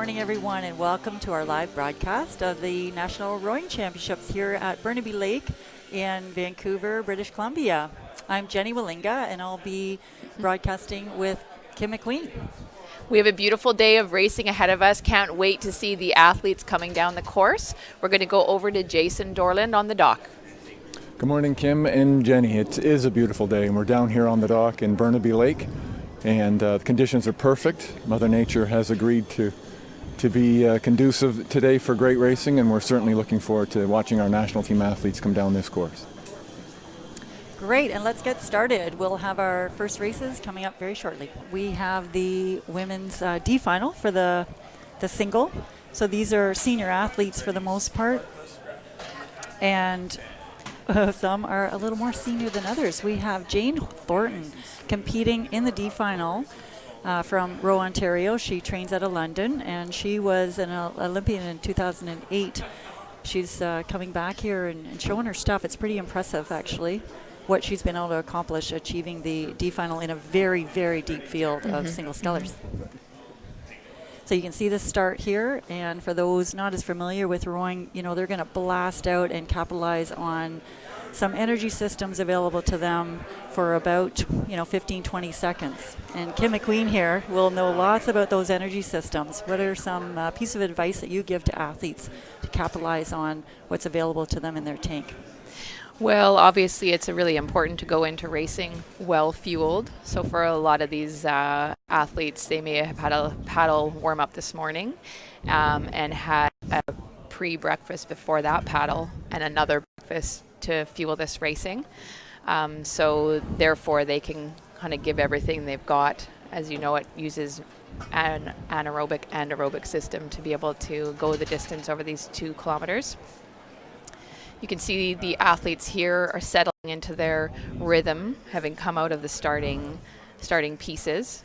morning, everyone, and welcome to our live broadcast of the National Rowing Championships here at Burnaby Lake in Vancouver, British Columbia. I'm Jenny Wallinga, and I'll be broadcasting with Kim McQueen. We have a beautiful day of racing ahead of us. Can't wait to see the athletes coming down the course. We're going to go over to Jason Dorland on the dock. Good morning, Kim and Jenny. It is a beautiful day, and we're down here on the dock in Burnaby Lake, and the conditions are perfect. Mother Nature has agreed to be conducive today for great racing, and we're certainly looking forward to watching our national team athletes come down this course. Great, and let's get started. We'll have our first races coming up very shortly. We have the women's D final for the single. So these are senior athletes for the most part, and some are a little more senior than others. We have Jayne Thornton competing in the D final from Rowe, Ontario. She trains out of London, and she was an Olympian in 2008. She's coming back here and showing her stuff. It's pretty impressive, actually, what she's been able to accomplish achieving the D final in a very, very deep field of single scullers. So you can see the start here, and for those not as familiar with rowing, you know, they're going to blast out and capitalize on some energy systems available to them for about, 15, 20 seconds. And Kim McQueen here will know lots about those energy systems. What are some piece of advice that you give to athletes to capitalize on what's available to them in their tank? Well, obviously it's really important to go into racing well fueled. So for a lot of these athletes, they may have had a paddle warm up this morning and had a pre-breakfast before that paddle and another breakfast to fuel this racing. So therefore they can kind of give everything they've got. As you know, it uses an anaerobic and aerobic system to be able to go the distance over these 2 kilometers. You can see the athletes here are settling into their rhythm, having come out of the starting pieces.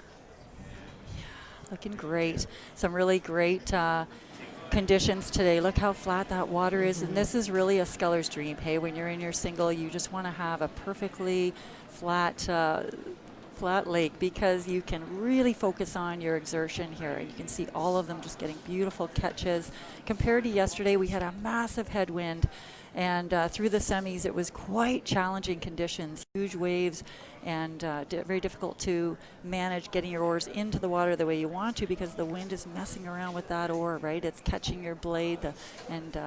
Looking great. Some really great conditions today. Look how flat that water is, and this is really a sculler's dream. Hey, when you're in your single, you just want to have a perfectly flat lake, because you can really focus on your exertion here. You can see all of them just getting beautiful catches. Compared to yesterday, we had a massive headwind, and through the semis it was quite challenging conditions, huge waves, and very difficult to manage getting your oars into the water the way you want to, because the wind is messing around with that oar, right? It's catching your blade, and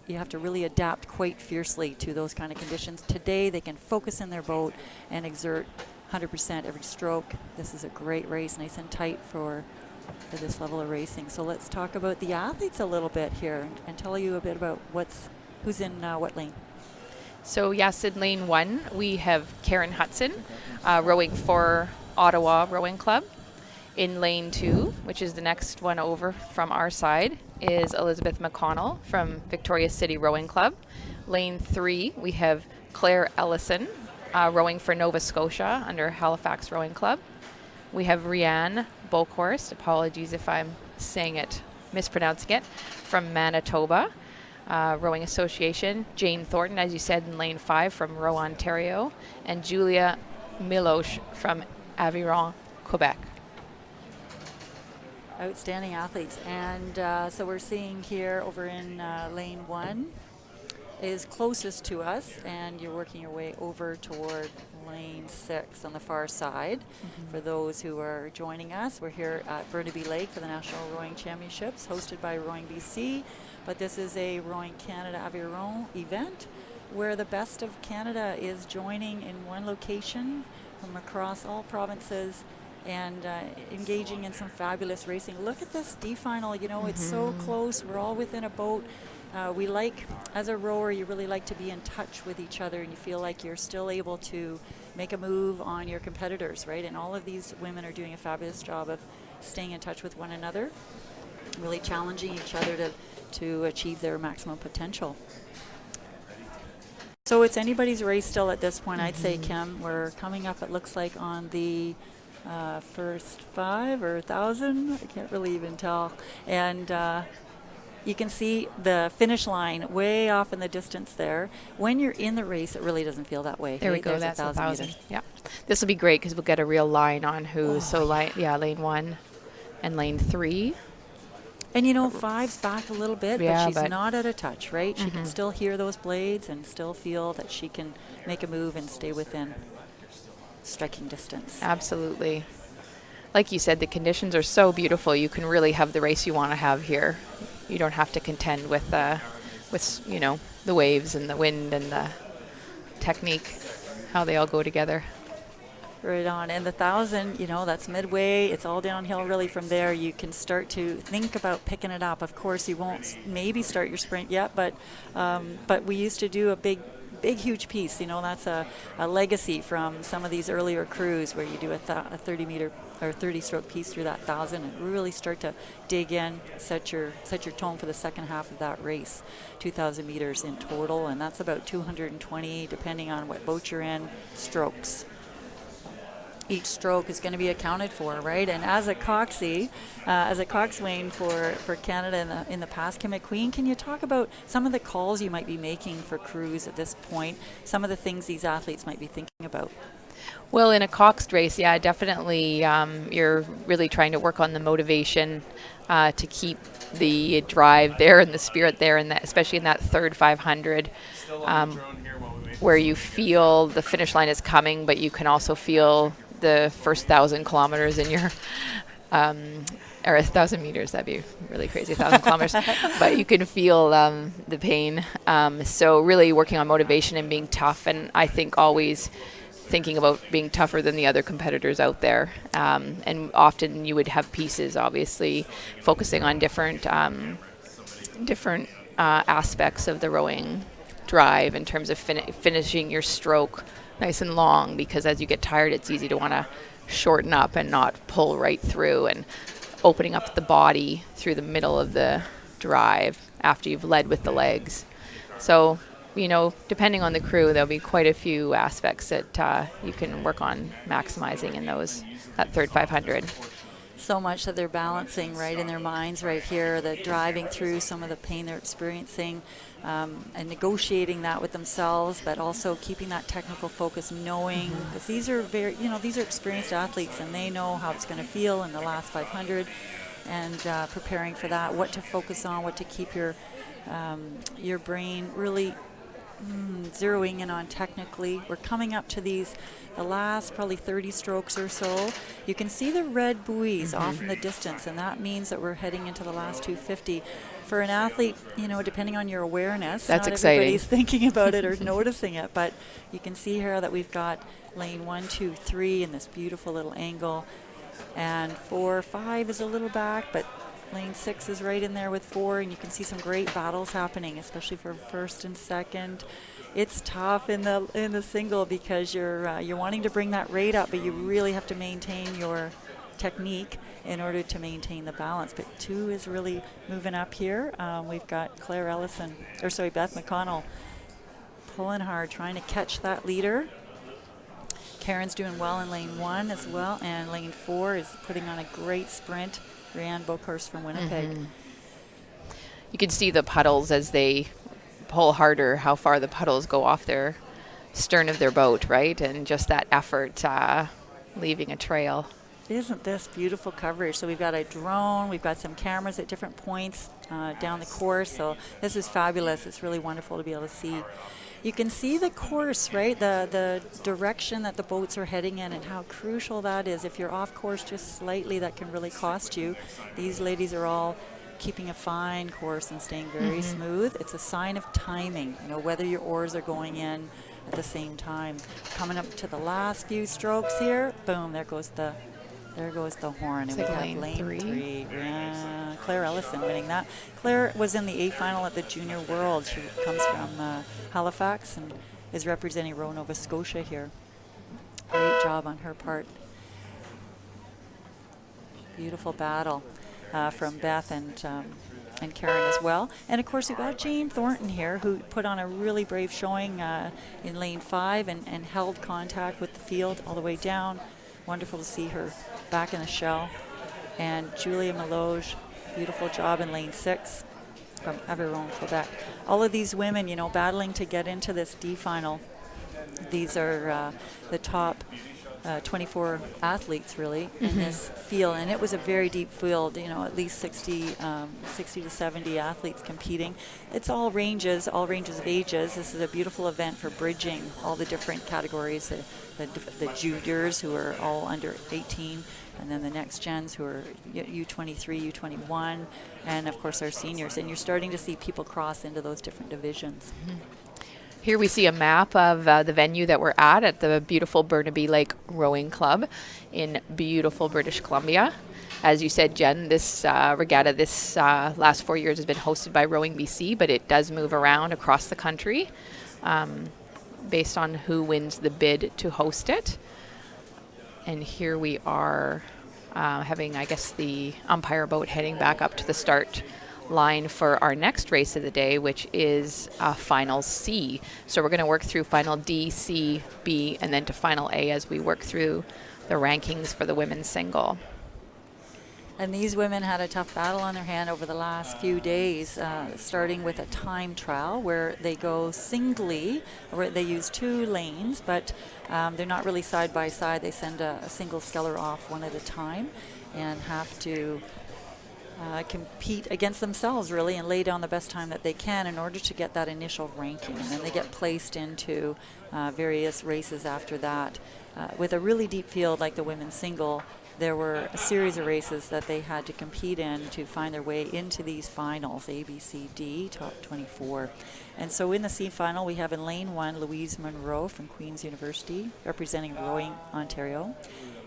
you have to really adapt quite fiercely to those kind of conditions. Today they can focus in their boat and exert 100% every stroke. This is a great race, nice and tight for this level of racing. So let's talk about the athletes a little bit here and tell you a bit about who's in what lane. So yes, in lane 1 we have Karen Hudson rowing for Ottawa Rowing Club. In lane 2, which is the next one over from our side, is Elizabeth McConnell from Victoria City Rowing Club. Lane 3 we have Claire Ellison rowing for Nova Scotia under Halifax Rowing Club. We have Rianne Bokhorst, apologies if I'm mispronouncing it, from Manitoba Rowing Association. Jayne Thornton, as you said, in lane 5 from Rowe, Ontario, and Julia Milosh from Aviron, Quebec. Outstanding athletes. And so we're seeing here over in lane 1 is closest to us, and you're working your way over toward lane 6 on the far side. For those who are joining us, we're here at Burnaby Lake for the National Rowing Championships hosted by Rowing BC, but this is a Rowing Canada Aviron event where the best of Canada is joining in one location from across all provinces and engaging in some fabulous racing. Look at this D final, it's so close, we're all within a boat. We like, as a rower, you really like to be in touch with each other, and you feel like you're still able to make a move on your competitors, right? And all of these women are doing a fabulous job of staying in touch with one another, really challenging each other to achieve their maximum potential. So it's anybody's race still at this point, I'd say, Kim. We're coming up, it looks like, on the first 5 or 1,000. I can't really even tell. And you can see the finish line way off in the distance there. When you're in the race, it really doesn't feel that way. There we go. That's 1,000. Yeah. This will be great because we'll get a real line on who. Lane 1 and lane 3. And you know, 5's back a little bit, Yeah, but she's but not at a touch, right? She can still hear those blades and still feel that she can make a move and stay within striking distance. Absolutely. Like you said, the conditions are so beautiful. You can really have the race you want to have here. You don't have to contend with you know, the waves and the wind and the technique, how they all go together. Right on. And the 1,000, you know, that's midway. It's all downhill really from there. You can start to think about picking it up. Of course, you won't maybe start your sprint yet, but we used to do a big, huge piece. You know, that's a legacy from some of these earlier crews where you do a 30-meter or 30-stroke piece through that 1,000 and really start to dig in, set your tone for the second half of that race. 2,000 meters in total, and that's about 220, depending on what boat you're in, strokes. Each stroke is going to be accounted for, right? And as a coxswain for Canada in the past, Kim McQueen, can you talk about some of the calls you might be making for crews at this point, some of the things these athletes might be thinking about? Well, in a coxed race, yeah, definitely you're really trying to work on the motivation to keep the drive there and the spirit there, and especially in that third 500, where you feel the finish line is coming, but you can also feel the first 1,000 kilometers in your, or 1,000 meters, that'd be really crazy, 1,000 kilometers, but you can feel the pain. So really working on motivation and being tough, and I think always thinking about being tougher than the other competitors out there. And often you would have pieces, obviously, focusing on different aspects of the rowing drive in terms of finishing your stroke nice and long, because as you get tired, it's easy to want to shorten up and not pull right through, and opening up the body through the middle of the drive after you've led with the legs. So, you know, depending on the crew, there'll be quite a few aspects that you can work on maximizing in that third 500. So much that they're balancing right in their minds right here, that driving through some of the pain they're experiencing and negotiating that with themselves, but also keeping that technical focus, knowing, because these are these are experienced athletes and they know how it's going to feel in the last 500, and preparing for that, what to focus on, what to keep your brain really zeroing in on technically. We're coming up to the last probably 30 strokes or so. You can see the red buoys off in the distance, and that means that we're heading into the last 250. For an athlete, you know, depending on your awareness, that's not exciting. Everybody's thinking about it or noticing it, but you can see here that we've got lane 1, 2, 3 in this beautiful little angle, and 4, 5 is a little back, but lane 6 is right in there with 4, and you can see some great battles happening, especially for first and second. It's tough in the single because you're wanting to bring that rate up, but you really have to maintain your technique in order to maintain the balance. But 2 is really moving up here. We've got Beth McConnell pulling hard, trying to catch that leader. Karen's doing well in lane 1 as well, and lane 4 is putting on a great sprint. Rianne Bokhorst from Winnipeg. You can see the puddles as they pull harder, how far the puddles go off their stern of their boat, right? And just that effort leaving a trail. Isn't this beautiful coverage? So we've got a drone, we've got some cameras at different points down the course, so this is fabulous. It's really wonderful to be able to see. You can see the course, right? The direction that the boats are heading in and how crucial that is. If you're off course just slightly, that can really cost you. These ladies are all keeping a fine course and staying very smooth. It's a sign of timing, you know, whether your oars are going in at the same time. Coming up to the last few strokes here, boom, there goes the horn. It's and like we have lane lane 3. 3. Yeah, Claire Ellison winning that. Claire was in the A final at the Junior World. She comes from Halifax and is representing Roe, Nova Scotia here. Great job on her part. Beautiful battle from Beth and Karen as well. And of course we've got Jayne Thornton here, who put on a really brave showing in lane 5 and held contact with the field all the way down. Wonderful to see her back in the shell. And Julia Meloge, beautiful job in lane 6 from Aveyron, Quebec. All of these women, you know, battling to get into this D final. These are the top 24 athletes really in this field, and it was a very deep field, at least 60 to 70 athletes competing. It's all ranges of ages. This is a beautiful event for bridging all the different categories, the juniors who are all under 18, and then the next gens who are U23, U21, and of course our seniors, and you're starting to see people cross into those different divisions. Here we see a map of the venue that we're at the beautiful Burnaby Lake Rowing Club in beautiful British Columbia. As you said, Jen, this regatta this last 4 years has been hosted by Rowing BC, but it does move around across the country based on who wins the bid to host it. And here we are having, I guess, the umpire boat heading back up to the start line for our next race of the day, which is Final C. So we're going to work through Final D, C, B, and then to Final A as we work through the rankings for the women's single. And these women had a tough battle on their hand over the last few days, starting with a time trial where they go singly, or they use 2 lanes, but they're not really side by side. They send a single sculler off one at a time and have to compete against themselves really and lay down the best time that they can in order to get that initial ranking, and then they get placed into various races after that. With a really deep field like the women's single, there were a series of races that they had to compete in to find their way into these finals, A, B, C, D, top 24. And so in the C final, we have in lane 1 Louise Munro from Queen's University, representing Rowing Ontario,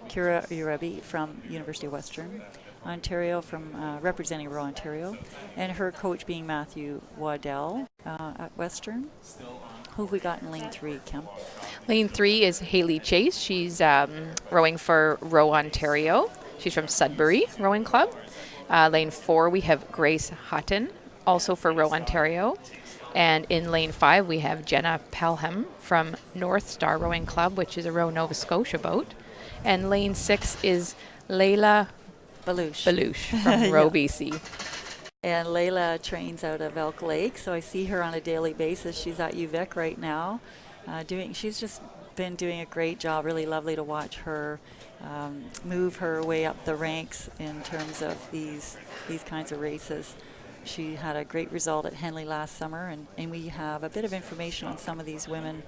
Kira Urabi from University of Western Ontario, from representing Row Ontario, and her coach being Matthew Waddell at Western. Who have we got in lane 3, Kim? Lane 3 is Haley Chase. She's rowing for Row Ontario. She's from Sudbury Rowing Club. Lane 4, we have Grace Hutton, also for Row Ontario. And in lane 5, we have Jenna Pelham from North Star Rowing Club, which is a Row Nova Scotia boat. And lane 6 is Layla Balouche from Row BC. And Layla trains out of Elk Lake, so I see her on a daily basis. She's at UVic right now. She's just been doing a great job. Really lovely to watch her move her way up the ranks in terms of these kinds of races. She had a great result at Henley last summer, and we have a bit of information on some of these women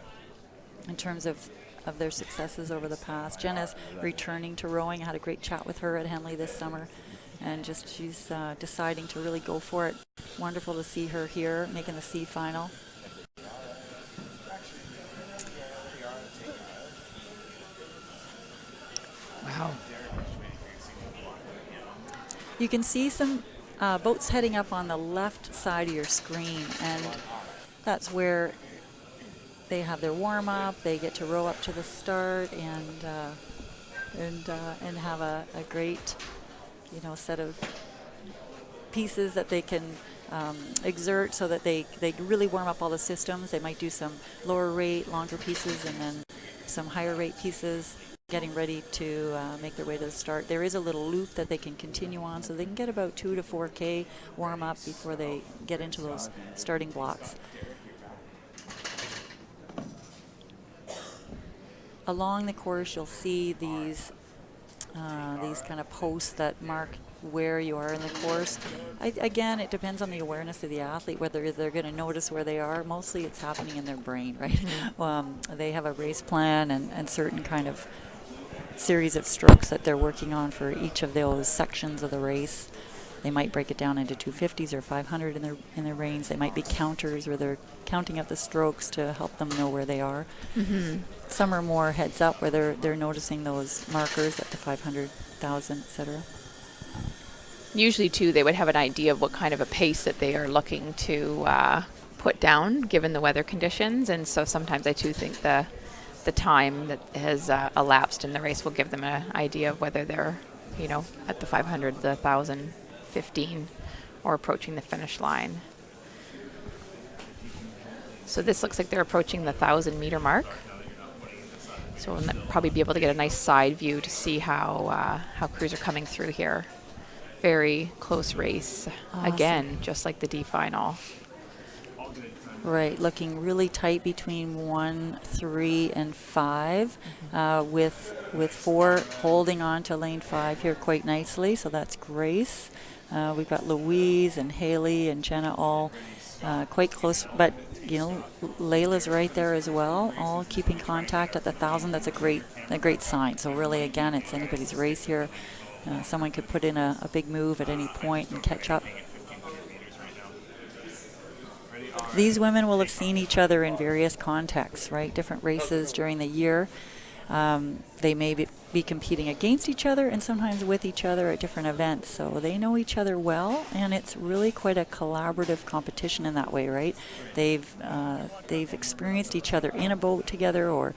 in terms of their successes over the past. Jenna's returning to rowing. I had a great chat with her at Henley this summer, and she's deciding to really go for it. Wonderful to see her here making the C final. Wow. You can see some boats heading up on the left side of your screen, and that's where they have their warm-up. They get to row up to the start and have a great, set of pieces that they can exert so that they really warm up all the systems. They might do some lower rate, longer pieces, and then some higher rate pieces, getting ready to make their way to the start. There is a little loop that they can continue on, so they can get about 2 to 4K warm up before they get into those starting blocks. Along the course, you'll see these kind of posts that mark where you are in the course. Again, it depends on the awareness of the athlete, whether they're going to notice where they are. Mostly it's happening in their brain, right? They have a race plan and certain kind of series of strokes that they're working on for each of those sections of the race. They might break it down into 250s or 500 in their reins. They might be counters where they're counting up the strokes to help them know where they are. Mm-hmm. Some are more heads up where they're noticing those markers at the 500, 1,000, etc. Usually, too, they would have an idea of what kind of a pace that they are looking to put down given the weather conditions. And so sometimes I, too, think the time that has elapsed in the race will give them an idea of whether they're, at the 500, the 1,000, 15, or approaching the finish line. So this looks like they're approaching the 1,000-meter mark. So we'll probably be able to get a nice side view to see how crews are coming through here. Very close race. Awesome. Again, just like the D final. Right, looking really tight between 1, 3, and 5, with 4 holding on to lane 5 here quite nicely. So that's Grace. We've got Louise and Haley and Jenna all quite close, but Layla's right there as well, all keeping contact at the 1,000. That's a great sign. So really, again, it's anybody's race here. Someone could put in a big move at any point and catch up. These women will have seen each other in various contexts, right? Different races during the year. They may be competing against each other and sometimes with each other at different events. So they know each other well, and it's really quite a collaborative competition in that way, right? They've experienced each other in a boat together or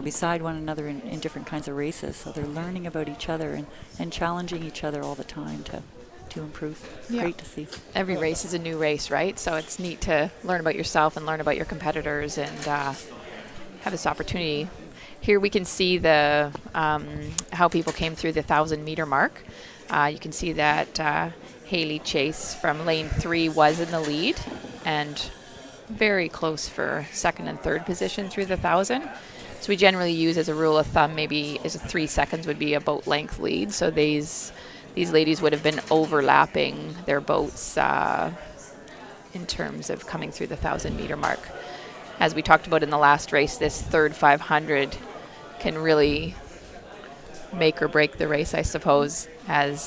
beside one another in different kinds of races. So they're learning about each other and challenging each other all the time to improve. Yeah. Great to see. Every race is a new race, right? So it's neat to learn about yourself and learn about your competitors and have this opportunity. Here we can see the how people came through the 1,000-meter mark. You can see that Haley Chase from lane 3 was in the lead and very close for second and third position through the 1,000. So we generally use as a rule of thumb maybe 3 seconds would be a boat length lead. So these ladies would have been overlapping their boats in terms of coming through the 1,000-meter mark. As we talked about in the last race, this third 500 can really make or break the race, I suppose, as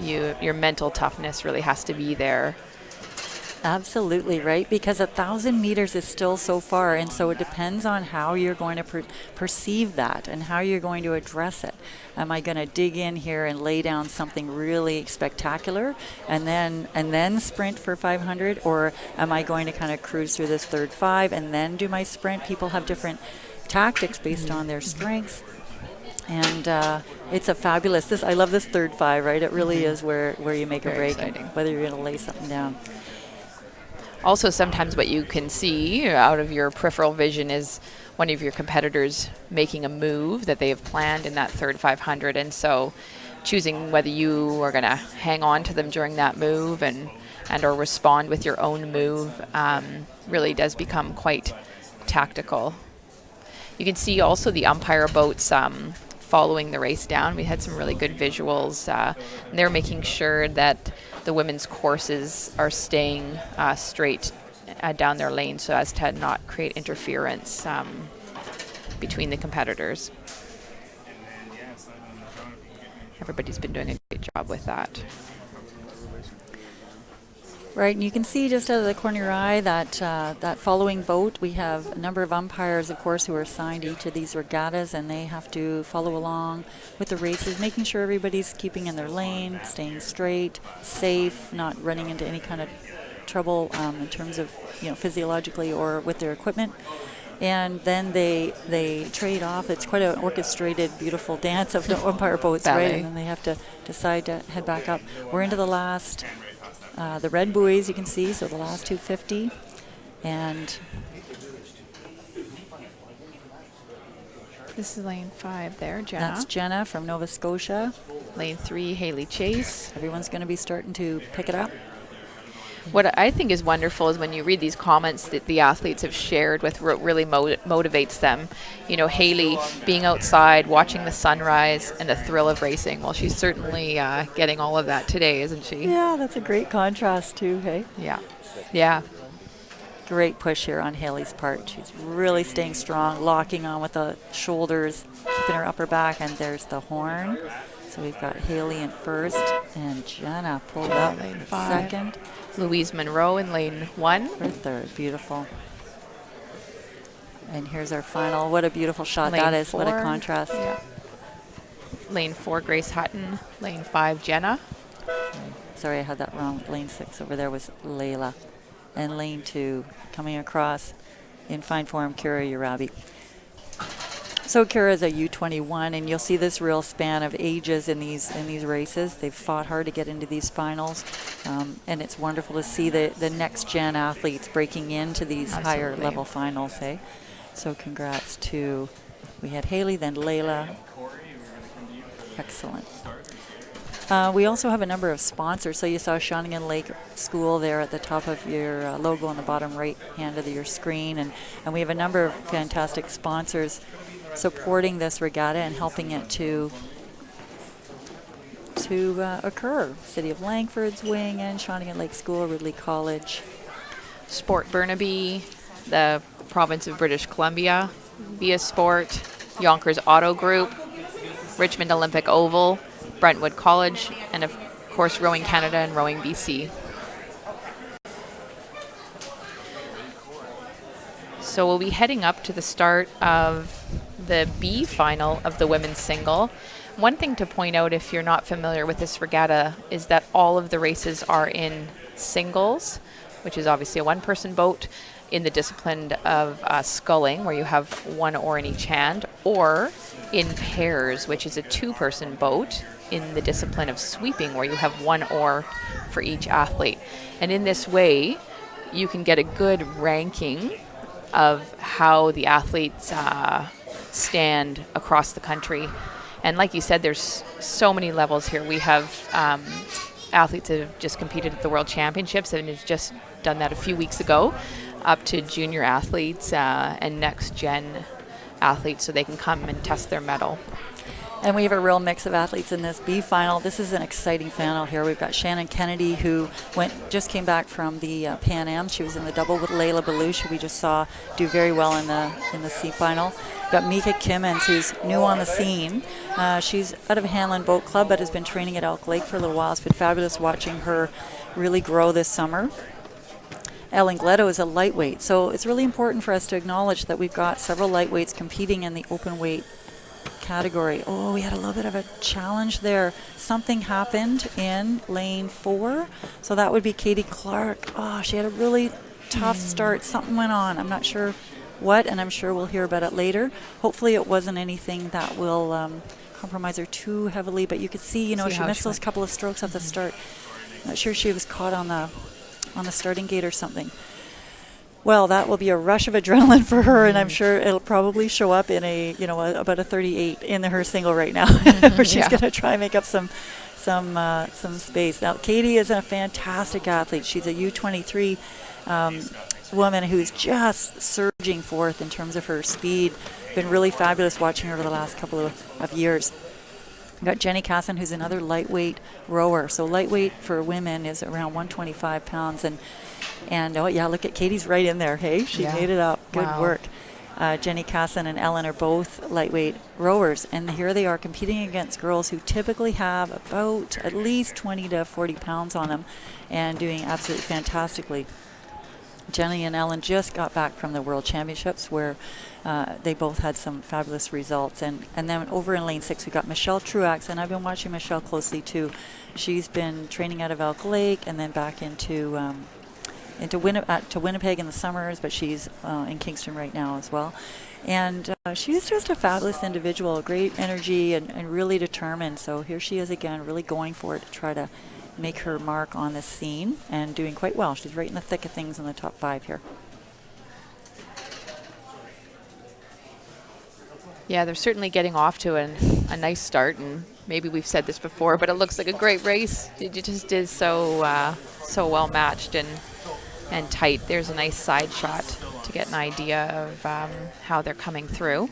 your mental toughness really has to be there. Absolutely, right? Because 1,000 meters is still so far, and so it depends on how you're going to perceive that and how you're going to address it. Am I going to dig in here and lay down something really spectacular and then sprint for 500, or am I going to kind of cruise through this third 5 and then do my sprint? People have different tactics based on their strengths. And it's a fabulous, I love this third 5, right? It really is where you make a break, whether you're going to lay something down. Also, sometimes what you can see out of your peripheral vision is one of your competitors making a move that they have planned in that third 500. And so choosing whether you are going to hang on to them during that move and or respond with your own move really does become quite tactical. You can see also the umpire boats following the race down. We had some really good visuals. And they're making sure that the women's courses are staying straight down their lane so as to not create interference between the competitors. Everybody's been doing a great job with that. Right, and you can see just out of the corner of your eye that following boat, we have a number of umpires, of course, who are assigned to each of these regattas, and they have to follow along with the races, making sure everybody's keeping in their lane, staying straight, safe, not running into any kind of trouble in terms of physiologically or with their equipment. And then they trade off. It's quite an orchestrated, beautiful dance of the umpire boats, right? And then they have to decide to head back up. We're into the last. The red buoys you can see, so the last 250. And this is lane 5 there, Jenna. That's Jenna from Nova Scotia. Lane 3, Haley Chase. Everyone's going to be starting to pick it up. What I think is wonderful is when you read these comments that the athletes have shared with what really motivates them. Haley being outside, watching the sunrise, and the thrill of racing. Well, she's certainly getting all of that today, isn't she? Yeah, that's a great contrast too, hey? Yeah. Great push here on Haley's part. She's really staying strong, locking on with the shoulders, keeping her upper back, and there's the horn. So we've got Haley in first, and Jenna pulled up lane in 5. second. Louise Munro in lane 1. For third, beautiful. And here's our final. What a beautiful shot Lane that is. 4. What a contrast. Yeah. Lane 4, Grace Hutton. Lane 5, Jenna. Sorry, I had that wrong. Lane 6 over there was Layla. And lane 2, coming across in fine form, Kira Urabi. So Kira's a U21, and you'll see this real span of ages in these races. They've fought hard to get into these finals, and it's wonderful to see the next gen athletes breaking into these higher level finals. Hey, so congrats to, we had Haley, then Layla. Excellent. We also have a number of sponsors. So you saw Shannon Lake School there at the top of your logo on the bottom right hand of your screen. And we have a number of fantastic sponsors supporting this regatta and helping it to occur. City of Langford's weighing in, Shannon Lake School, Ridley College. Sport Burnaby, the province of British Columbia, Via Sport, Yonkers Auto Group, Richmond Olympic Oval, Brentwood College, and of course Rowing Canada and Rowing BC. So we'll be heading up to the start of the B final of the women's single. One thing to point out if you're not familiar with this regatta is that all of the races are in singles, which is obviously a one-person boat, in the discipline of sculling, where you have one oar in each hand, or in pairs, which is a two-person boat, in the discipline of sweeping, where you have one oar for each athlete. And in this way, you can get a good ranking of how the athletes stand across the country. And like you said, there's so many levels here. We have athletes that have just competed at the World Championships and have just done that a few weeks ago, up to junior athletes and next gen athletes, so they can come and test their mettle. And we have a real mix of athletes in this B final. This is an exciting final here. We've got Shannon Kennedy, who just came back from the Pan Am. She was in the double with Layla Belouche, who we just saw do very well in the C final. We've got Mika Kimmins, who's new on the scene. She's out of Hanlon Boat Club, but has been training at Elk Lake for a little while. It's been fabulous watching her really grow this summer. Ellen Gletto is a lightweight, so it's really important for us to acknowledge that we've got several lightweights competing in the open weight category. Oh, we had a little bit of a challenge there. Something happened in lane 4, so that would be Katie Clark. Oh, she had a really tough start. Something went on. I'm not sure what, and I'm sure we'll hear about it later. Hopefully it wasn't anything that will compromise her too heavily, but you could see, she missed those couple of strokes at the start. Not sure she was caught on the starting gate or something. Well, that will be a rush of adrenaline for her, and I'm sure it'll probably show up in about a 38 in her single right now, where she's going to try and make up some space. Now, Katie is a fantastic athlete. She's a U23 woman who's just surging forth in terms of her speed. Been really fabulous watching her over the last couple of years. We've got Jenny Casson, who's another lightweight rower. So lightweight for women is around 125 pounds. And oh, yeah, look at Katie's right in there. Hey, she made it up. Good work. Jenny Casson and Ellen are both lightweight rowers. And here they are competing against girls who typically have about at least 20 to 40 pounds on them and doing absolutely fantastically. Jenny and Ellen just got back from the World Championships, where they both had some fabulous results. And then over in lane 6, we got Michelle Truax, and I've been watching Michelle closely too. She's been training out of Elk Lake and then back to Winnipeg in the summers, but she's in Kingston right now as well. And she's just a fabulous individual, great energy and really determined. So here she is again, really going for it to try to make her mark on this scene and doing quite well. She's right in the thick of things in the top 5 here. Yeah, they're certainly getting off to a nice start, and maybe we've said this before, but it looks like a great race. It just is so well matched and tight. There's a nice side shot to get an idea of how they're coming through.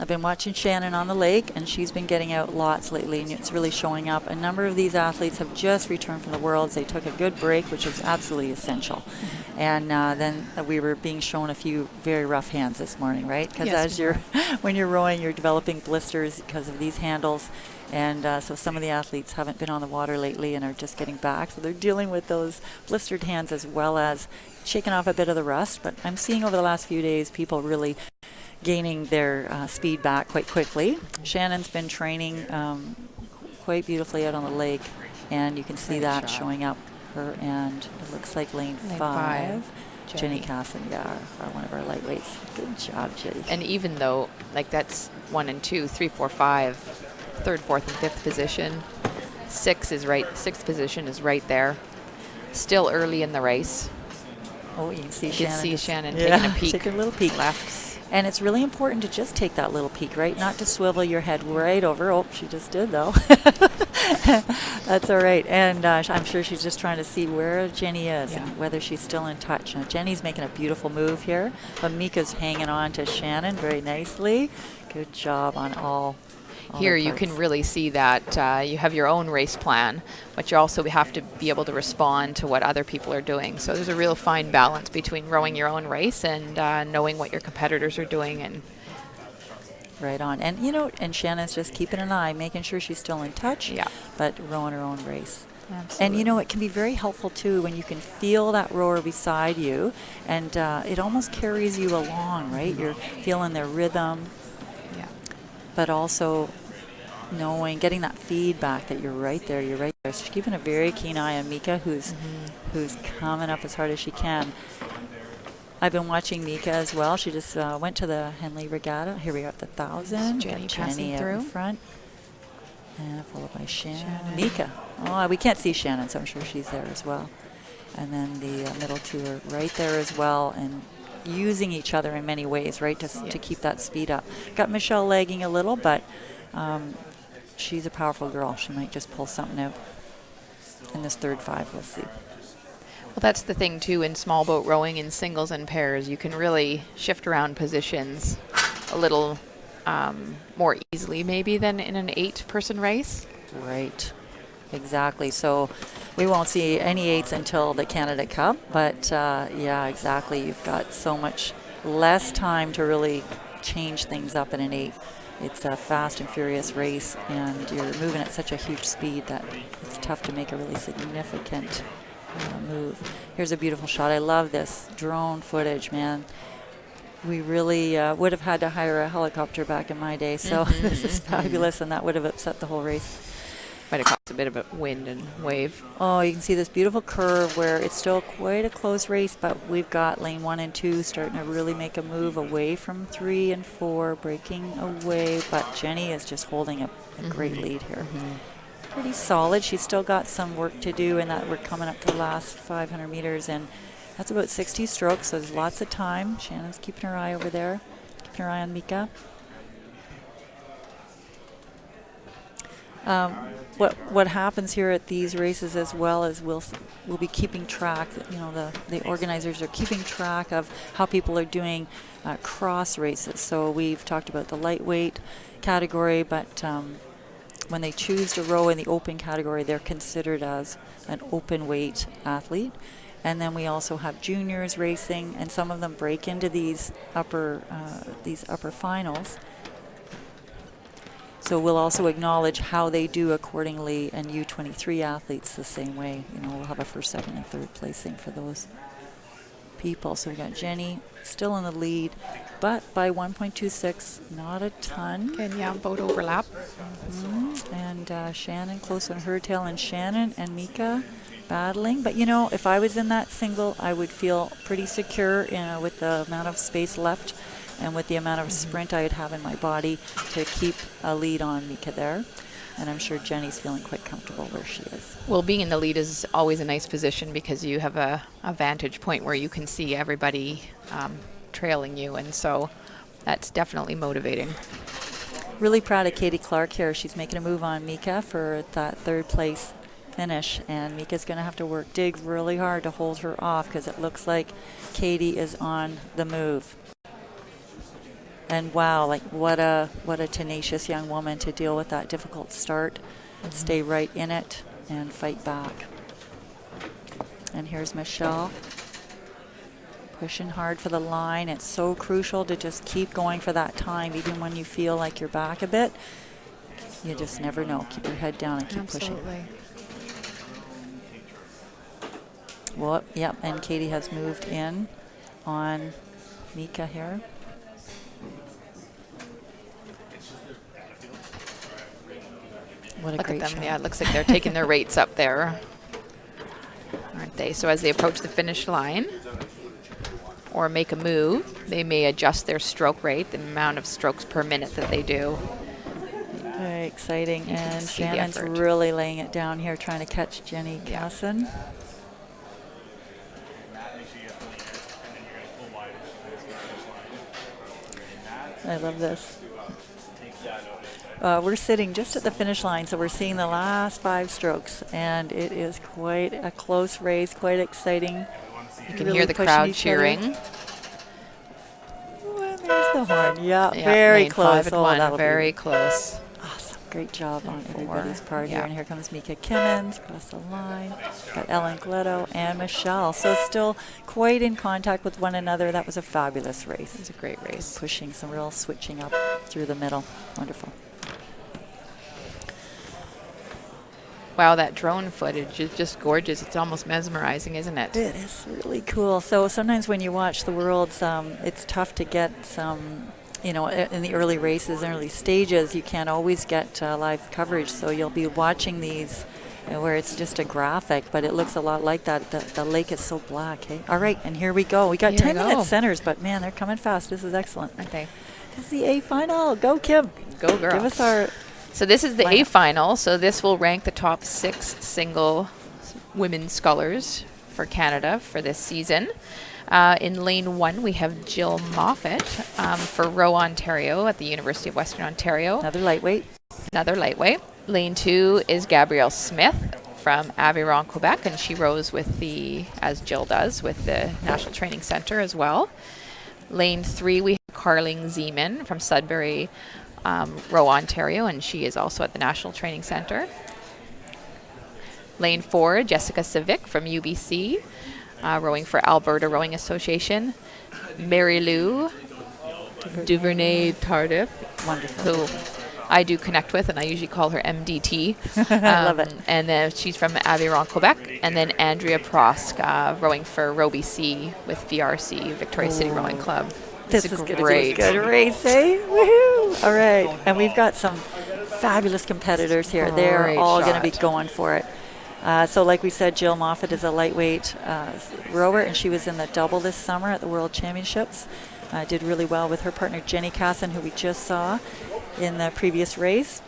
I've been watching Shannon on the lake, and she's been getting out lots lately, and it's really showing up. A number of these athletes have just returned from the Worlds. They took a good break, which was absolutely essential. And then we were being shown a few very rough hands this morning, right? Because when you're rowing, you're developing blisters because of these handles. And so some of the athletes haven't been on the water lately and are just getting back. So they're dealing with those blistered hands as well as shaking off a bit of the rust. But I'm seeing over the last few days people really gaining their speed back quite quickly. Shannon's been training quite beautifully out on the lake, and you can see that showing up her, and it looks like lane 5. Jenny Casson, one of our lightweights. Good job, Jenny. And even though, that's 1 and 2, 3, 4, 5, third, fourth, and fifth position, sixth position is right there. Still early in the race. Oh, you can see Shannon. Shannon taking a peek. Taking a little peek. Left. And it's really important to just take that little peek, right? Not to swivel your head right over. Oh, she just did, though. That's all right. And I'm sure she's just trying to see where Jenny is and whether she's still in touch. Now, Jenny's making a beautiful move here, but Mika's hanging on to Shannon very nicely. Good job on all Here their you parts. can really see that you have your own race plan, but you also have to be able to respond to what other people are doing. So there's a real fine balance between rowing your own race and knowing what your competitors are doing. And Right on. And, and Shannon's just keeping an eye, making sure she's still in touch, but rowing her own race. absolutely. And, it can be very helpful, too, when you can feel that rower beside you, and it almost carries you along, right? You're feeling their rhythm, but also getting that feedback that you're right there. So she's keeping a very keen eye on Mika, who's coming up as hard as she can. I've been watching Mika as well. She just went to the Henley Regatta. Here we are at the 1,000. Jenny Got passing Jenny out through. in front. And followed by Shannon. Mika. Oh, we can't see Shannon, so I'm sure she's there as well. And then the middle two are right there as well, and using each other in many ways, right, to keep that speed up. Got Michelle lagging a little, but she's a powerful girl. She might just pull something out in this third 5. We'll see. Well, that's the thing, too, in small boat rowing in singles and pairs. You can really shift around positions a little more easily, maybe, than in an 8-person race. Right. Exactly. So we won't see any 8s until the Canada Cup. But, exactly. You've got so much less time to really change things up in an 8. It's a fast and furious race, and you're moving at such a huge speed that it's tough to make a really significant move. Here's a beautiful shot. I love this drone footage, man. We really would have had to hire a helicopter back in my day, so this is fabulous, and that would have upset the whole race. Might have caused a bit of a wind and wave. Oh, you can see this beautiful curve where it's still quite a close race, but we've got lane 1 and 2 starting to really make a move away from 3 and 4, breaking away, but Jenny is just holding a great lead here. Pretty solid. She's still got some work to do in that we're coming up to the last 500 meters, and that's about 60 strokes, so there's lots of time. Shannon's keeping her eye over there, keeping her eye on Mika. What happens here at these races as well is we'll be keeping track. The organizers are keeping track of how people are doing cross races. So we've talked about the lightweight category, but when they choose to row in the open category, they're considered as an open weight athlete. And then we also have juniors racing, and some of them break into these upper finals. So we'll also acknowledge how they do accordingly, and U23 athletes the same way. We'll have a first, second, and third placing for those people. So we got Jenny still in the lead, but by 1.26, not a ton. And boat overlap. And Shannon close on her tail, and Shannon and Mika battling. But if I was in that single, I would feel pretty secure with the amount of space left and with the amount of sprint I'd have in my body to keep a lead on Mika there. And I'm sure Jenny's feeling quite comfortable where she is. Well, being in the lead is always a nice position because you have a vantage point where you can see everybody trailing you, and so that's definitely motivating. Really proud of Katie Clark here. She's making a move on Mika for that third place finish, and Mika's going to have to dig really hard to hold her off because it looks like Katie is on the move. And wow, what a tenacious young woman to deal with that difficult start, stay right in it, and fight back. And here's Michelle pushing hard for the line. It's so crucial to just keep going for that time, even when you feel like you're back a bit. You just never know. Keep your head down and keep pushing. Well, yep, and Katie has moved in on Mika here. What a Look great at them. shot. Yeah, it looks like they're taking their rates up there, aren't they? So as they approach the finish line or make a move, they may adjust their stroke rate, the amount of strokes per minute that they do. Very exciting. And see the Shannon's effort. really laying it down here, trying to catch Jenny Casson. I love this. We're sitting just at the finish line, so we're seeing the last 5 strokes, and it is quite a close race, quite exciting. You can hear the crowd cheering. Well, there's the horn. Yeah, Yeah, very lane close. 5 and 1, that'll very be close. awesome. Great job on Lane 4, everybody's part yeah. here. And here comes Mika Kimmins across the line. Got Ellen Gletto and Michelle. So still quite in contact with one another. That was a fabulous race. It was a great race. Pushing some real switching up through the middle. Wonderful. Wow, that drone footage is just gorgeous. It's almost mesmerizing, isn't it? It is really cool. So sometimes when you watch the Worlds, it's tough to get some, in the early races, early stages, you can't always get live coverage. So you'll be watching these where it's just a graphic, but it looks a lot like that. The lake is so black. Hey? All right, and here we go. We got Here 10-minute we go. centers, but man, they're coming fast. This is excellent. Aren't they? This is the A final. Go, Kim. Go, girl. Give us our... So this is the A lineup. final. So this will rank the top 6 single women's scullers for Canada for this season. In lane 1, we have Jill Moffat for Roe, Ontario at the University of Western Ontario. Another lightweight. Another lightweight. Lane 2 is Gabrielle Smith from Aviron, Quebec, and she rows with as Jill does, with the National Training Centre as well. Lane 3, we have Carling Zeman from Sudbury, Roe, Ontario, and she is also at the National Training Centre. Lane 4, Jessica Civic from UBC, rowing for Alberta Rowing Association. Mary Lou Duvernay Tardif, Wonderful. who I do connect with, and I usually call her MDT. I love it. And then she's from Aviron, Quebec. And then Andrea Prosk, rowing for Row BC with VRC, Victoria City Rowing Club. This It's is a going to be great a good race, eh? Woohoo! All right, and we've got some fabulous competitors here. They're Great all going to be shot. going for it. So like we said, Jill Moffat is a lightweight rower, and she was in the double this summer at the World Championships. Did really well with her partner, Jenny Casson, who we just saw in the previous race.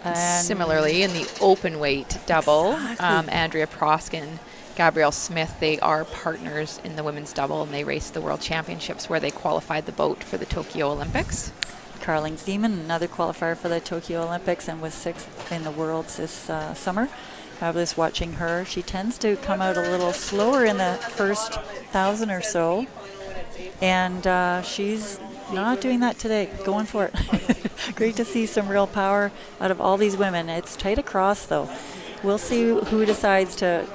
And Similarly, in the open weight double, Exactly. Andrea Prosk and Gabrielle Smith, they are partners in the women's double, and they raced the World Championships where they qualified the boat for the Tokyo Olympics. Carling Zeman, another qualifier for the Tokyo Olympics, and was 6th in the Worlds this summer. Fabulous watching her. She tends to come out a little slower in the first 1,000 or so, and she's not doing that today. Going for it. Great to see some real power out of all these women. It's tight across, though. We'll see who decides to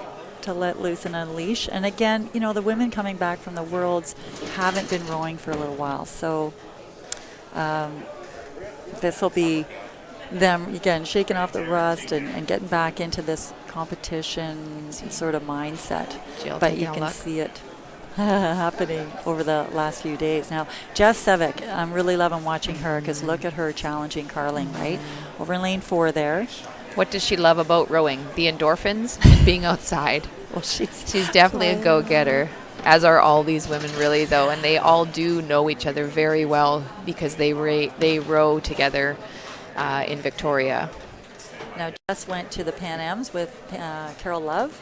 let loose and unleash. And again, the women coming back from the Worlds haven't been rowing for a little while, so this will be them, again, shaking off the rust and getting back into this competition sort of mindset. Jill But taking you a can look. see it happening over the last few days. Now, Jess Sevick, I'm really loving watching her because look at her challenging Carling, right? Over in lane 4 there. What does she love about rowing? The endorphins and being outside. Well, She's definitely a go-getter, as are all these women, really, though, and they all do know each other very well because they row together in Victoria. Now, Jess went to the Pan Ams with Carole Love,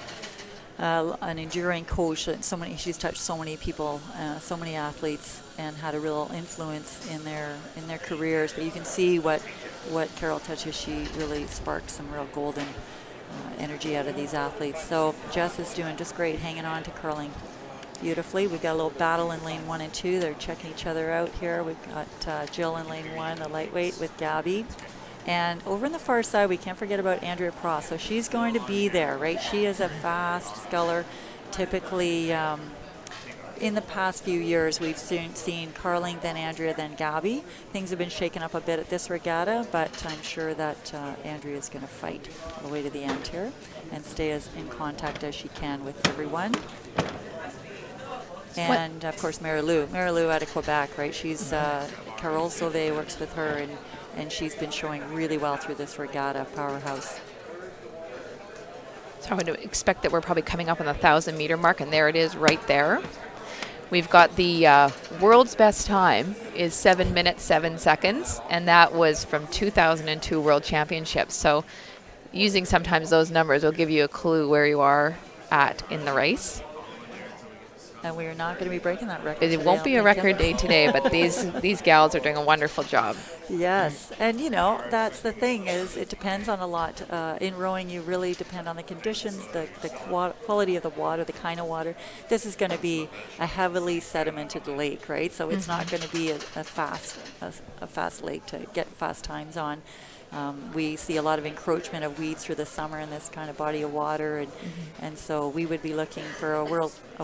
an enduring coach. She's touched so many people, so many athletes, and had a real influence in their careers. But you can see what Carole touches. She really sparks some real golden energy out of these athletes. So Jess is doing just great, hanging on to Carling beautifully. We've got a little battle in lane 1 and 2. They're checking each other out here. We've got Jill in lane 1, the lightweight, with Gabby. And over on the far side, we can't forget about Andrea Pross. So she's going to be there, right? She is a fast sculler. Typically, in the past few years, we've seen Carling, then Andrea, then Gabby. Things have been shaken up a bit at this regatta, but I'm sure that Andrea is going to fight all the way to the end here and stay as in contact as she can with everyone. And, of course, Mary Lou out of Quebec, right? She's Carole Sauvé works with her, and she's been showing really well through this regatta, powerhouse. So I would expect that we're probably coming up on the 1,000-meter mark, and there it is right there. We've got the world's best time is 7 minutes, 7 seconds, and that was from 2002 World Championships. So using sometimes those numbers will give you a clue where you are at in the race. And we are not going to be breaking that record. It today, won't I be don't a think, record day today, but these gals are doing a wonderful job. Yes, and that's the thing, is it depends on a lot. In rowing, you really depend on the conditions, the quality of the water, the kind of water. This is going to be a heavily sedimented lake, right? So it's not going to be a fast lake to get fast times on. We see a lot of encroachment of weeds through the summer in this kind of body of water, and so we would be looking for a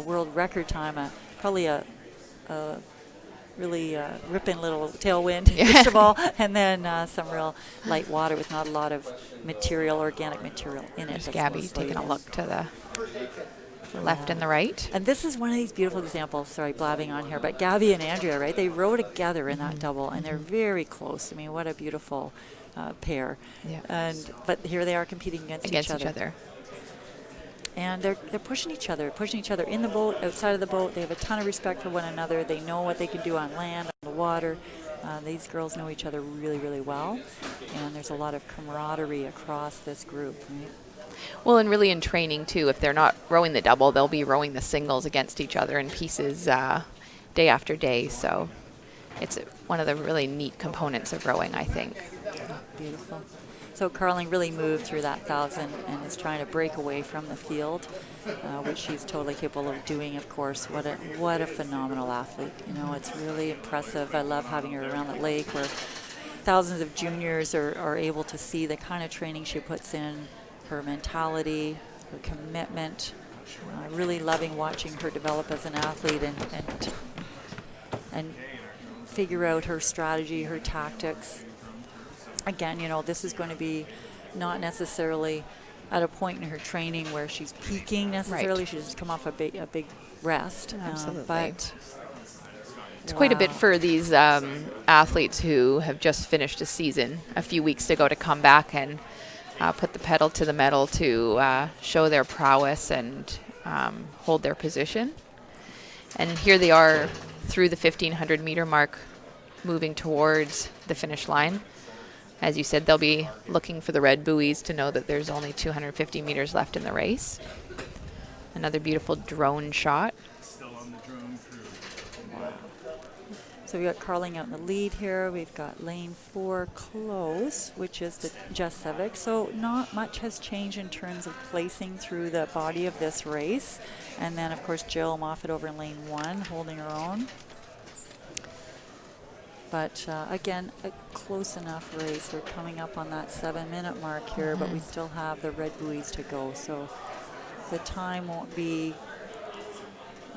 world record time, probably a really ripping little tailwind, first of all, and then some real light water with not a lot of organic material in it. There's Gabby taking a look to the left and the right. And this is one of these beautiful examples, sorry, blabbing on here, but Gabby and Andrea, right, they row together in that double, and they're very close. I mean, what a beautiful pair. Yeah. But here they are competing against each other. And they're pushing each other in the boat, outside of the boat. They have a ton of respect for one another. They know what they can do on land, on the water. These girls know each other really, really well. And there's a lot of camaraderie across this group, right? Well, and really in training, too, if they're not rowing the double, they'll be rowing the singles against each other in pieces day after day. So it's one of the really neat components of rowing, I think. Beautiful. So Carling really moved through that 1,000 and is trying to break away from the field, which she's totally capable of doing, of course. What a phenomenal athlete. It's really impressive. I love having her around the lake where thousands of juniors are able to see the kind of training she puts in, her mentality, her commitment. Really loving watching her develop as an athlete and figure out her strategy, her tactics. Again, this is going to be not necessarily at a point in her training where she's peaking necessarily. Right. She's just come off a big rest. Absolutely. But it's quite a bit for these athletes who have just finished a season a few weeks ago to come back and put the pedal to the metal to show their prowess and hold their position. And here they are through the 1,500 meter mark, moving towards the finish line. As you said, they'll be looking for the red buoys to know that there's only 250 meters left in the race. Another beautiful drone shot. So we've got Carling out in the lead here. We've got lane 4 close, which is the Jess Sevick. So not much has changed in terms of placing through the body of this race. And then, of course, Jill Moffat over in lane 1, holding her own. But again, a close enough race. We're coming up on that 7-minute mark here, but we still have the red buoys to go. So the time won't be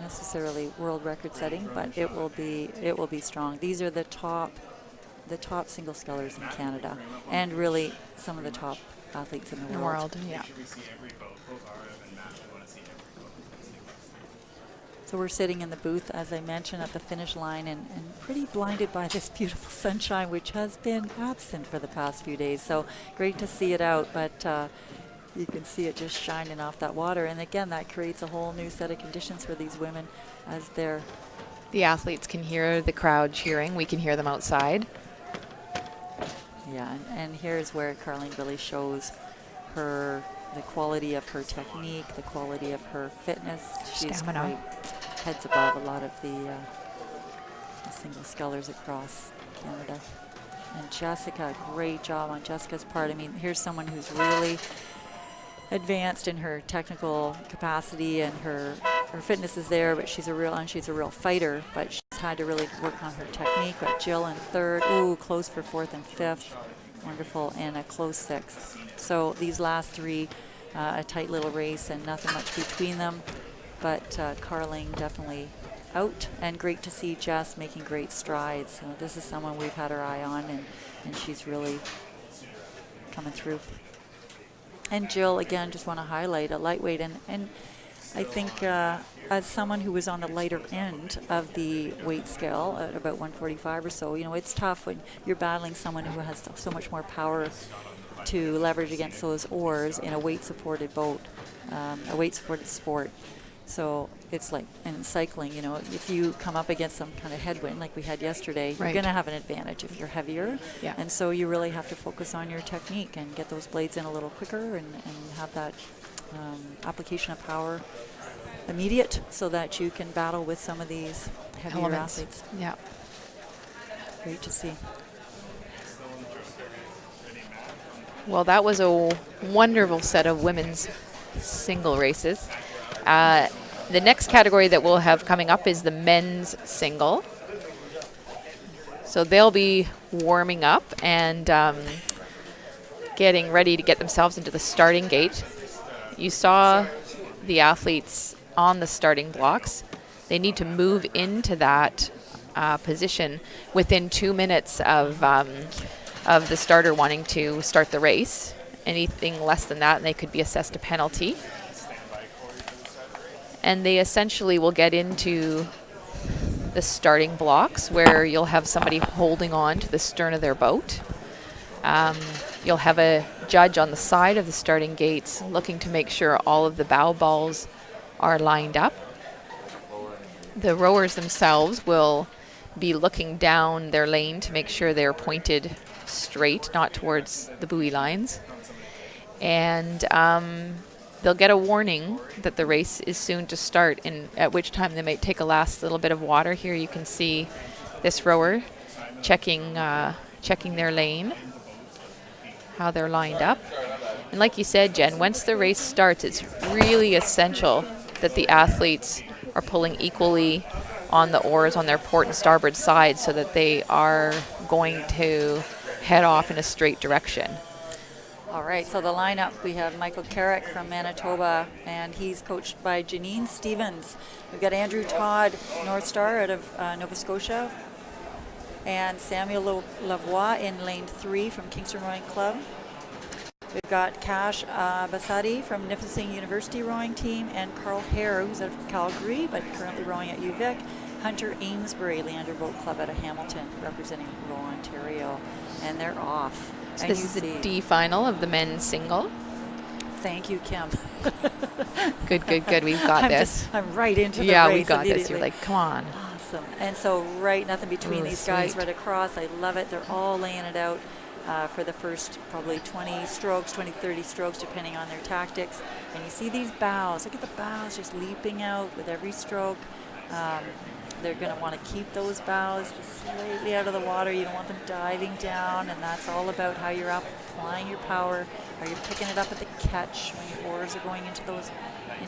necessarily world record setting, but it will be strong. These are the top single scullers in Canada, and really some of the top athletes in the world. Yeah. So we're sitting in the booth, as I mentioned, at the finish line and pretty blinded by this beautiful sunshine, which has been absent for the past few days. So great to see it out, but you can see it just shining off that water. And again, that creates a whole new set of conditions for these women as they're... The athletes can hear the crowd cheering. We can hear them outside. Yeah, and here's where Carling really shows the quality of her technique, the quality of her fitness. She's stamina. Heads above a lot of the single scullers across Canada. And Jessica, great job on Jessica's part. I mean, here's someone who's really advanced in her technical capacity, and her fitness is there, but she's a real fighter, but she's had to really work on her technique. Got Jill in 3rd. Ooh, close for 4th and 5th. Wonderful, and a close 6th. So these last 3, a tight little race and nothing much between them. But Carling definitely out, and great to see Jess making great strides. So this is someone we've had our eye on, and she's really coming through. And Jill, again, just want to highlight a lightweight, and I think as someone who was on the lighter end of the weight scale at about 145 or so, it's tough when you're battling someone who has so much more power to leverage against those oars in a weight-supported boat, a weight-supported sport. So it's like in cycling, if you come up against some kind of headwind like we had yesterday, right, you're going to have an advantage if you're heavier. Yeah. And so you really have to focus on your technique and get those blades in a little quicker and have that application of power immediate so that you can battle with some of these heavier Elements. athletes. Yeah. Great to see. Well, that was a wonderful set of women's single races. The next category that we'll have coming up is the men's single. So they'll be warming up and getting ready to get themselves into the starting gate. You saw the athletes on the starting blocks. They need to move into that position within 2 minutes of the starter wanting to start the race. Anything less than that, and they could be assessed a penalty. And they essentially will get into the starting blocks where you'll have somebody holding on to the stern of their boat. You'll have a judge on the side of the starting gates looking to make sure all of the bow balls are lined up. The rowers themselves will be looking down their lane to make sure they're pointed straight, not towards the buoy lines. And they'll get a warning that the race is soon to start, and at which time they might take a last little bit of water. Here you can see this rower checking their lane, how they're lined up. And like you said, Jen, once the race starts, it's really essential that the athletes are pulling equally on the oars on their port and starboard side so that they are going to head off in a straight direction. All right, so the lineup, we have Michael Carrick from Manitoba, and he's coached by Janine Stevens. We've got Andrew Todd, North Star out of Nova Scotia, and Samuel Lavoie in lane 3 from Kingston Rowing Club. We've got Cash Basadi from Nipissing University Rowing Team, and Carl Hare, who's out of Calgary, but currently rowing at UVic. Hunter Amesbury, Leander Boat Club out of Hamilton, representing rural Ontario, and they're off. So this is the D final of the men's single. Thank you, Kim. Good. We've got this. I'm right into the race. Yeah, we got this. You're like, come on. Awesome. And so nothing between these guys right across. I love it. They're all laying it out for the first probably 20 strokes, 20, 30 strokes, depending on their tactics. And you see these bows. Look at the bows just leaping out with every stroke. They're going to want to keep those bows just slightly out of the water. You don't want them diving down, and that's all about how you're applying your power, how you're picking it up at the catch when your oars are going into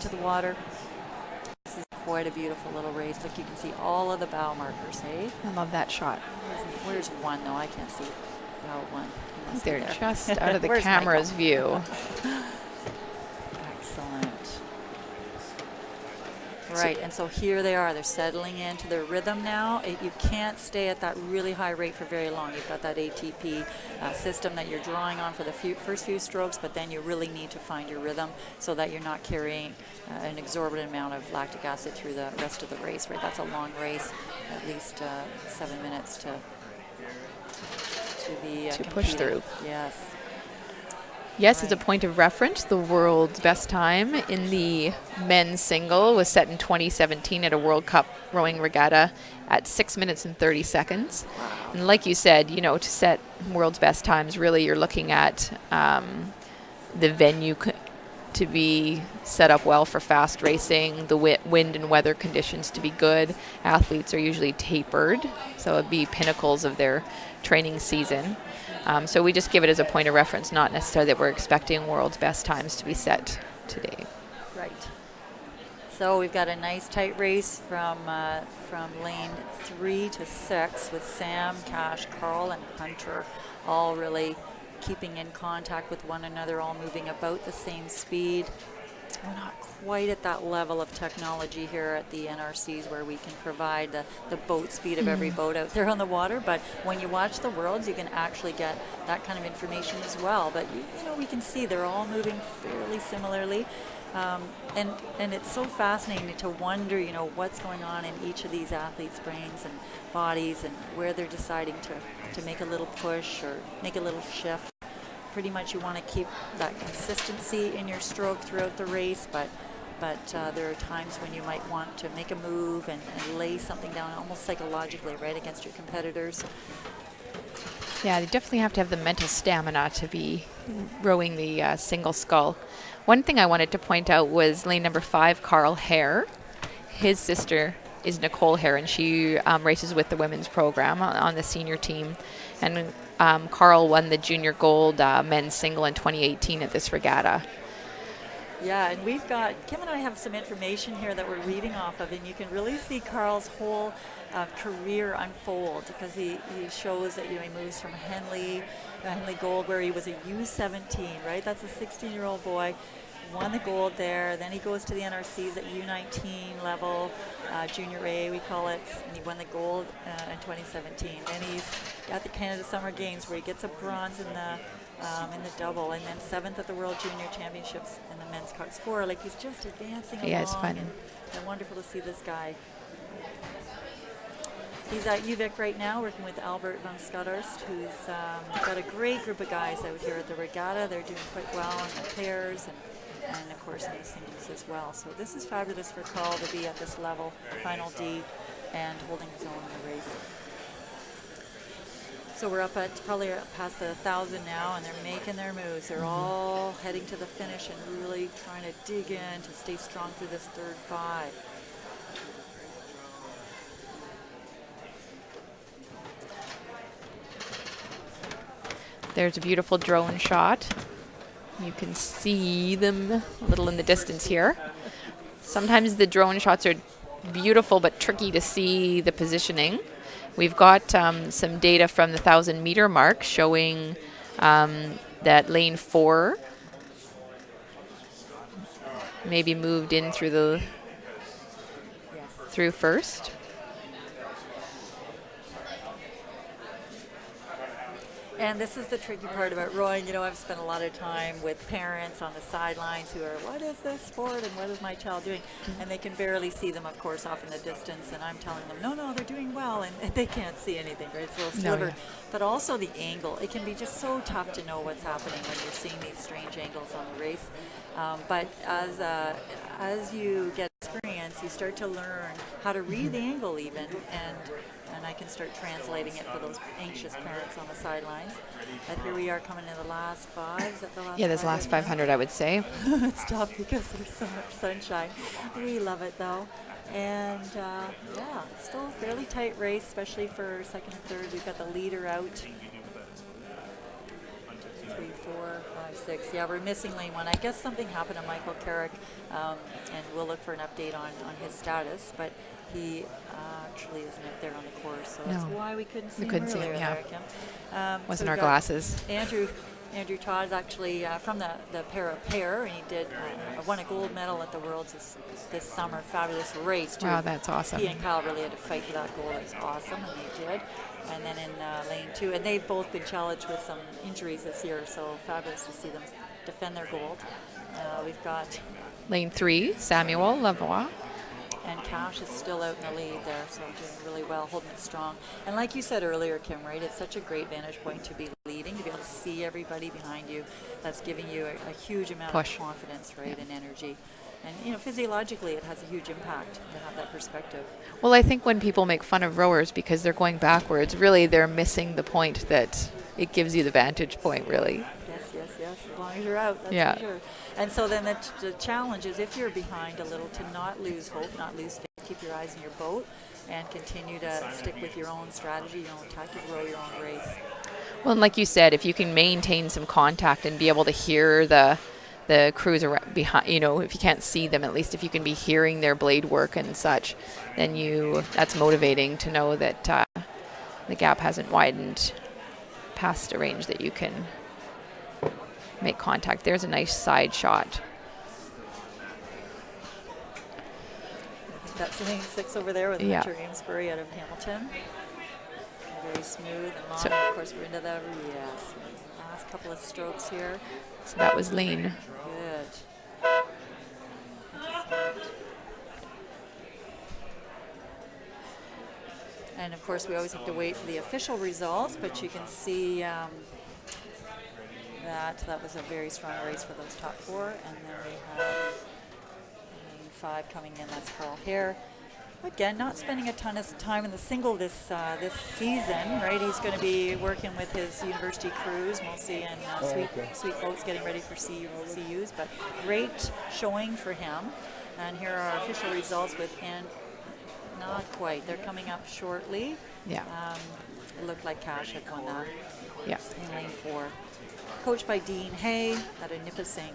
the water. This is quite a beautiful little race. Look, you can see all of the bow markers, hey? I love that shot. Where's one, though? I can't see bow one. They're just out of the camera's view. Excellent. Right, and so here they are. They're settling into their rhythm now. You can't stay at that really high rate for very long. You've got that ATP system that you're drawing on for the first few strokes, but then you really need to find your rhythm so that you're not carrying an exorbitant amount of lactic acid through the rest of the race, right? That's a long race, at least 7 minutes to be to push through. Yes. Yes, right. As a point of reference, the world's best time in the men's single was set in 2017 at a World Cup rowing regatta at 6 minutes and 30 seconds. Wow. And like you said, to set world's best times, really you're looking at the venue to be set up well for fast racing, the wind and weather conditions to be good. Athletes are usually tapered, so it'd be pinnacles of their training season. So we just give it as a point of reference, not necessarily that we're expecting world's best times to be set today. Right. So we've got a nice tight race from lane 3 to 6 with Sam, Cash, Carl, and Hunter all really keeping in contact with one another, all moving about the same speed. We're not quite at that level of technology here at the NRCs where we can provide the boat speed of every boat out there on the water, but when you watch the Worlds, you can actually get that kind of information as well. But we can see they're all moving fairly similarly, and it's so fascinating to wonder, what's going on in each of these athletes' brains and bodies, and where they're deciding to make a little push or make a little shift. Pretty much you want to keep that consistency in your stroke throughout the race, but there are times when you might want to make a move and lay something down almost psychologically right against your competitors. Yeah, they definitely have to have the mental stamina to be rowing the single scull. One thing I wanted to point out was lane number 5, Carl Hare. His sister is Nicole Hare, and she races with the women's program on the senior team. And Carl won the junior gold men's single in 2018 at this regatta. Yeah, and we've got, Kim and I have some information here that we're reading off of, and you can really see Carl's whole career unfold, because he shows that, he moves from Henley Gold, where he was a U17, right? That's a 16-year-old boy, won the gold there. Then he goes to the NRCs at U19 level, Junior A, we call it, and he won the gold in 2017. Then he's at the Canada Summer Games, where he gets a bronze in the double, and then 7th at the World Junior Championships in the men's Cox 4. Like, he's just advancing along. Yeah, it's fun. And wonderful to see this guy. He's at UVic right now, working with Albert van Schudderst, who's got a great group of guys out here at the regatta. They're doing quite well in the pairs and of course in the singles as well. So this is fabulous for Carl to be at this level, final D, and holding his own in the race. So we're up at probably past the 1,000 now, and they're making their moves. They're all heading to the finish and really trying to dig in to stay strong through this third 5. There's a beautiful drone shot. You can see them a little in the distance here. Sometimes the drone shots are beautiful but tricky to see the positioning. We've got some data from the 1,000-meter mark showing that lane 4 maybe moved in through first. And this is the tricky part about rowing. I've spent a lot of time with parents on the sidelines who are, what is this sport and what is my child doing? And they can barely see them, of course, off in the distance. And I'm telling them, no, they're doing well. And they can't see anything, right? It's a little sliver. No, yeah. But also the angle. It can be just so tough to know what's happening when you're seeing these strange angles on the race. But as you get experience, you start to learn how to read the angle even, and I can start translating it for those anxious parents on the sidelines. But here we are coming in the last 5. Is that the last? Yeah, this last 500, I would say. It's tough because there's so much sunshine. We love it though. And it's still a fairly tight race, especially for second and third. We've got the leader out. 3, 4, 5, 6. Yeah, we're missing lane 1. I guess something happened to Michael Carrick, and we'll look for an update on his status. But he actually isn't out there on the course, so that's why we couldn't see him earlier there, Kim. Wasn't our glasses. Andrew Todd is actually from the pair, and he did won a gold medal at the Worlds this summer. Fabulous race, too. Wow, that's awesome. He and Kyle really had to fight for that gold. It was awesome, and they did. And then in lane 2, and they've both been challenged with some injuries this year, so fabulous to see them defend their gold. We've got lane 3, Samuel Lavoie. And Cash is still out in the lead there, so doing really well, holding it strong. And like you said earlier, Kim, right, it's such a great vantage point to be leading, to be able to see everybody behind you. That's giving you a huge amount of confidence, right, and energy. And, physiologically, it has a huge impact to have that perspective. Well, I think when people make fun of rowers because they're going backwards, really they're missing the point that it gives you the vantage point, really. Yes, as long as you're out, that's for sure. And so then the challenge is, if you're behind a little, to not lose hope, not lose faith, keep your eyes in your boat, and continue to stick with your own strategy, your own tactic, row your own race. Well, and like you said, if you can maintain some contact and be able to hear the crews behind, if you can't see them, at least if you can be hearing their blade work and such, then that's motivating to know that the gap hasn't widened past a range that you can make contact. There's a nice side shot. That's lane 6 over there with Richard Amesbury out of Hamilton. Very smooth and long. So, of course, we're into the last couple of strokes here. So that was lane. Good. And of course, we always have to wait for the official results, but you can see that was a very strong race for those top 4. And then we have lane 5 coming in. That's Carl Hare. Again, not spending a ton of time in the single this season, right? He's going to be working with his university crews, mostly in sweet boats, getting ready for CUs. But great showing for him. And here are our official results within. Not quite. They're coming up shortly. Yeah. It looked like Cash had won that. Yeah. In lane 4. Coached by Dean Hay out of Nipissing.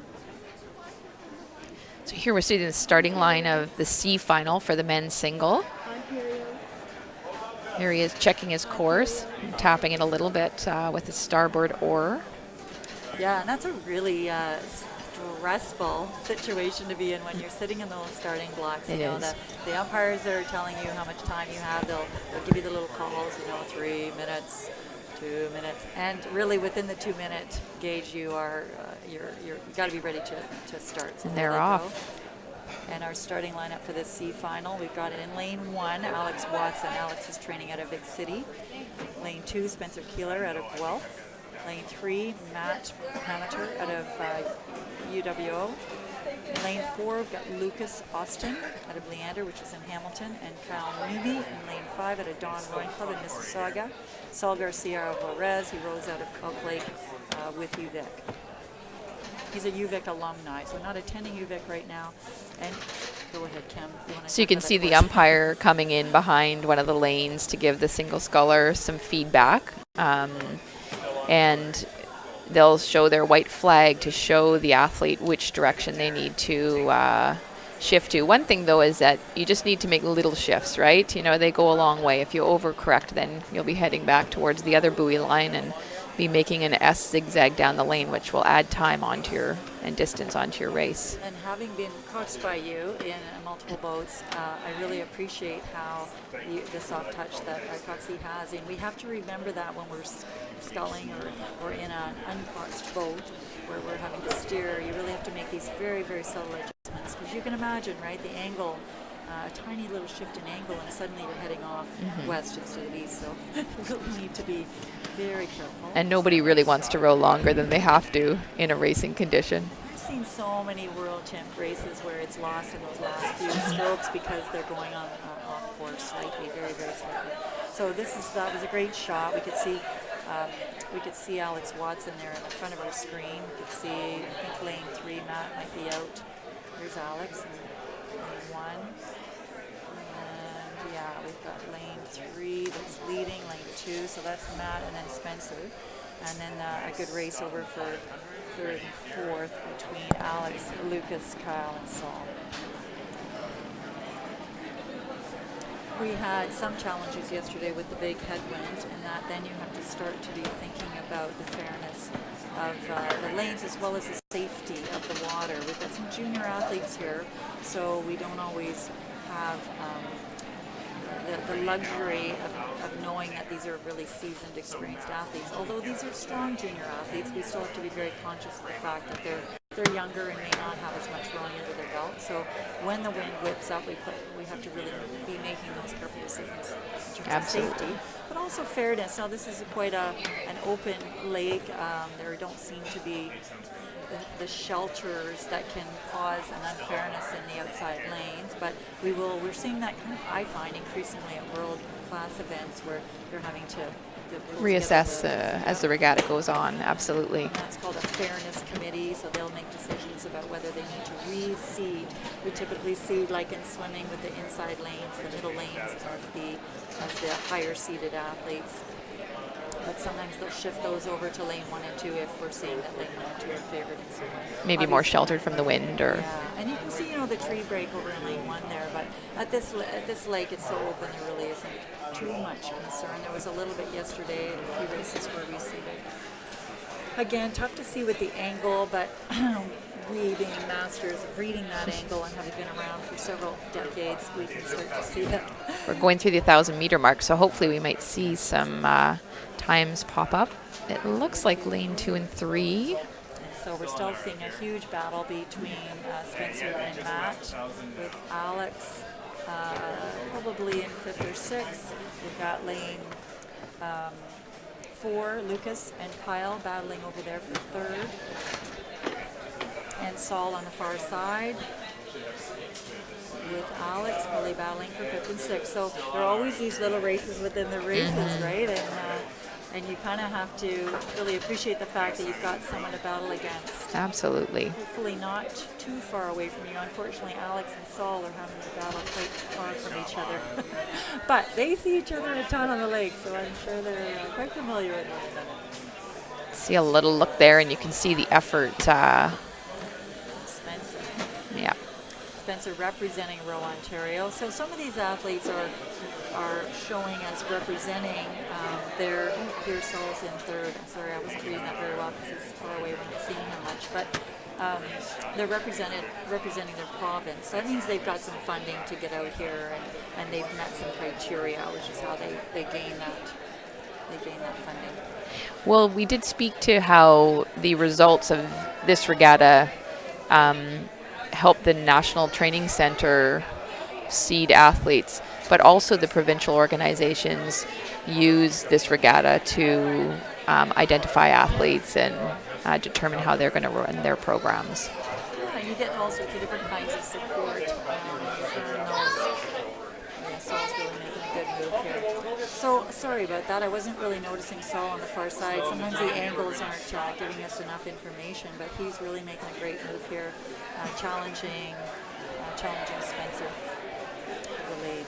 So here we're seeing the starting line of the C final for the men's single. Here he is checking his course, tapping it a little bit with his starboard oar. Yeah, and that's a really stressful situation to be in when you're sitting in those starting blocks. You know, the umpires are telling you how much time you have. They'll give you the little calls, 3 minutes, 2 minutes, and really within the 2-minute gauge, you got to be ready to start. So and they're off. And our starting lineup for this C final, we've got it in lane 1, Alex Watson. Alex is training out of Vic City. Lane 2, Spencer Keeler out of Guelph. Lane 3, Matt Hamater out of UWO. In lane 4, we've got Lucas Austin out of Leander, which is in Hamilton, and Kyle Newby in lane 5 out of Don Rowing Club in Mississauga. Saul Garcia of Juarez, he rows out of Elk Lake with UVic. He's a UVic alumni, so not attending UVic right now. And go ahead, Kim. So you can see the umpire coming in behind one of the lanes to give the single sculler some feedback. And they'll show their white flag to show the athlete which direction they need to shift to. One thing, though, is that you just need to make little shifts, right? They go a long way. If you overcorrect, then you'll be heading back towards the other buoy line and be making an S zigzag down the lane, which will add time and distance onto your race. And having been coached by you in multiple boats, I really appreciate how the soft touch that Coxie has. And we have to remember that when we're sculling or in an uncoxed boat where we're having to steer. You really have to make these very, very subtle adjustments. Because you can imagine, right, the angle, a tiny little shift in angle, and suddenly you're heading off west instead of east. So you really need to be very careful. And nobody really wants to row longer than they have to in a racing condition. I've seen so many world champ races where it's lost in those last few strokes because they're going on off course slightly, very, very slightly. So that was a great shot. We could see Alex Watson there in the front of our screen. We could see, I think lane 3, Matt might be out. There's Alex in lane 1. And yeah, we've got lane 3 that's leading, lane 2, so that's Matt and then Spencer. And then a good race over for 3rd and 4th between Alex, Lucas, Kyle, and Saul. We had some challenges yesterday with the big headwind, and that then you have to start to be thinking about the fairness of the lanes as well as the safety of the water. We've got some junior athletes here, so we don't always have the luxury of knowing that these are really seasoned, experienced athletes. Although these are strong junior athletes, we still have to be very conscious of the fact that they're younger and may not have as much rowing under their belt. So when the wind whips up, we have to really be making those careful decisions in terms of safety, but also fairness. Now this is quite an open lake. There don't seem to be the shelters that can cause an unfairness in the outside lanes, but we're seeing that kind of, I find, increasingly at world class events where they're having to reassess as the regatta goes on. Absolutely. And that's called a fairness committee, so they'll make decisions about whether they need to reseed. We typically seed, like in swimming, with the inside lanes, the middle lanes as the higher seeded athletes. But sometimes they'll shift those over to lane 1 and 2 if we're seeing that lane 1 and 2 are favored in some way. Maybe more sheltered from the wind, or yeah. And you can see, the tree break over in lane 1 there. But at this lake, it's so open, there really isn't too much concern. There was a little bit yesterday in a few races where we seeded. Again, tough to see with the angle, but we being masters of reading that angle and having been around for several decades, we can start to see that. We're going through the 1,000-meter mark, so hopefully we might see some times pop up. It looks like lane 2 and 3. And so we're still seeing a huge battle between Spencer and Matt, with Alex probably in 5th or 6th. We've got lane 4, Lucas and Kyle battling over there for 3rd. And Saul on the far side with Alex probably battling for 5th and 6th. So there are always these little races within the races, right? And you kind of have to really appreciate the fact that you've got someone to battle against. Absolutely. Hopefully not too far away from you. Unfortunately, Alex and Saul are having to battle quite far from each other. But they see each other a ton on the lake, so I'm sure they're quite familiar with one another. See a little look there, and you can see the effort. Spencer. Yeah. Spencer representing Row Ontario. So some of these athletes are showing as representing their here Saul's in 3rd. I'm sorry, I wasn't reading that very well because it's far away. We're not seeing him much, but they're representing their province. So that means they've got some funding to get out here, and they've met some criteria, which is how they gain that funding. Well, we did speak to how the results of this regatta helped the National Training Centre seed athletes, but also the provincial organizations use this regatta to identify athletes and determine how they're going to run their programs. Yeah, and you get all sorts of different kinds of support. Saul's really making a good move here. So, sorry about that. I wasn't really noticing Saul on the far side. Sometimes the angles aren't giving us enough information, but he's really making a great move here, challenging Spencer for the lead.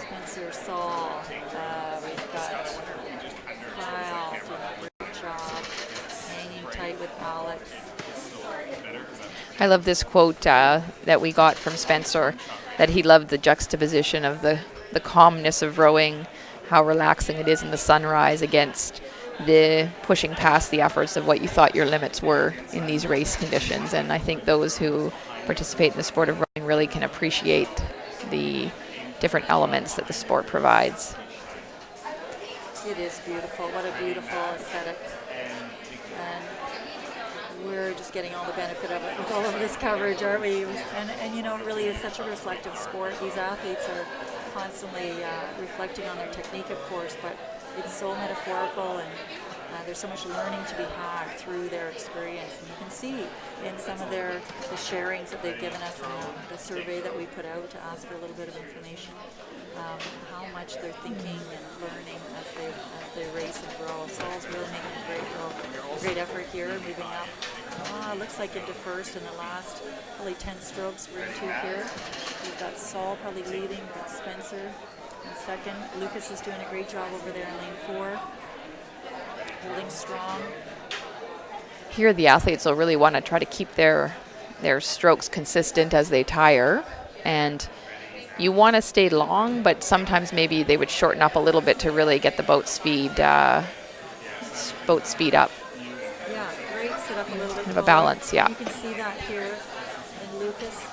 Spencer, Saul, we've got Kyle doing a great job, hanging tight with Alex. I love this quote that we got from Spencer, that he loved the juxtaposition of the calmness of rowing, how relaxing it is in the sunrise against the pushing past the efforts of what you thought your limits were in these race conditions. And I think those who participate in the sport of rowing really can appreciate the different elements that the sport provides. It is beautiful. What a beautiful aesthetic. And we're just getting all the benefit of it with all of this coverage, aren't we? And you know, it really is such a reflective sport. These athletes are constantly reflecting on their technique, of course, but it's so metaphorical, and there's so much learning to be had through their experience. And you can see in some of the sharings that they've given us and the survey that we put out to ask for a little bit of information, how much they're thinking and learning as they race and grow. Saul's really making a great effort here, moving up. Looks like into 1st in the last probably 10 strokes we're into here. We've got Saul probably leading, we've got Spencer in 2nd. Lucas is doing a great job over there in lane 4, holding strong. Here the athletes will really want to try to keep their strokes consistent as they tire, and you want to stay long, but sometimes maybe they would shorten up a little bit to really get the boat speed up. Yeah, great, sit up a little bit Have a balance, yeah. You can see that here in Lucas.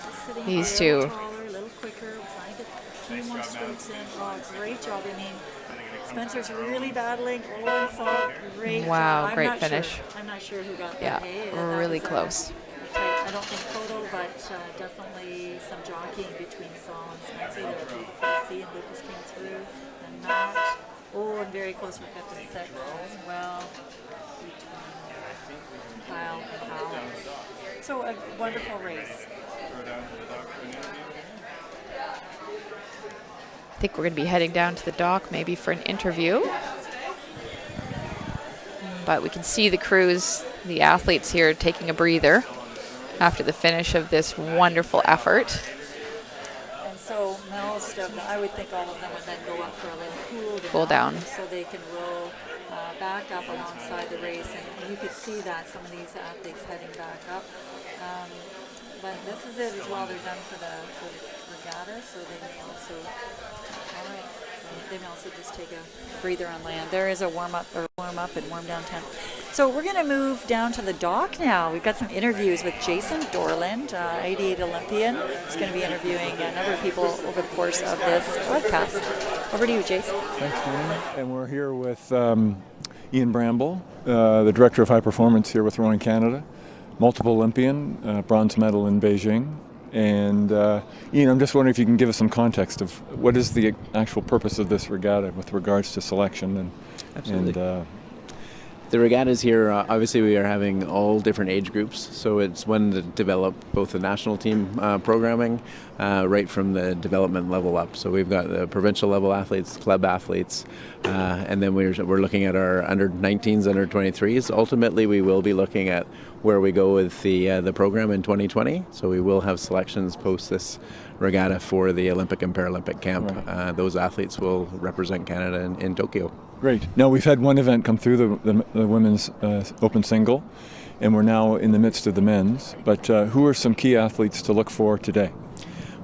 Just sitting These a two. little taller, a little quicker, trying to get a few more strokes in. Oh, great job. I mean, Spencer's really battling. And Saul, great Wow, job. great finish. I'm not sure who got that. Yeah, Hey, that really was close. tight, I don't think photo, but definitely some jockeying between Saul and Spencer. They were beautiful to see, and Lucas came through. And Matt, and very close for 5th and 6th as well. Kyle and Alex. So a wonderful race. I think we're going to be heading down to the dock maybe for an interview. But we can see the crews, the athletes here taking a breather after the finish of this wonderful effort. And so most of them, I would think all of them would then go up for a little cool down. So they can roll back up alongside the race. And you could see that, some of these athletes heading back up. But this is it as well. They're done for the regatta, so they may also, they may also just take a breather on land. There is a warm up and warm down tent. So we're going to move down to the dock now. We've got some interviews with Jason Dorland, 88 Olympian. He's going to be interviewing a number of people over the course of this podcast. Over to you, Jason. Thanks, Jayne. And we're here with Ian Bramble, the Director of High Performance here with Rowing Canada, multiple Olympian, bronze medal in Beijing. And Ian, I'm just wondering if you can give us some context of what is the actual purpose of this regatta with regards to selection Absolutely. The regattas here, obviously we are having all different age groups, so it's one to develop both the national team programming right from the development level up. So we've got the provincial level athletes, club athletes, and then we're looking at our under 19s, under 23s. Ultimately, we will be looking at where we go with the program in 2020. So we will have selections post this regatta for the Olympic and Paralympic camp. Right. Those athletes will represent Canada in Tokyo. Great. Now, we've had one event come through, the women's open single, and we're now in the midst of the men's. But who are some key athletes to look for today?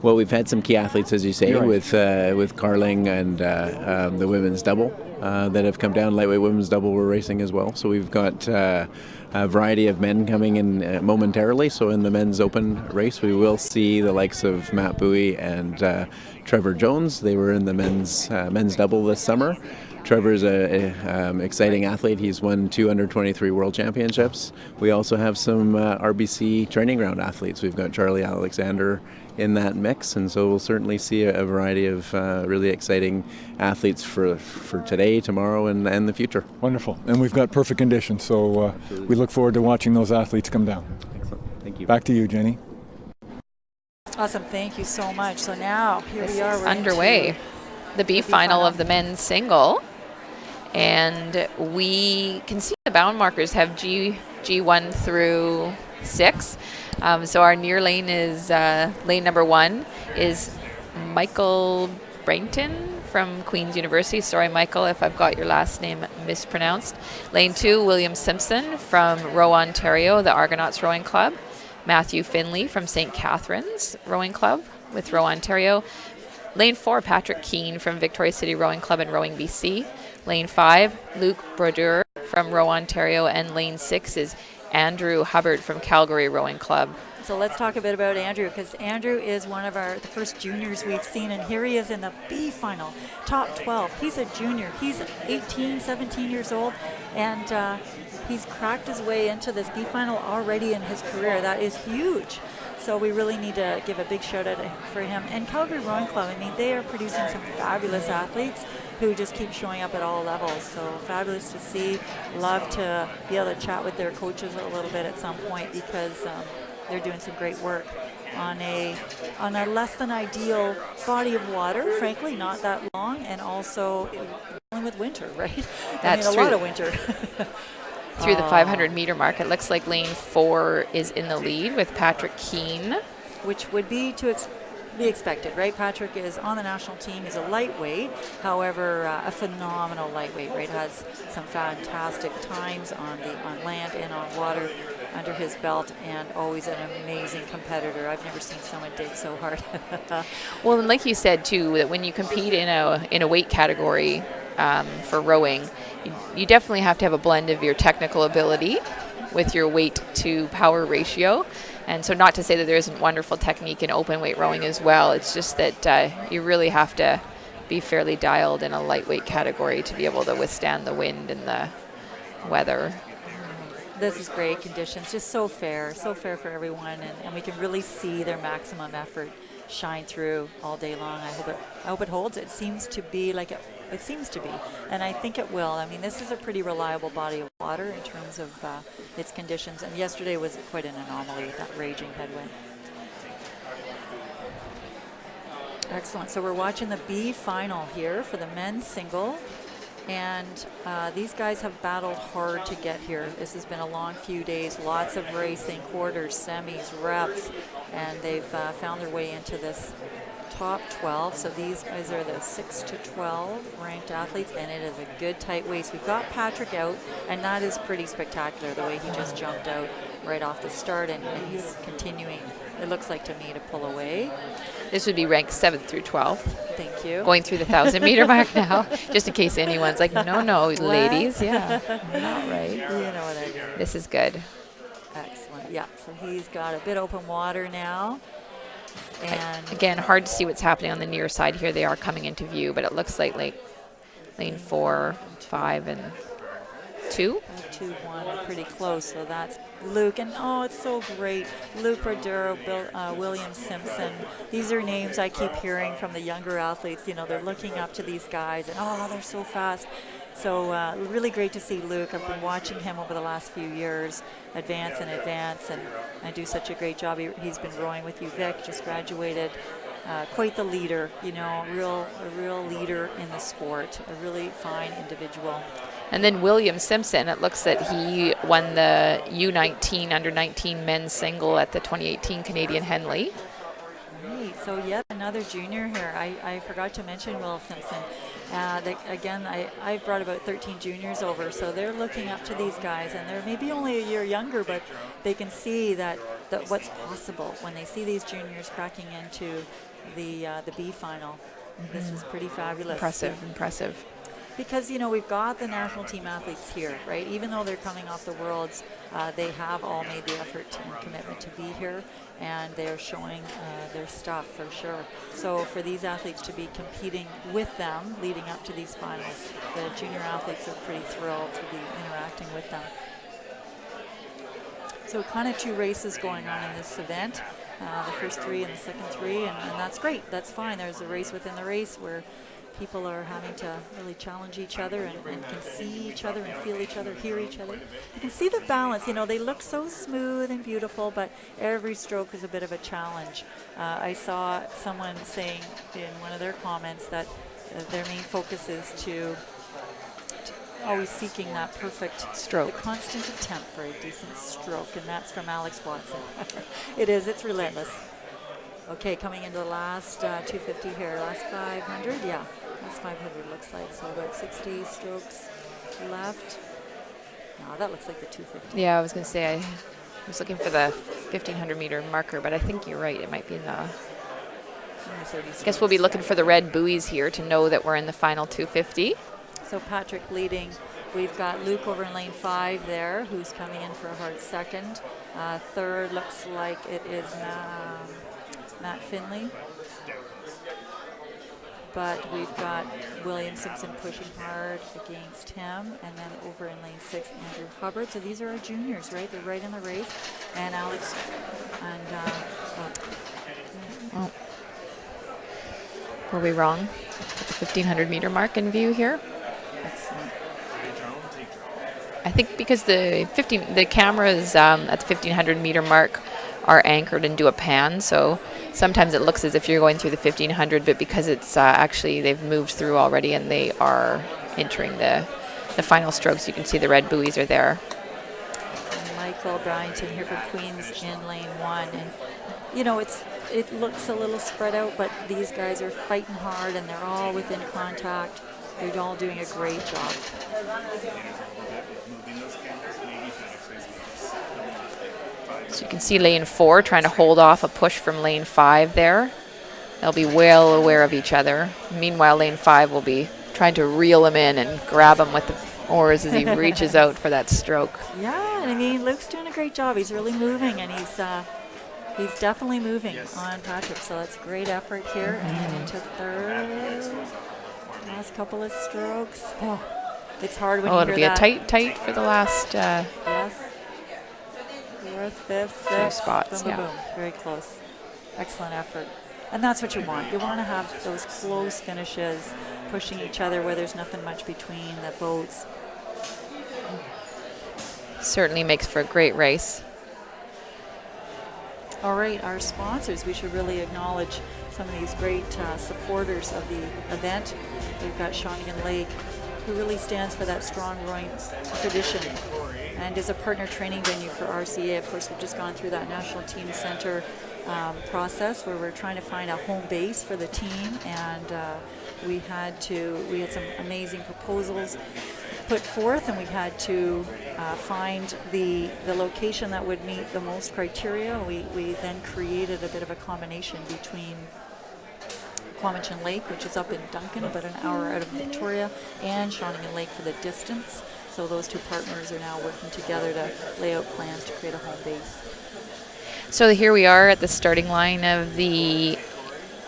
Well, we've had some key athletes, as you say, right. with curling and the women's double that have come down. Lightweight women's double we're racing as well. So we've got a variety of men coming in momentarily. So in the men's open race, we will see the likes of Matt Bowie and Trevor Jones. They were in the men's double this summer. Trevor's an exciting athlete. He's won 2 under-23 world championships. We also have some RBC training ground athletes. We've got Charlie Alexander in that mix, and so we'll certainly see a variety of really exciting athletes for today, tomorrow, and the future. Wonderful. And we've got perfect conditions, so we look forward to watching those athletes come down. Excellent. Thank you. Back to you, Jenny. Awesome. Thank you so much. So now, here we are. We're underway. The B final of the men's single. And we can see the bound markers have G1 through 6. So our near lane is lane number 1 is Michael Brainton from Queen's University. Sorry, Michael, if I've got your last name mispronounced. Lane 2, William Simpson from Row, Ontario, the Argonauts Rowing Club. Matthew Finley from St. Catharines Rowing Club with Row, Ontario. Lane 4, Patrick Keane from Victoria City Rowing Club and Rowing BC. Lane 5, Luke Brodeur from Row, Ontario. And lane 6 is Andrew Hubbard from Calgary Rowing Club. So let's talk a bit about Andrew, because Andrew is one of the first juniors we've seen, and here he is in the B final, top 12. He's a junior. He's 18, 17 years old, and he's cracked his way into this B final already in his career. That is huge. So we really need to give a big shout out for him. And Calgary Rowing Club, I mean, they are producing some fabulous athletes who just keep showing up at all levels. So fabulous to see. Love to be able to chat with their coaches a little bit at some point, because they're doing some great work on a less than ideal body of water, frankly, not that long, and also dealing with winter, right? That's a lot of winter. Through the 500-meter mark, it looks like lane 4 is in the lead with Patrick Keane. Which would be to be expected, right? Patrick is on the national team. He's a lightweight, however, a phenomenal lightweight, right? Has some fantastic times on land and on water under his belt, and always an amazing competitor. I've never seen someone dig so hard. Well, and like you said too, that when you compete in a weight category for rowing, you definitely have to have a blend of your technical ability with your weight to power ratio. And so not to say that there isn't wonderful technique in open weight rowing as well. It's just that you really have to be fairly dialed in a lightweight category to be able to withstand the wind and the weather. This is great conditions, just so fair for everyone, and we can really see their maximum effort shine through all day long. I hope it holds. It seems to be like it seems to be, and I think it will. I mean, this is a pretty reliable body of water in terms of its conditions, and yesterday was quite an anomaly with that raging headwind. Excellent. So we're watching the B final here for the men's single. And these guys have battled hard to get here. This has been a long few days, lots of racing, quarters, semis, reps, and they've found their way into this top 12. So these guys are the 6 to 12 ranked athletes, and it is a good tight race. We've got Patrick out, and that is pretty spectacular, the way he just jumped out right off the start, and he's continuing, it looks like to me, to pull away. This would be ranked 7th through 12th. Thank you. Going through the 1,000-meter mark now, just in case anyone's like, no, ladies, yeah, not right. You know what I mean. This is good. Excellent. Yeah, so he's got a bit open water now. And again, hard to see what's happening on the near side here. They are coming into view, but it looks like lane 4, 5, and 2. 2, 1, pretty close. So that's Luke, and it's so great. Luke Brodeur, William Simpson. These are names I keep hearing from the younger athletes. You know, they're looking up to these guys, and they're so fast. So really great to see Luke. I've been watching him over the last few years advance and do such a great job. He's been rowing with you, Vic, just graduated. Quite the leader, a real leader in the sport, a really fine individual. And then William Simpson, it looks that he won the U19 under 19 men's single at the 2018 Canadian Henley. Great. So yet another junior here. I forgot to mention Will Simpson. I've brought about 13 juniors over, so they're looking up to these guys, and they're maybe only a year younger, but they can see that what's possible when they see these juniors cracking into the B final. This is pretty fabulous. Impressive. Because, we've got the national team athletes here, right? Even though they're coming off the Worlds, they have all made the effort and commitment to be here, and they're showing their stuff for sure. So for these athletes to be competing with them leading up to these finals, the junior athletes are pretty thrilled to be interacting with them. So kind of 2 races going on in this event, the first 3 and the second 3, and that's great. That's fine. There's a race within the race where people are having to really challenge each other and can see each other and feel each other, hear each other. You can see the balance. They look so smooth and beautiful, but every stroke is a bit of a challenge. I saw someone saying in one of their comments that their main focus is to always seeking that perfect stroke, the constant attempt for a decent stroke, and that's from Alex Watson. It's relentless. Okay, coming into the last 250 here, last 500, yeah. That's 500 looks like, so about 60 strokes left. No, that looks like the 250. Yeah, I was going to say, I was looking for the 1,500 meter marker, but I think you're right. It might be in the... I guess we'll be looking for the red buoys here to know that we're in the final 250. So Patrick leading. We've got Luke over in lane 5 there, who's coming in for a hard second. Third looks like it is Matt Finley. But we've got William Simpson pushing hard against him. And then over in lane 6, Andrew Hubbard. So these are our juniors, right? They're right in the race. And Alex and... Were we wrong? Put the 1,500 meter mark in view here. Excellent. I think because the cameras at the 1,500 meter mark are anchored and do a pan, so sometimes it looks as if you're going through the 1,500, but because it's actually they've moved through already and they are entering the final strokes, you can see the red buoys are there. And Michael Bryington here from Queens in lane 1, and it looks a little spread out, but these guys are fighting hard and they're all within contact. They're all doing a great job. So you can see lane 4 trying to hold off a push from lane 5 there. They'll be well aware of each other. Meanwhile, lane 5 will be trying to reel him in and grab him with the oars as he reaches out for that stroke. Yeah, and Luke's doing a great job. He's really moving, and he's definitely moving on Patrick. So that's a great effort here. And then into third. Last couple of strokes. Oh, it's hard when you hear that. It'll be a tight for the last... Yes. 4th, 5th, 6th. Spots, boom, boom, boom. Very close. Excellent effort. And that's what you want. You want to have those close finishes, pushing each other where there's nothing much between the boats. Certainly makes for a great race. All right, our sponsors, we should really acknowledge some of these great supporters of the event. We've got Shawnigan Lake, who really stands for that strong rowing tradition and is a partner training venue for RCA. Of course, we've just gone through that National Team Center process where we're trying to find a home base for the team, and we had some amazing proposals put forth, and we had to find the location that would meet the most criteria. We then created a bit of a combination between Quamachin Lake, which is up in Duncan, about an hour out of Victoria, and Shawnigan Lake for the distance. So those two partners are now working together to lay out plans to create a home base. So here we are at the starting line of the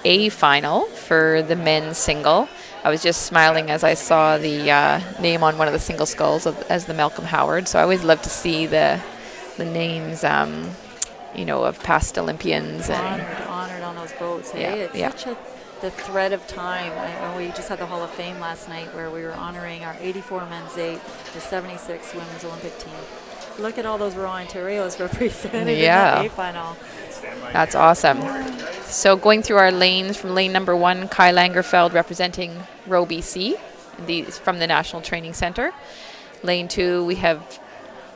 A final for the men's single. I was just smiling as I saw the name on one of the single sculls as the Malcolm Howard. So I always love to see the names, of past Olympians. Honored. on those boats, Yeah, It's yeah. such the thread of time. We just had the Hall of Fame last night where we were honoring our 84 men's 8, the 76 women's Olympic team. Look at all those Raw Ontarios represented in that A final. That's awesome. So going through our lanes, from lane number 1, Kai Langerfeld representing Row BC, from the National Training Center. Lane 2, we have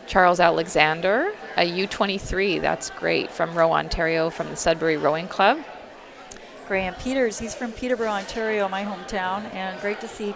Charles Alexander, a U23. That's great, from Row Ontario, from the Sudbury Rowing Club. Graham Peters, he's from Peterborough, Ontario, my hometown, and great to see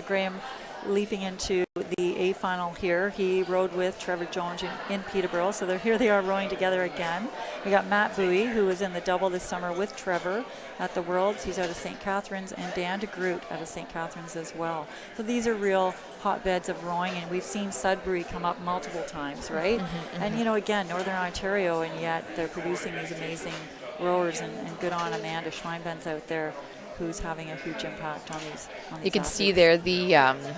Graham leaping into the A final here. He rowed with Trevor Jones in Peterborough, so here they are rowing together again. We got Matt Bowie, who was in the double this summer with Trevor at the Worlds. He's out of St. Catharines, and Dan de Groot out of St. Catharines as well. So these are real hotbeds of rowing, and we've seen Sudbury come up multiple times, right? And again, Northern Ontario, and yet they're producing these amazing rowers, and good on Amanda Schweinbenz out there, who's having a huge impact on these You can athletes. see there the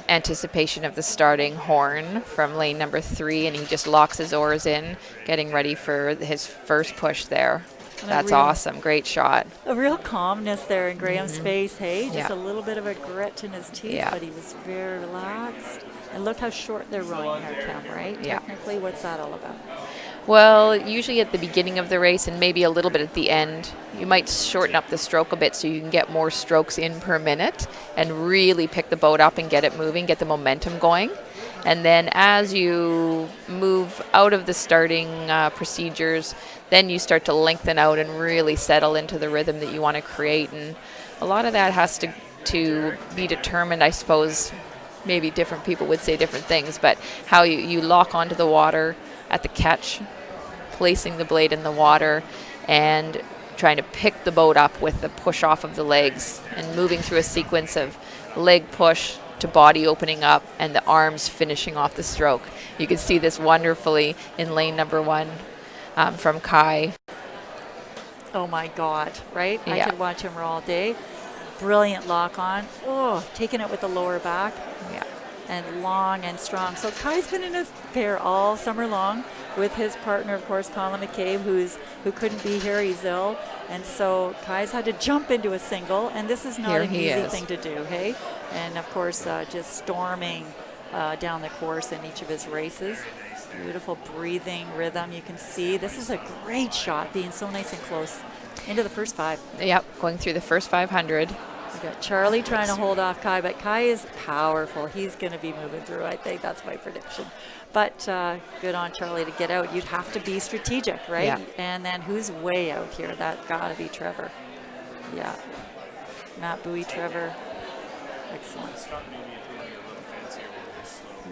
anticipation of the starting horn from lane number 3, and he just locks his oars in, getting ready for his first push there. And That's awesome. Great shot. A real calmness there in Graham's face, hey? Just Yeah. a little bit of a grit in his teeth, Yeah. but he was very relaxed. And look how short they're rowing here, Kim, right? Yeah. Technically, what's that all about? Well, usually at the beginning of the race and maybe a little bit at the end, you might shorten up the stroke a bit so you can get more strokes in per minute and really pick the boat up and get it moving, get the momentum going. And then as you move out of the starting procedures, then you start to lengthen out and really settle into the rhythm that you want to create. And a lot of that has to be determined, I suppose. Maybe different people would say different things, but how you lock onto the water at the catch, placing the blade in the water, and trying to pick the boat up with the push off of the legs, and moving through a sequence of leg push to body opening up and the arms finishing off the stroke. You can see this wonderfully in lane number 1 from Kai. Oh my God, right? I Yeah. could watch him row all day. Brilliant lock on. Oh, taking it with the lower back. Yeah. And long and strong. So Kai's been in his pair all summer long with his partner, of course, Colin McCabe, who couldn't be here. He's ill. And so Kai's had to jump into a single, and this is not Here an he easy is. thing to do, hey? And of course, just storming down the course in each of his races. Beautiful breathing rhythm. You can see this is a great shot, being so nice and close into the first 5. Yep, going through the first 500. We got Charlie trying to hold off Kai, but Kai is powerful. He's going to be moving through, I think. That's my prediction. But good on Charlie to get out. You'd have to be strategic, right? Yeah. And then who's way out here? That got to be Trevor. Yeah. Matt Bowie, Trevor. Excellent.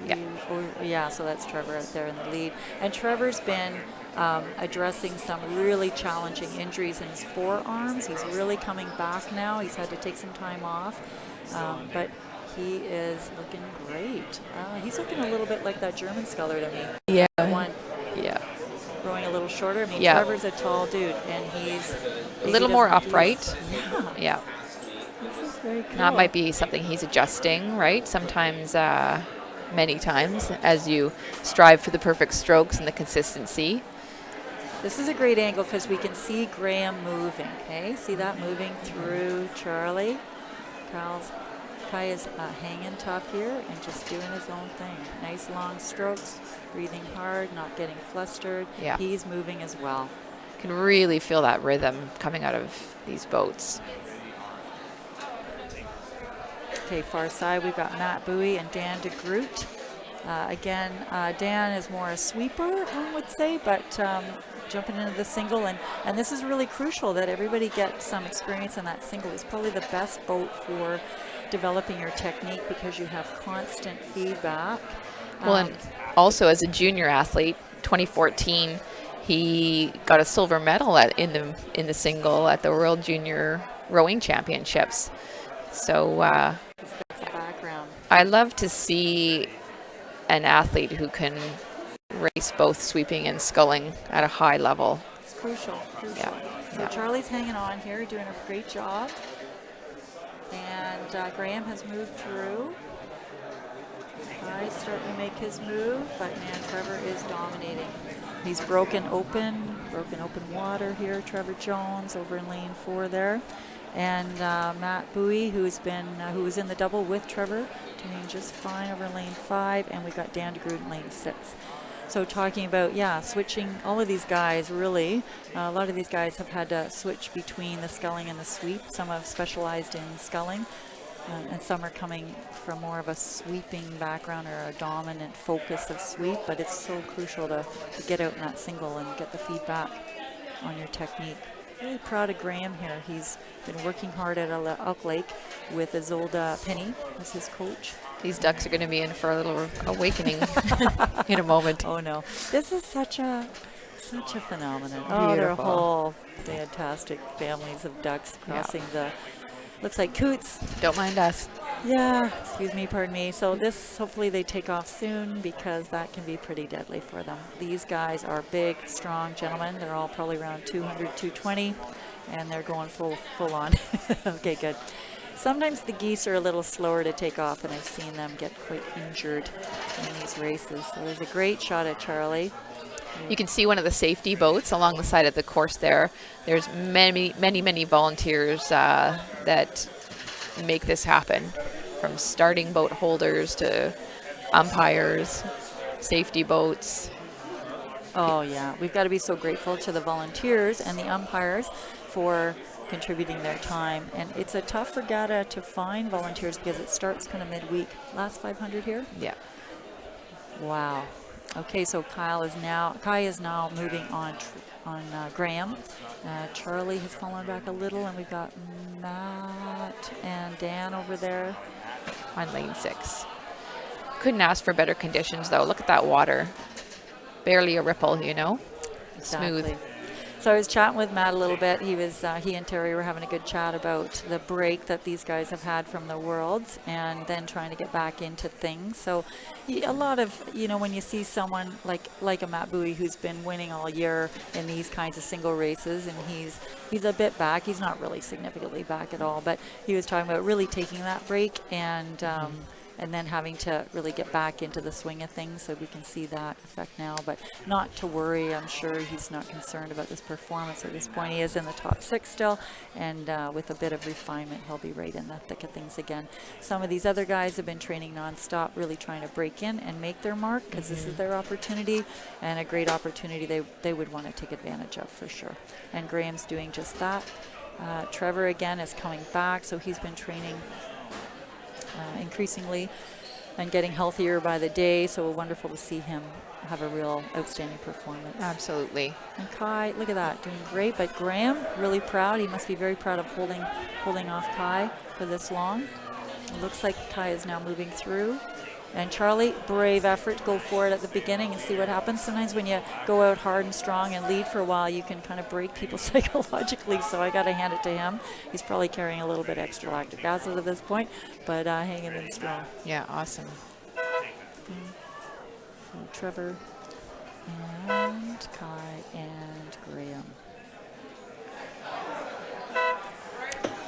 Yeah. Yeah, so that's Trevor out there in the lead. And Trevor's been addressing some really challenging injuries in his forearms. He's really coming back now. He's had to take some time off, but he is looking great. He's looking a little bit like that German sculler to me. Yeah. One Yeah. growing a little shorter. I mean, Yeah. Trevor's a tall dude, and he's A little more upright. Yeah, Yeah. this is very cool. That might be something he's adjusting, right? Sometimes, many times, as you strive for the perfect strokes and the consistency. This is a great angle because we can see Graham moving, okay? See that moving through Charlie? Kai is hanging tough here and just doing his own thing. Nice long strokes, breathing hard, not getting flustered. Yeah. He's moving as well. You can really feel that rhythm coming out of these boats. Okay, far side, we've got Matt Bowie and Dan de Groot. Again, Dan is more a sweeper, one would say, but jumping into the single. And this is really crucial that everybody gets some experience in that single. It's probably the best boat for developing your technique because you have constant feedback. Well, and also as a junior athlete, 2014, he got a silver medal in the single at the World Junior Rowing Championships. So That's the background. I love to see an athlete who can race both sweeping and sculling at a high level. It's crucial. Yeah. So Yeah. Charlie's hanging on here, doing a great job. And Graham has moved through. Kai's starting to make his move, but man, Trevor is dominating. He's broken open water here. Trevor Jones over in lane 4 there. And Matt Bowie, who was in the double with Trevor, doing just fine over in lane 5. And we've got Dan DeGroot in lane 6. So talking about, switching all of these guys, really, a lot of these guys have had to switch between the sculling and the sweep. Some have specialized in sculling, and some are coming from more of a sweeping background or a dominant focus of sweep, but it's so crucial to get out in that single and get the feedback on your technique. Really proud of Graham here. He's been working hard at Elk Lake with Isolde Penny as his coach. These ducks are going to be in for a little awakening in a moment. Oh no, this is such a phenomenon. Oh, they're a whole fantastic families of ducks crossing the, looks like coots. Don't mind us. Yeah, excuse me, pardon me. So this, hopefully they take off soon, because that can be pretty deadly for them. These guys are big, strong gentlemen. They're all probably around 200, 220, and they're going full on. Okay, good. Sometimes the geese are a little slower to take off, and I've seen them get quite injured in these races. So there's a great shot at Charlie. You can see one of the safety boats along the side of the course there. There's many volunteers that make this happen, from starting boat holders to umpires, safety boats. Oh yeah, we've got to be so grateful to the volunteers and the umpires for contributing their time. And it's a tough regatta to find volunteers because it starts kind of midweek. Last 500 here? Yeah. Wow. Okay, so Kai is now moving on Graham. Charlie has fallen back a little, and we've got Matt and Dan over there on lane 6. Couldn't ask for better conditions, though. Look at that water. Barely a ripple, you know? Exactly. Smooth. So I was chatting with Matt a little bit. He and Terry were having a good chat about the break that these guys have had from the Worlds, and then trying to get back into things. So a lot of, when you see someone like a Matt Bowie who's been winning all year in these kinds of single races, and he's a bit back. He's not really significantly back at all, but he was talking about really taking that break and then having to really get back into the swing of things, so we can see that effect now. But not to worry, I'm sure he's not concerned about this performance at this point. He is in the top 6 still, and with a bit of refinement, he'll be right in the thick of things again. Some of these other guys have been training nonstop, really trying to break in and make their mark, because this is their opportunity, and a great opportunity they would want to take advantage of for sure. And Graham's doing just that. Trevor, again, is coming back, so he's been training increasingly and getting healthier by the day, so wonderful to see him have a real outstanding performance. Absolutely. And Kai, look at that, doing great. But Graham, really proud. He must be very proud of holding off Kai for this long. It looks like Kai is now moving through. And Charlie, brave effort, go for it at the beginning and see what happens. Sometimes when you go out hard and strong and lead for a while, you can kind of break people psychologically, so I got to hand it to him. He's probably carrying a little bit extra lactic acid at this point, but hanging in strong. Yeah, awesome. So Trevor and Kai and Graham.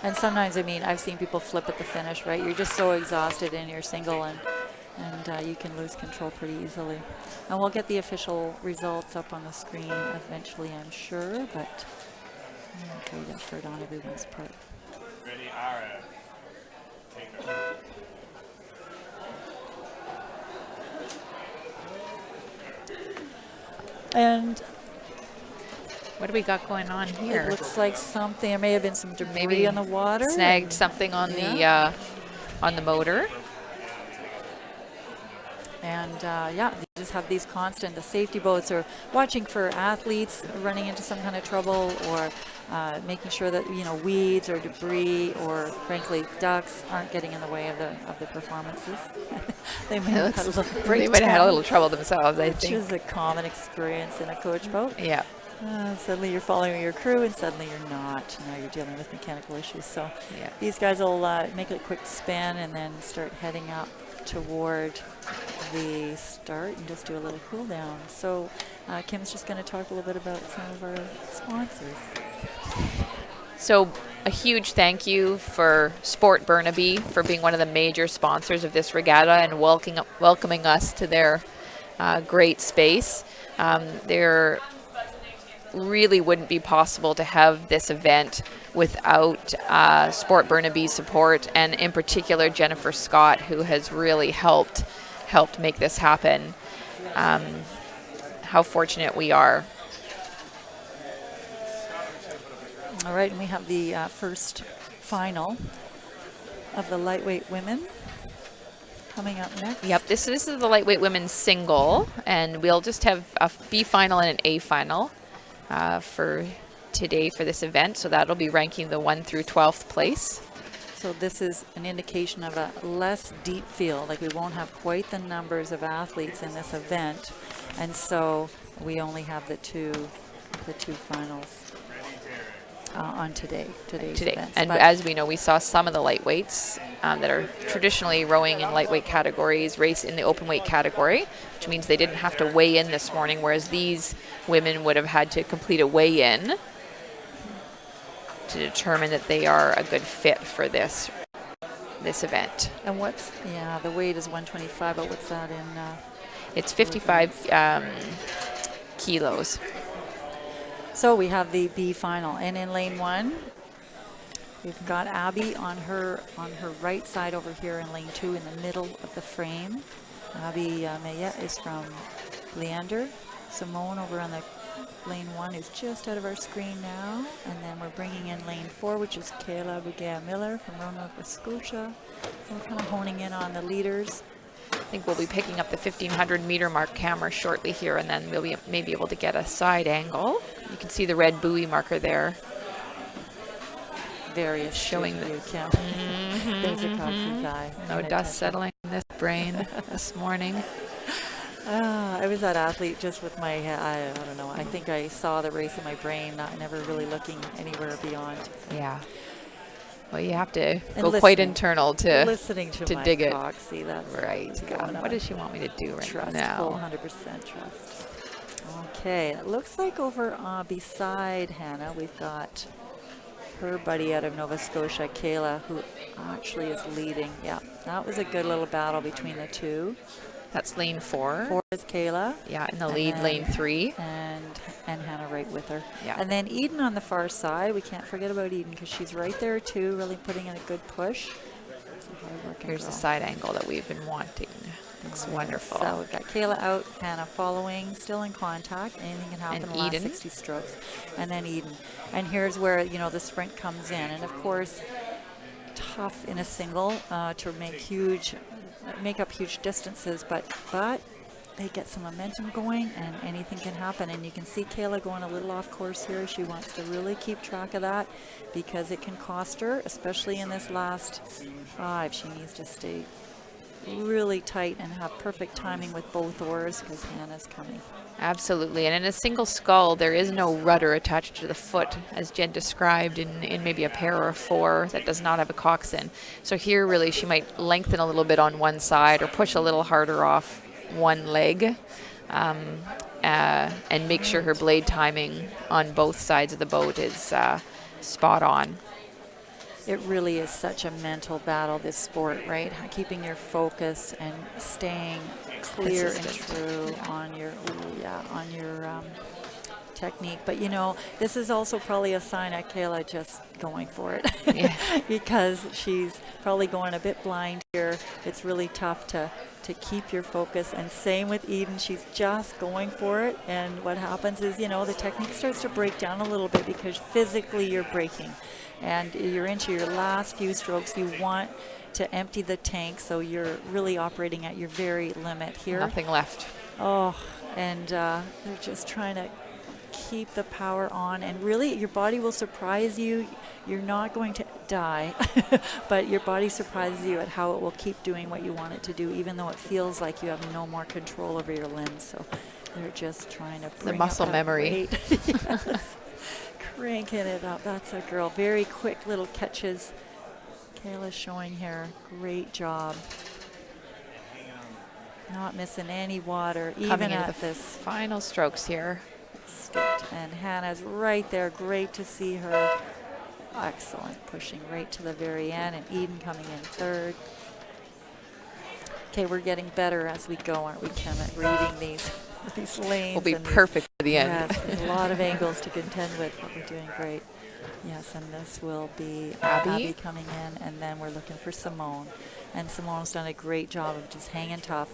And sometimes, I've seen people flip at the finish, right? You're just so exhausted in your single, and you can lose control pretty easily. And we'll get the official results up on the screen eventually, I'm sure, but great effort on everyone's part. Ready, Ara. Take it. And what do we got going on here? It looks like something. There may have been some debris on the water. Snagged something on the motor. And they just have these constant, the safety boats are watching for athletes running into some kind of trouble, or making sure that, weeds or debris or frankly ducks aren't getting in the way of the performances. They may have had a little breakdown. They might have had a little trouble themselves, I think. Which is a common experience in a coach boat. Yeah. Suddenly you're following your crew, and suddenly you're not. Now you're dealing with mechanical issues. So these guys will make a quick spin and then start heading up toward the start and just do a little cool down. So Kim's just going to talk a little bit about some of our sponsors. So a huge thank you for Sport Burnaby for being one of the major sponsors of this regatta and welcoming us to their great space. There really wouldn't be possible to have this event without Sport Burnaby support, and in particular Jennifer Scott, who has really helped make this happen. How fortunate we are. All right, and we have the first final of the lightweight women coming up next. Yep, this is the lightweight women's single, and we'll just have a B final and an A final for today for this event. So that'll be ranking the 1 through 12th place. So this is an indication of a less deep field. Like, we won't have quite the numbers of athletes in this event, and so we only have the two finals on today's events. And as we know, we saw some of the lightweights that are traditionally rowing in lightweight categories race in the open weight category, which means they didn't have to weigh in this morning, whereas these women would have had to complete a weigh-in to determine that they are a good fit for this event. And the weight is 125, but what's that in? It's 55 kilos. So we have the B final, and in lane 1, we've got Abby on her right side over here in lane 2 in the middle of the frame. Abby Mayette is from Leander. Simone over on the lane 1 is just out of our screen now, and then we're bringing in lane 4, which is Kayla Bugea-Miller from Roanoke, Nova Scotia. So we're kind of honing in on the leaders. I think we'll be picking up the 1,500 meter mark camera shortly here, and then we'll be maybe able to get a side angle. You can see the red buoy marker there. Very showing the the Kim. There's a Cox's eye. No dust settling in this brain this morning. I was that athlete just with my head. I don't know. I think I saw the race in my brain, never really looking anywhere beyond. Yeah. Well, you have to And go quite internal to listening to my dig it. Coxie, that's right. what's going on. What does she want me to do right Trust, now? full 100% trust. Okay, it looks like over beside Hannah, we've got her buddy out of Nova Scotia, Kayla, who actually is leading. Yeah, that was a good little battle between the two. That's lane 4. 4 is Kayla. Yeah, in the lead, lane 3. And Hannah right with her. Yeah. And then Eden on the far side. We can't forget about Eden because she's right there too, really putting in a good push. Here's the side angle that we've been wanting. Looks wonderful. So we've got Kayla out, Hannah following, still in contact. Anything can happen in the last 60 strokes. And then Eden. And here's where, the sprint comes in. And of course, tough in a single to make up huge distances, but they get some momentum going and anything can happen. And you can see Kayla going a little off course here. She wants to really keep track of that because it can cost her, especially in this last 5. She needs to stay really tight and have perfect timing with both oars because Hannah's coming. Absolutely. And in a single scull, there is no rudder attached to the foot, as Jen described in maybe a pair or 4 that does not have a coxswain. So here, really, she might lengthen a little bit on one side or push a little harder off one leg and make sure her blade timing on both sides of the boat is spot on. It really is such a mental battle, this sport, right? Keeping your focus and staying clear and true on your technique. But this is also probably a sign of Kayla just going for it. Yeah. Because she's probably going a bit blind here. It's really tough to keep your focus. And same with Eden, she's just going for it. And what happens is, the technique starts to break down a little bit because physically you're breaking. And you're into your last few strokes. You want to empty the tank, so you're really operating at your very limit here. Nothing left. Oh, and they're just trying to keep the power on. And really, your body will surprise you. You're not going to die, but your body surprises you at how it will keep doing what you want it to do, even though it feels like you have no more control over your limbs. So they're just trying to bring the muscle up memory. Yes. Cranking it up. That's a girl. Very quick little catches. Kayla's showing here. Great job. Not missing any water, even at this final strokes here. And Hannah's right there. Great to see her. Excellent. Pushing right to the very end. And Eden coming in third. Okay, we're getting better as we go, aren't we, Kim, at reading these lanes? Will be and these- perfect for the end. Yes, there's a lot of angles to contend with, but we're doing great. Yes, and this will be Abby. coming in, and then we're looking for Simone. And Simone's done a great job of just hanging tough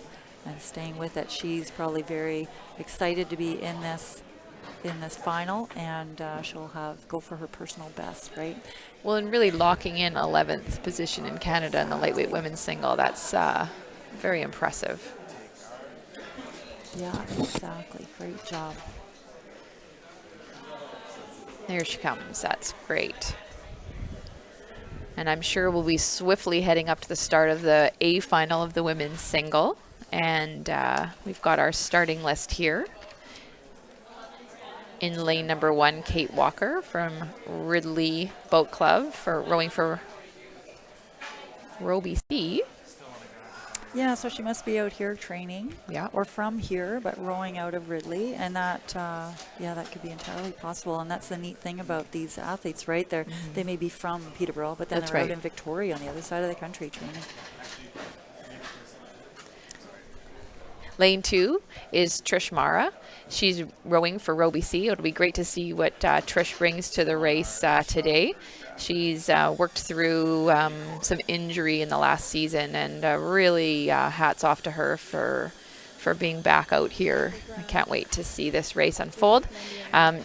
and staying with it. She's probably very excited to be in this final, and she'll go for her personal best, right? Well, and really locking in 11th position in Canada in the lightweight women's single, that's very impressive. Yeah, exactly. Great job. There she comes. That's great. And I'm sure we'll be swiftly heading up to the start of the A final of the women's single. And we've got our starting list here. In lane number 1, Kate Walker from Ridley Boat Club rowing for Row BC. Yeah, so she must be out here training. Yeah. Or from here, but rowing out of Ridley. And that, that could be entirely possible. And that's the neat thing about these athletes, right? They may be from Peterborough, but then That's they're right. out in Victoria on the other side of the country training. Lane 2 is Trish Mara. She's rowing for Row BC. It'll be great to see what Trish brings to the race today. She's worked through some injury in the last season, and really hats off to her for being back out here. I can't wait to see this race unfold.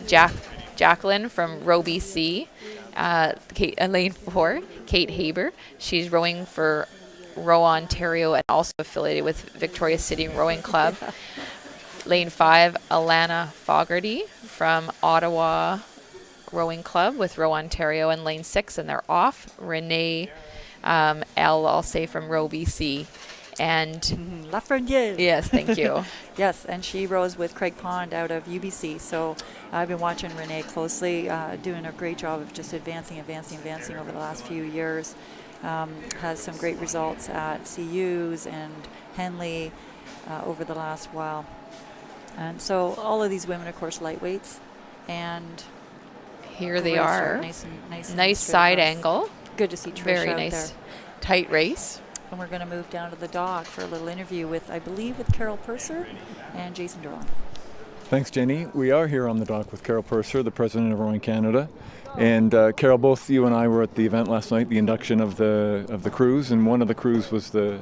Jacqueline from Row BC, lane 4, Kate Haber. She's rowing for Row Ontario and also affiliated with Victoria City Rowing Club. Lane 5, Alana Fogarty from Ottawa Rowing Club with Row Ontario, and lane 6, and they're off, Renee I'll say from Row BC. And Lafreniere. yes, thank you. Yes, and she rows with Craig Pond out of UBC. So I've been watching Renee closely, doing a great job of just advancing over the last few years. Has some great results at CUs and Henley over the last while. And so all of these women, of course, lightweights. And Here they great are. start. Nice straight side across. angle. Good to see Trish Very out nice. there. Tight race. And we're going to move down to the dock for a little interview with Carole Purser and Jason Durant. Thanks, Jenny. We are here on the dock with Carole Purser, the president of Rowing Canada. And Carole, both you and I were at the event last night, the induction of the crews, and one of the crews was the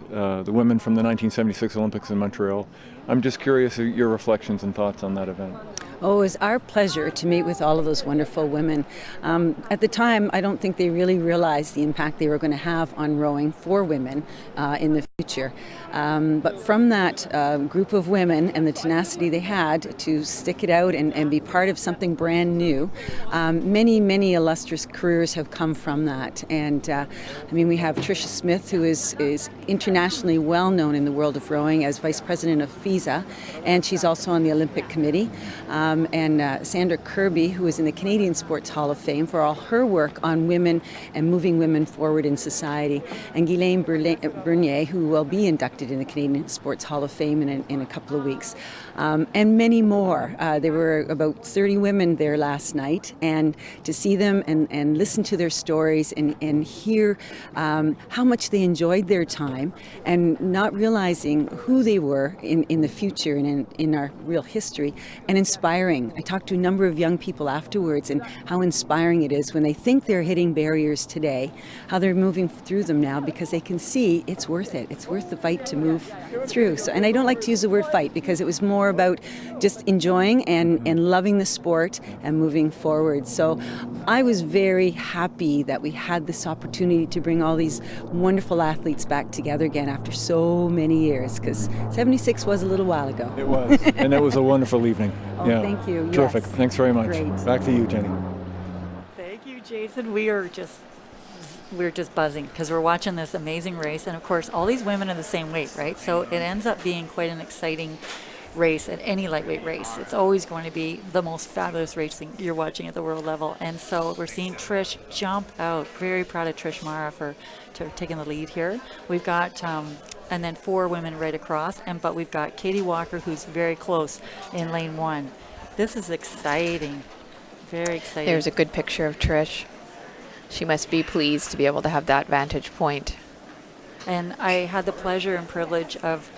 women from the 1976 Olympics in Montreal. I'm just curious your reflections and thoughts on that event. Oh, it was our pleasure to meet with all of those wonderful women. At the time, I don't think they really realized the impact they were going to have on rowing for women in the future. But from that group of women and the tenacity they had to stick it out and be part of something brand new, many illustrious careers have come from that. And we have Tricia Smith, who is internationally well known in the world of rowing as vice president of FISA, and she's also on the Olympic Committee. And Sandra Kirby, who is in the Canadian Sports Hall of Fame for all her work on women and moving women forward in society. And Ghislaine Bernier, who will be inducted in the Canadian Sports Hall of Fame in a couple of weeks. And many more. There were about 30 women there last night, and to see them and listen to their stories and hear how much they enjoyed their time, and not realizing who they were in the future and in our real history, and inspiring. I talked to a number of young people afterwards, and how inspiring it is when they think they're hitting barriers today, how they're moving through them now, because they can see it's worth it. It's worth the fight to move through. So, and I don't like to use the word fight, because it was more about just enjoying and loving the sport and moving forward. So I was very happy that we had this opportunity to bring all these wonderful athletes back together again after so many years, because 76 was a little while ago. It was, and it was a wonderful evening. Oh, yeah. thank you. Terrific. Yes. Thanks very much. Great. Back to you, Jenny. Thank you, Jason. We're just buzzing because we're watching this amazing race, and of course all these women are the same weight, right? So it ends up being quite an exciting race at any lightweight race. It's always going to be the most fabulous racing you're watching at the world level. And so we're seeing Trish jump out. Very proud of Trish Mara for taking the lead here. We've got and then 4 women right across, but we've got Katie Walker, who's very close in lane 1. This is exciting. Very exciting. There's a good picture of Trish. She must be pleased to be able to have that vantage point. And I had the pleasure and privilege of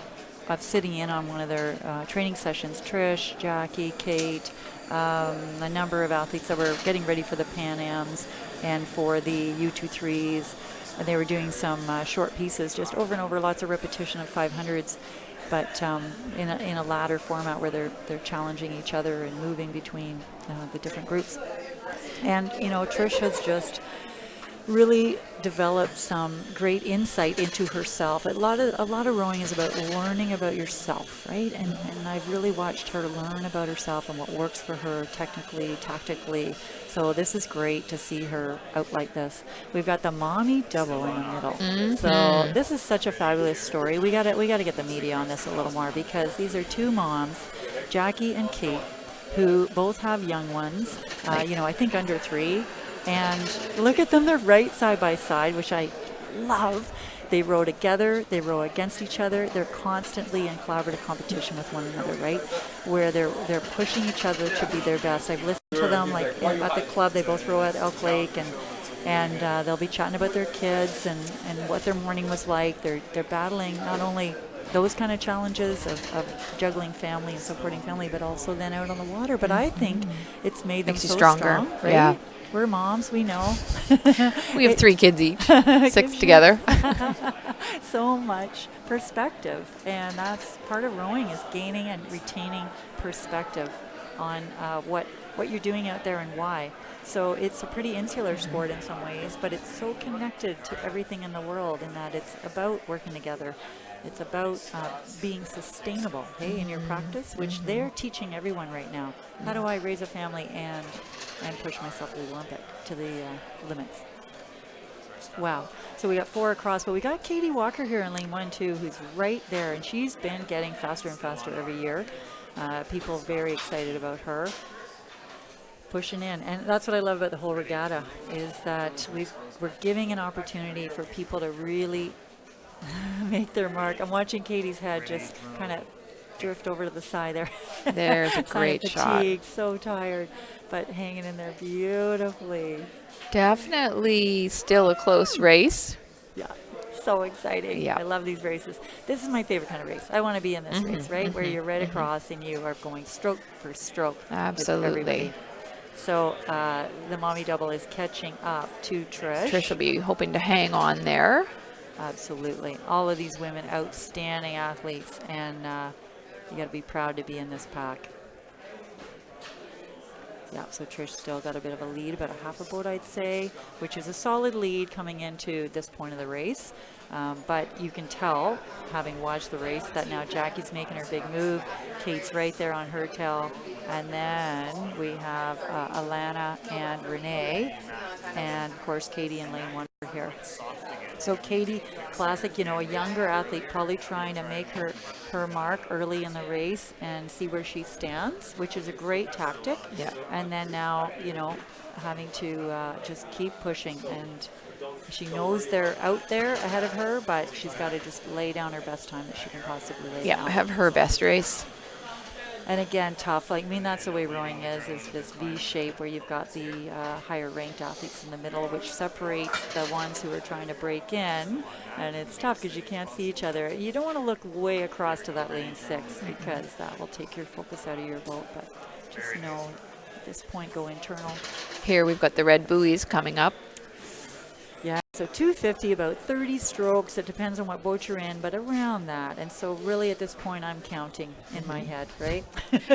sitting in on one of their training sessions. Trish, Jackie, Kate, a number of athletes that were getting ready for the Pan Ams and for the U23s. And they were doing some short pieces, just over and over, lots of repetition of 500s, but in a ladder format where they're challenging each other and moving between the different groups. And Trish has just really developed some great insight into herself. A lot of rowing is about learning about yourself, right? And I've really watched her learn about herself and what works for her technically, tactically. So this is great to see her out like this. We've got the mommy double in the middle. Mm-hmm. So this is such a fabulous story. We gotta get the media on this a little more, because these are two moms, Jackie and Kate, who both have young ones. I think under 3. And look at them, they're right side by side, which I love. They row together, they row against each other. They're constantly in collaborative competition with one another, right? Where they're pushing each other to be their best. I've listened to them, like at the club, they both row at Elk Lake, and they'll be chatting about their kids and what their morning was like. They're battling not only those kind of challenges of juggling family and supporting family, but also then out on the water. But I think it's made them so strong, right? Yeah. We're moms, we know. We have 3 kids each, 6 together. So much perspective, and that's part of rowing, is gaining and retaining perspective on what you're doing out there and why. So it's a pretty insular sport in some ways, but it's so connected to everything in the world, in that it's about working together. It's about being sustainable, in your practice, which they're teaching everyone right now. How do I raise a family and push myself to the limits? Wow. So we got 4 across, but we got Katie Walker here in lane 1 and 2, who's right there, and she's been getting faster and faster every year. People very excited about her. Pushing in, and that's what I love about the whole regatta, is that we're giving an opportunity for people to really make their mark. I'm watching Katie's head just kind of drift over to the side there. There's a great shot. So tired, but hanging in there beautifully. Definitely still a close race. Yeah, so exciting. Yeah. I love these races. This is my favorite kind of race. I want to be in this race, right? Where you're right across and you are going stroke for stroke. Absolutely. With everybody. So the mommy double is catching up to Trish. Trish will be hoping to hang on there. Absolutely. All of these women, outstanding athletes, and you got to be proud to be in this pack. Yeah, so Trish still got a bit of a lead, about a half a boat, I'd say, which is a solid lead coming into this point of the race. But you can tell, having watched the race, that now Jackie's making her big move. Kate's right there on her tail. And then we have Alana and Renee. And, of course, Katie in lane 1 are here. So Katie, classic, a younger athlete, probably trying to make her mark early in the race and see where she stands, which is a great tactic. Yeah. And then now, having to just keep pushing, and she knows they're out there ahead of her, but she's got to just lay down her best time that she can possibly lay down. Yeah, have her best race. And again, tough. That's the way rowing is this V shape where you've got the higher ranked athletes in the middle, which separates the ones who are trying to break in. And it's tough because you can't see each other. You don't want to look way across to that lane 6, because that will take your focus out of your boat. But just know at this point, go internal. Here we've got the red buoys coming up. Yeah, so 250, about 30 strokes. It depends on what boat you're in, but around that. And so really at this point, I'm counting in my head, right?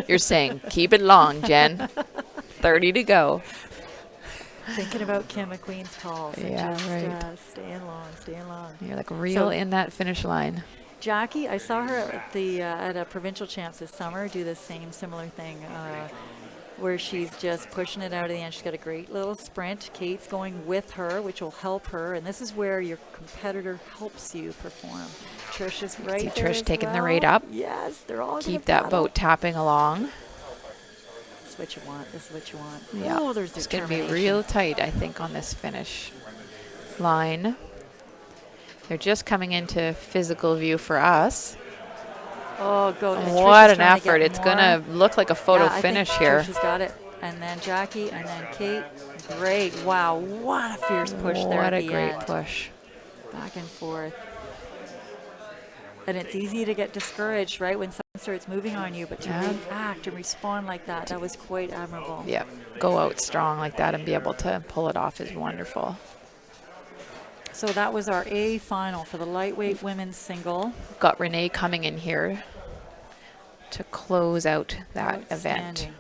You're saying, keep it long, Jen. 30 to go. Thinking about Kim McQueen's calls. Yeah, just, right. Staying long. You're like real in that finish line. Jackie, I saw her at at a provincial champs this summer do the similar thing. Where she's just pushing it out of the end. She's got a great little sprint. Kate's going with her, which will help her. And this is where your competitor helps you perform. Trish is right there. Trish taking the well. rate up. Yes, they're all keep that boat tapping along. This is what you want. This is what you want. Yeah. Oh, there's it's going to be real tight, I think, on this finish line. They're just coming into physical view for us. Oh, go. What an effort. It's going to look like a photo finish here. Trish has got it. And then Jackie, and then Kate. Great. Wow, what a fierce push there at the end. What a great push. Back and forth. And it's easy to get discouraged, right, when someone starts moving on you, but to react and respond like that, that was quite admirable. Yeah, go out strong like that and be able to pull it off is wonderful. So that was our A final for the lightweight women's single. Got Renee coming in here to close out that event.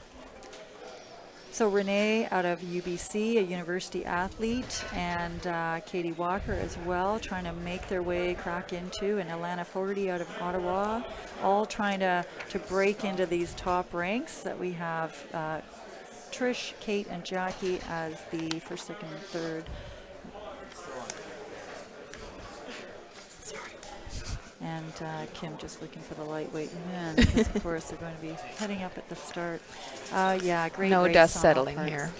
So Renee out of UBC, a university athlete, and Katie Walker as well, trying to make their way, crack into, and Alana Fogarty out of Ottawa, all trying to break into these top ranks that we have. Trish, Kate, and Jackie as the first, second, and third. And Kim just looking for the lightweight men, because of course they're going to be heading up at the start. Yeah, great. No race dust on all settling parts. here.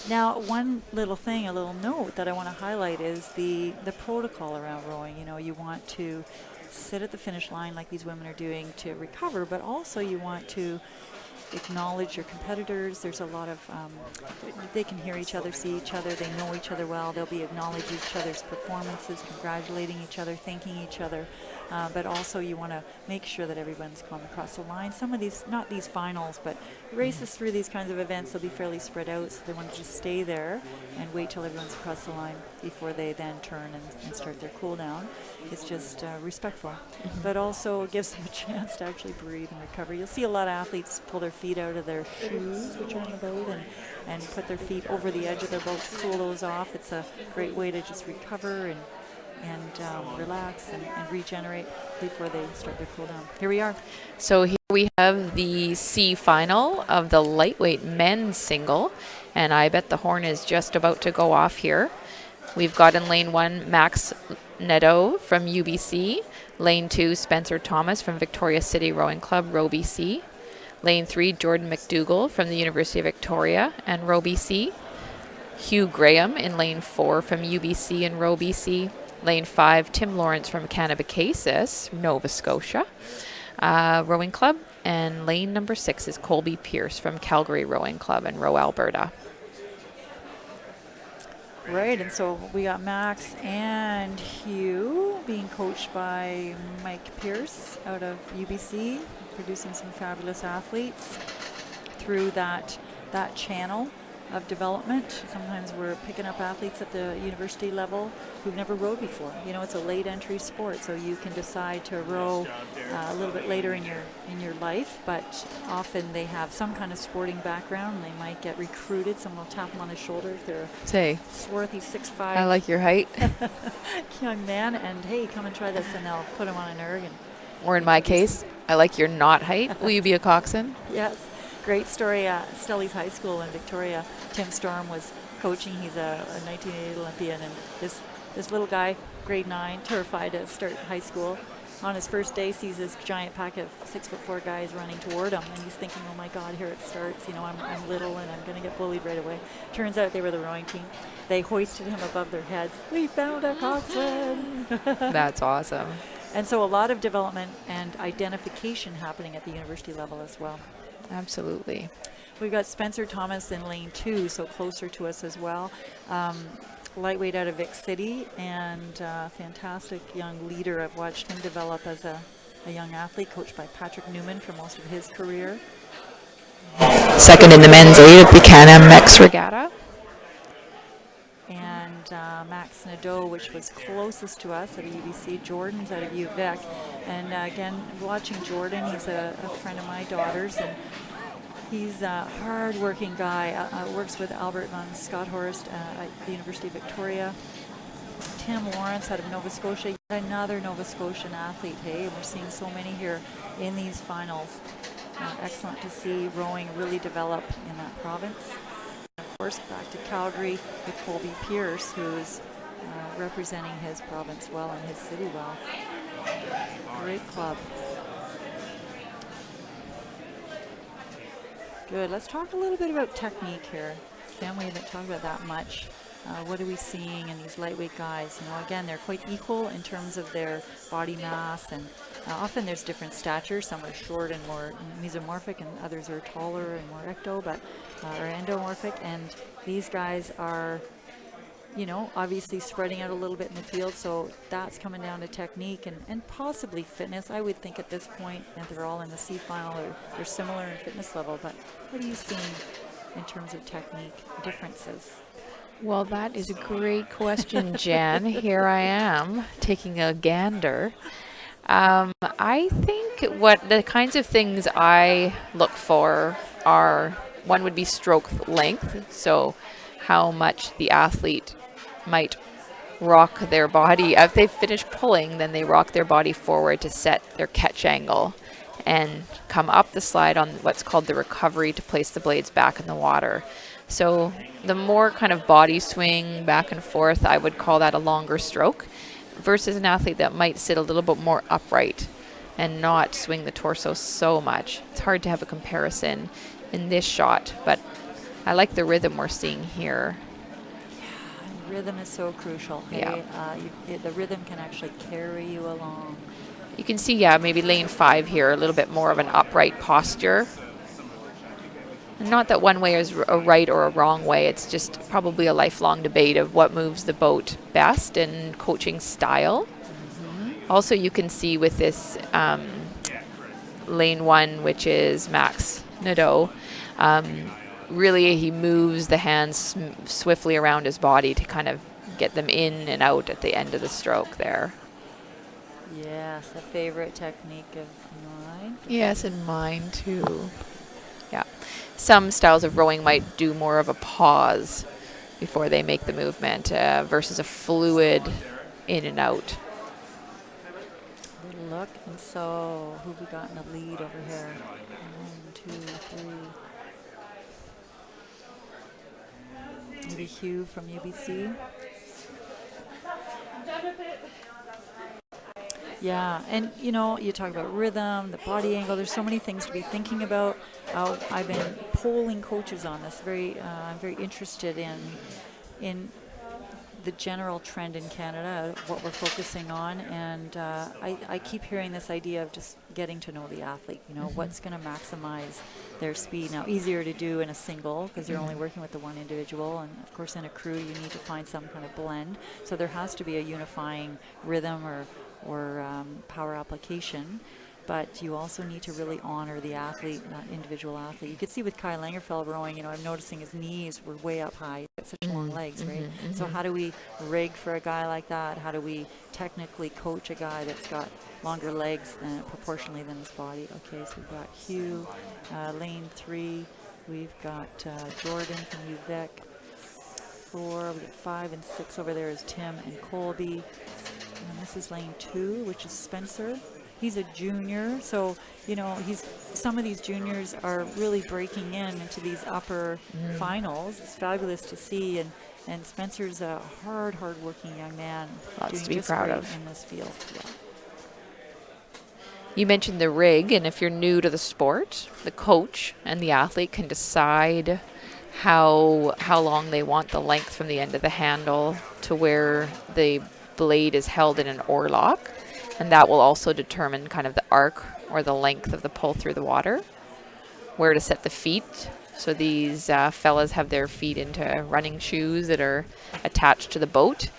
Now, one little thing, a little note that I want to highlight is the protocol around rowing. You know, you want to sit at the finish line like these women are doing to recover, but also you want to acknowledge your competitors. There's a lot of, they can hear each other, see each other, they know each other well. They'll be acknowledging each other's performances, congratulating each other, thanking each other. But also you want to make sure that everyone's come across the line. Some of these, not these finals, but races through these kinds of events will be fairly spread out, so they want to just stay there and wait till everyone's across the line before they then turn and start their cool down. It's just respectful, but also gives them a chance to actually breathe and recover. You'll see a lot of athletes pull their feet out of their shoes, which are on the boat, and put their feet over the edge of their boat to cool those off. It's a great way to just recover and relax and regenerate before they start their cool down. Here we are. So here we have the C final of the lightweight men's single, and I bet the horn is just about to go off here. We've got in lane 1 Max Nadeau from UBC, lane 2 Spencer Thomas from Victoria City Rowing Club, Row BC, lane 3 Jordan McDougall from the University of Victoria and Row BC, Hugh Graham in lane 4 from UBC and Row BC, lane 5 Tim Lawrence from Cannabacasis, Nova Scotia Rowing Club, and lane number 6 is Colby Pierce from Calgary Rowing Club and Row Alberta. Right, and so we got Max and Hugh being coached by Mike Pierce out of UBC, producing some fabulous athletes through that channel of development. Sometimes we're picking up athletes at the university level who've never rowed before. You know, it's a late entry sport, so you can decide to row a little bit later in your life, but often they have some kind of sporting background. They might get recruited. Someone will tap them on the shoulder if they're Say, swarthy 6'5". I like your height. Young man, and hey, come and try this, and they'll put him on an erg. Or in my case, I like your not height. Will you be a coxswain? Yes. Great story. Stellies High School in Victoria. Tim Storm was coaching. He's a 1980 Olympian, and this little guy, grade 9, terrified to start high school. On his first day, sees this giant pack of 6'4" guys running toward him, and he's thinking, "Oh my God, here it starts. You know, I'm little, and I'm going to get bullied right away." Turns out they were the rowing team. They hoisted him above their heads. We found a coxswain. That's awesome. And so a lot of development and identification happening at the university level as well. Absolutely. We've got Spencer Thomas in lane 2, so closer to us as well. Lightweight out of Vic City, and fantastic young leader. I've watched him develop as a young athlete, coached by Patrick Newman for most of his career. Second in the men's 8 at the Can-Am-Mex Regatta. And Max Nadeau, which was closest to us at UBC. Jordan's out of UVic. And again, watching Jordan, he's a friend of my daughter's, and he's a hard-working guy. Works with Albert von Scotthorst at the University of Victoria. Tim Lawrence out of Nova Scotia, yet another Nova Scotian athlete. Hey, we're seeing so many here in these finals. Excellent to see rowing really develop in that province. Of course, back to Calgary with Colby Pierce, who's representing his province well and his city well. Great club. Good. Let's talk a little bit about technique here. Kim, we haven't talked about that much. What are we seeing in these lightweight guys? You know, again, they're quite equal in terms of their body mass, and often there's different statures. Some are short and more mesomorphic, and others are taller and more ecto, but or endomorphic. And these guys are obviously spreading out a little bit in the field, so that's coming down to technique and possibly fitness. I would think at this point, and they're all in the C final, or they're similar in fitness level, but what are you seeing in terms of technique differences? Well, that is a great question, Jen. Here I am taking a gander. I think what the kinds of things I look for are, one would be stroke length, so how much the athlete might rock their body. If they finish pulling, then they rock their body forward to set their catch angle and come up the slide on what's called the recovery to place the blades back in the water. So the more kind of body swing back and forth, I would call that a longer stroke, versus an athlete that might sit a little bit more upright and not swing the torso so much. It's hard to have a comparison in this shot, but I like the rhythm we're seeing here. Yeah, rhythm is so crucial. Yeah. The rhythm can actually carry you along. You can see, maybe lane 5 here, a little bit more of an upright posture. And not that one way is a right or a wrong way. It's just probably a lifelong debate of what moves the boat best and coaching style. Mm-hmm. Also, you can see with this lane 1, which is Max Nadeau, really he moves the hands swiftly around his body to kind of get them in and out at the end of the stroke there. Yes, a favorite technique of mine. Yes, and mine too. Yeah. Some styles of rowing might do more of a pause before they make the movement versus a fluid in and out. Good look. And so, who have we got in the lead over here? 1, 2, 3. Maybe Hugh from UBC. Yeah, and you talk about rhythm, the body angle. There's so many things to be thinking about. I've been polling coaches on this. I'm very interested in the general trend in Canada, what we're focusing on, and I keep hearing this idea of just getting to know the athlete. What's going to maximize their speed. Now, easier to do in a single because you're only working with the one individual, and of course in a crew you need to find some kind of blend. So there has to be a unifying rhythm or power application, but you also need to really honor the athlete, that individual athlete. You could see with Kai Langerfeld rowing, I'm noticing his knees were way up high. He's got such long legs, right? Mm-hmm. So how do we rig for a guy like that? How do we technically coach a guy that's got longer legs proportionally than his body? Okay, so we've got Hugh, lane 3. We've got Jordan from UVic. 4, we got 5 and 6 over there is Tim and Colby. And this is lane 2, which is Spencer. He's a junior, so some of these juniors are really breaking into these upper finals. It's fabulous to see, and Spencer's a hard-working young man. Lots to be proud of in this field. Yeah. You mentioned the rig, and if you're new to the sport, the coach and the athlete can decide how long they want the length from the end of the handle to where the blade is held in an oar lock, and that will also determine kind of the arc or the length of the pull through the water. Where to set the feet. So these fellas have their feet into running shoes that are attached to the boat.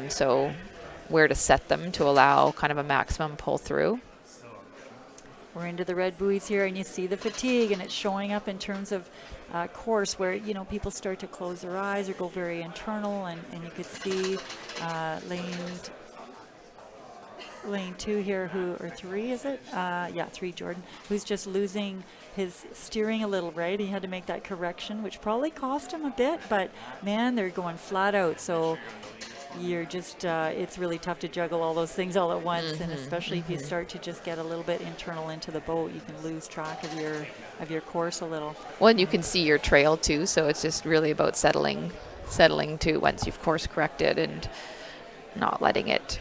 So where to set them to allow kind of a maximum pull through. We're into the red buoys here, and you see the fatigue, and it's showing up in terms of course where people start to close their eyes or go very internal, and you could see lane 2 here, or 3 is it? 3, Jordan, who's just losing his steering a little, right? He had to make that correction, which probably cost him a bit, but man, they're going flat out. So you're just, it's really tough to juggle all those things all at once, and especially if you start to just get a little bit internal into the boat, you can lose track of your course a little. Well, and you can see your trail too, so it's just really about settling too once you've course corrected and not letting it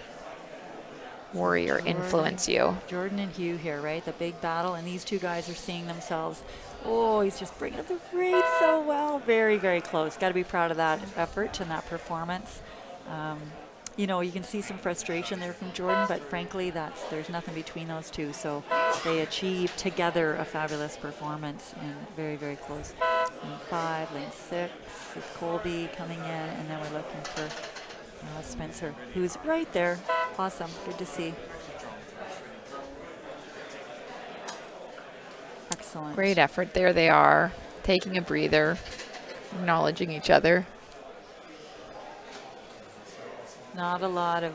worry or influence you. Jordan and Hugh here, right? The big battle, and these two guys are seeing themselves. Oh, he's just bringing up the rate so well. Very, very close. Got to be proud of that effort and that performance. You can see some frustration there from Jordan, but frankly, there's nothing between those two. So they achieved together a fabulous performance, and very, very close. Lane 5, lane 6, with Colby coming in, and then we're looking for Spencer, who's right there. Awesome, good to see. Excellent. Great effort. There they are, taking a breather, acknowledging each other. Not a lot of,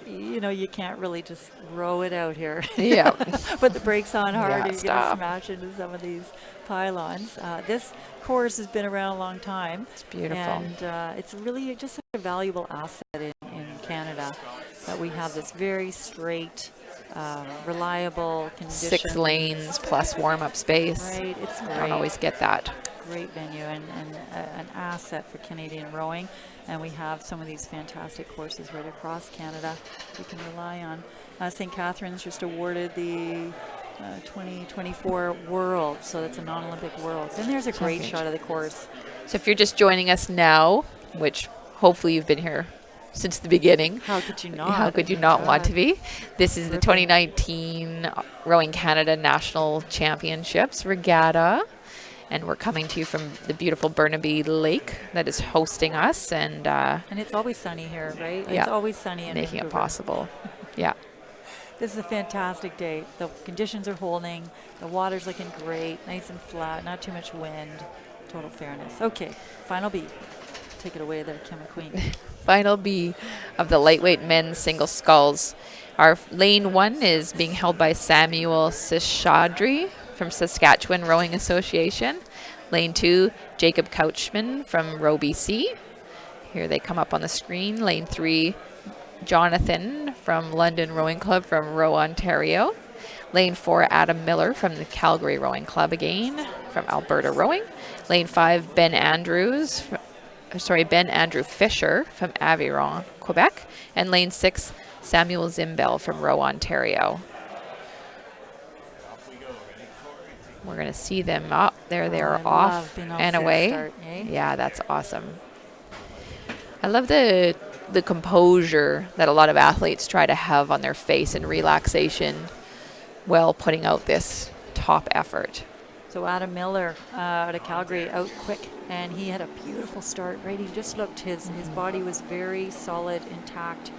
you can't really just row it out here. Yeah. Put the brakes on hard, Yeah, you're going to stop. smash into some of these pylons. This course has been around a long time. It's beautiful. And it's really just such a valuable asset in Canada that we have this very straight, reliable condition. 6 lanes plus warm-up space. Right, it's great. Don't always get that. Great venue and an asset for Canadian rowing. And we have some of these fantastic courses right across Canada we can rely on. St. Catharines just awarded the 2024 World, so that's a non-Olympic Worlds. And there's a great shot of the course. So if you're just joining us now, which hopefully you've been here since the beginning. How could you not? How could you not want to be? This is the 2019 Rowing Canada National Championships Regatta. And we're coming to you from the beautiful Burnaby Lake that is hosting us. And it's always sunny here, right? Yeah. It's always sunny in making it Vancouver. possible. Yeah. This is a fantastic day. The conditions are holding. The water's looking great, nice and flat, not too much wind. Total fairness. Okay, final B. Take it away there, Kim McQueen. Final B of the lightweight men's single sculls. Our lane 1 is being held by Samuel Seshadri from Saskatchewan Rowing Association. Lane 2, Jacob Couchman from Row BC. Here they come up on the screen. Lane 3, Jonathan from London Rowing Club from Row Ontario. Lane 4, Adam Miller from the Calgary Rowing Club again, from Alberta Rowing. Lane 5, Ben Andrew Fisher from Aviron, Quebec. And lane 6, Samuel Zimbel from Row Ontario. We're going to see them up there. They're off and away. Start, eh? Yeah, that's awesome. I love the composure that a lot of athletes try to have on their face and relaxation while putting out this top effort. So Adam Miller out of Calgary, out quick, and he had a beautiful start, right? He just looked, his body was very solid, intact,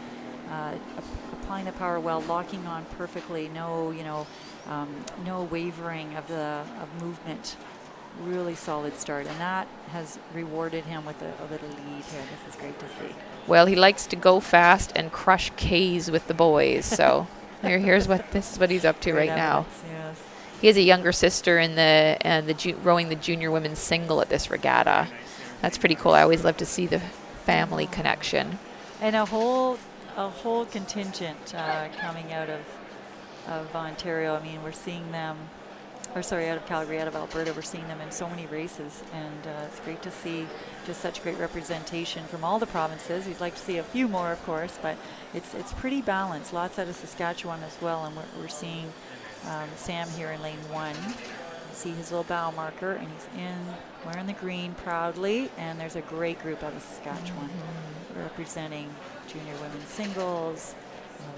applying the power well, locking on perfectly, no wavering of movement. Really solid start, and that has rewarded him with a little lead here. This is great to see. Well, he likes to go fast and crush K's with the boys, so this is what he's up to right now. Yes. He has a younger sister in rowing the junior women's single at this regatta. That's pretty cool. I always love to see the family connection. And a whole contingent coming out of Ontario. I mean, we're seeing them, out of Calgary, out of Alberta. We're seeing them in so many races, and it's great to see just such great representation from all the provinces. We'd like to see a few more, of course, but it's pretty balanced. Lots out of Saskatchewan as well, and we're seeing Sam here in lane 1. See his little bow marker, and he's wearing the green proudly, and there's a great group out of Saskatchewan representing junior women's singles,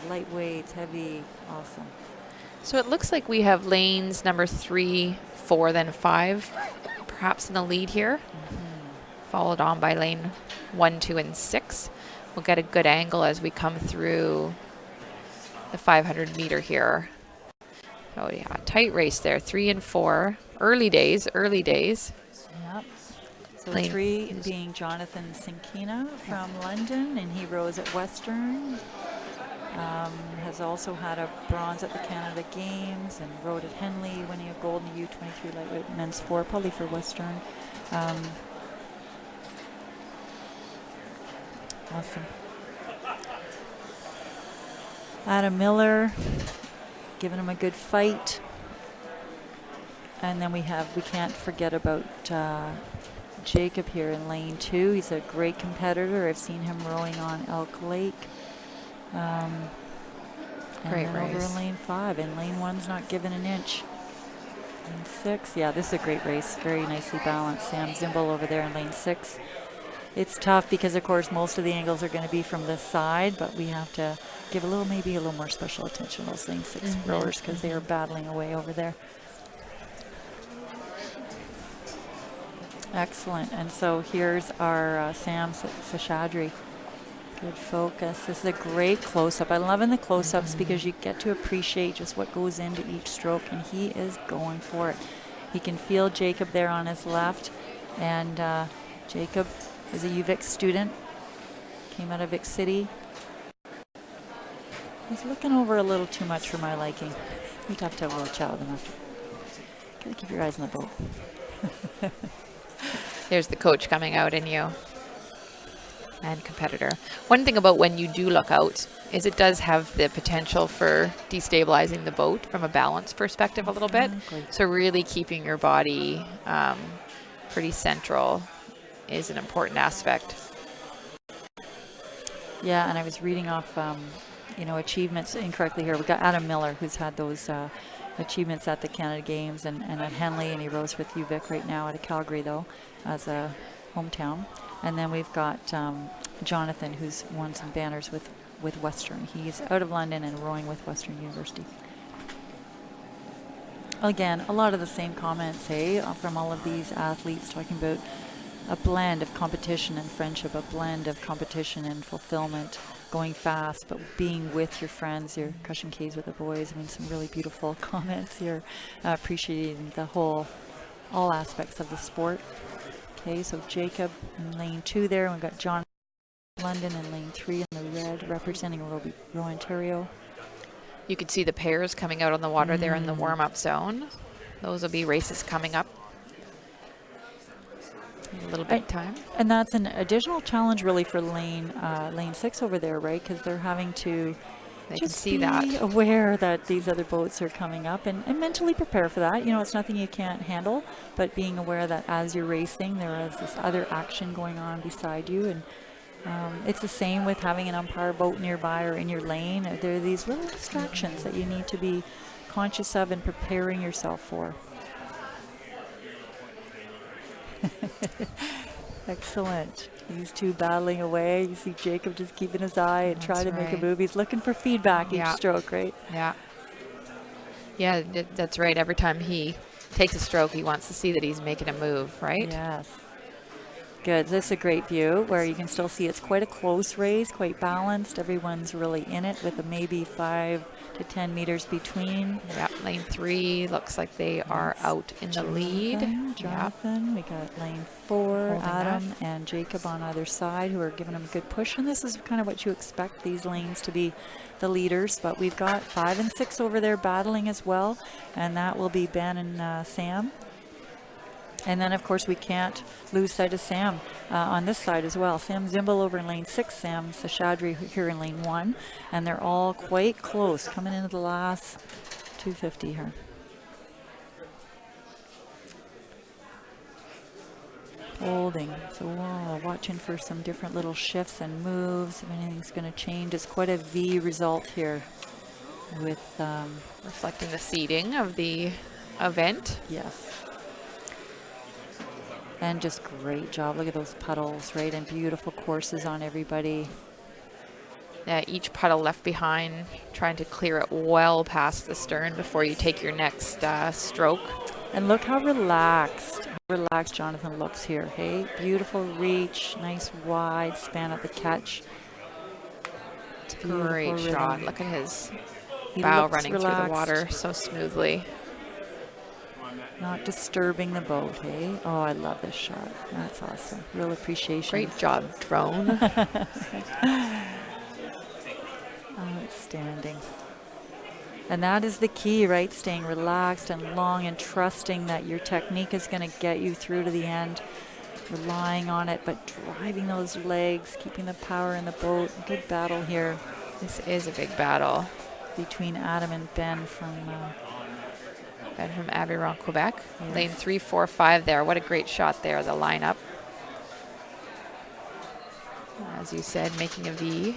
lightweights, heavy, awesome. So it looks like we have lanes number 3, 4, then 5, perhaps in the lead here, followed on by lane 1, 2, and 6. We'll get a good angle as we come through the 500 meter here. Oh yeah, tight race there, 3 and 4. Early days. Yep. So Lane 3 being Jonathan Sinkina from London, and he rows at Western. Has also had a bronze at the Canada Games and rowed at Henley, winning a gold in the U23 lightweight men's 4, probably for Western. Awesome. Adam Miller giving him a good fight. And then we can't forget about Jacob here in lane 2. He's a great competitor. I've seen him rowing on Elk Lake. Great and then over race. in lane 5, and lane 1's not given an inch. Lane 6, yeah, this is a great race. Very nicely balanced. Sam Zimbel over there in lane 6. It's tough because, of course, most of the angles are going to be from this side, but we have to give maybe a little more special attention to those lane 6 rowers because they are battling away over there. Excellent. And so here's our Sam Seshadri. Good focus. This is a great close-up. I'm loving the close-ups because you get to appreciate just what goes into each stroke, and he is going for it. He can feel Jacob there on his left, and Jacob is a UVic student, came out of Vic City. He's looking over a little too much for my liking. We'd have to have a little chat with him after. Gotta keep your eyes on the boat. There's the coach coming out in you. And competitor. One thing about when you do look out is it does have the potential for destabilizing the boat from a balance perspective a little bit. So really keeping your body pretty central is an important aspect. Yeah, and I was reading off, achievements incorrectly here. We've got Adam Miller, who's had those achievements at the Canada Games and at Henley, and he rows with UVic right now out of Calgary, though, as a hometown. And then we've got Jonathan, who's won some banners with Western. He's out of London and rowing with Western University. Again, a lot of the same comments, from all of these athletes talking about a blend of competition and friendship, a blend of competition and fulfillment, going fast, but being with your friends, your cushion Ks with the boys. I mean, some really beautiful comments here, appreciating all aspects of the sport. Okay, so Jacob in lane 2 there, and we've got John London in lane 3 in the red, representing Row Ontario. You can see the pairs coming out on the water there in the warm-up zone. Those will be races coming up. A little bit of time. And that's an additional challenge really for lane 6 over there, right? Because they're having to be aware that these other boats are coming up and mentally prepare for that. It's nothing you can't handle, but being aware that as you're racing, there is this other action going on beside you. And it's the same with having an umpire boat nearby or in your lane. There are these little distractions that you need to be conscious of and preparing yourself for. Excellent. These two battling away. You see Jacob just keeping his eye and trying to make a move. He's looking for feedback each stroke, right? Yeah. Yeah, that's right. Every time he takes a stroke, he wants to see that he's making a move, right? Yes. Good. This is a great view where you can still see it's quite a close race, quite balanced. Everyone's really in it with maybe 5 to 10 meters between. Yeah, lane 3 looks like they are out in the lead. Jonathan, we got lane 4, Adam and Jacob on either side who are giving them a good push. And this is kind of what you expect these lanes to be the leaders. But we've got 5 and 6 over there battling as well. And that will be Ben and Sam. And then, of course, we can't lose sight of Sam on this side as well. Sam Zimble over in lane 6, Sam Seshadri here in lane 1. And they're all quite close, coming into the last 250 here. Holding. So watching for some different little shifts and moves. If anything's going to change. It's quite a V result here with reflecting the seeding of the event. Yes. And just great job. Look at those puddles, right? And beautiful courses on everybody. Yeah, each puddle left behind, trying to clear it well past the stern before you take your next stroke. And look how relaxed Jonathan looks here. Hey, beautiful reach, nice wide span at the catch. Great shot. Look at his bow running through the water so smoothly. Not disturbing the boat, hey? Oh, I love this shot. That's awesome. Real appreciation. Great job, drone. Outstanding. And that is the key, right? Staying relaxed and long and trusting that your technique is going to get you through to the end. Relying on it, but driving those legs, keeping the power in the boat. Good battle here. This is a big battle. Between Adam and Ben from Aviron, Quebec. Yes. Lane 3, 4, 5 there. What a great shot there, the lineup. As you said, making a V.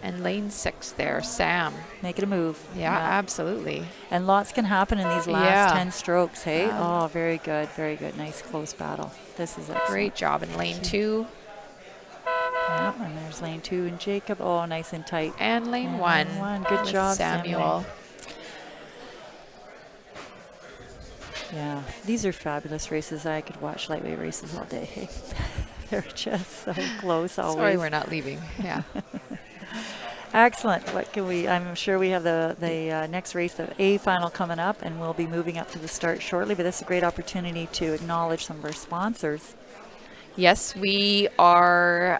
And lane 6 there, Sam. Making a move. Yeah, absolutely. And lots can happen in these last 10 strokes, hey? Oh, very good, very good. Nice close battle. This is excellent. Great job in lane 2. Yeah, and there's lane 2 and Jacob. Oh, nice and tight. And lane 1. Good job, Samuel. Yeah, these are fabulous races. I could watch lightweight races all day. Hey. They're just so close always. Sorry, we're not leaving. Yeah. Excellent. What can we? I'm sure we have the next race, the A final, coming up, and we'll be moving up to the start shortly. But this is a great opportunity to acknowledge some of our sponsors. Yes, we are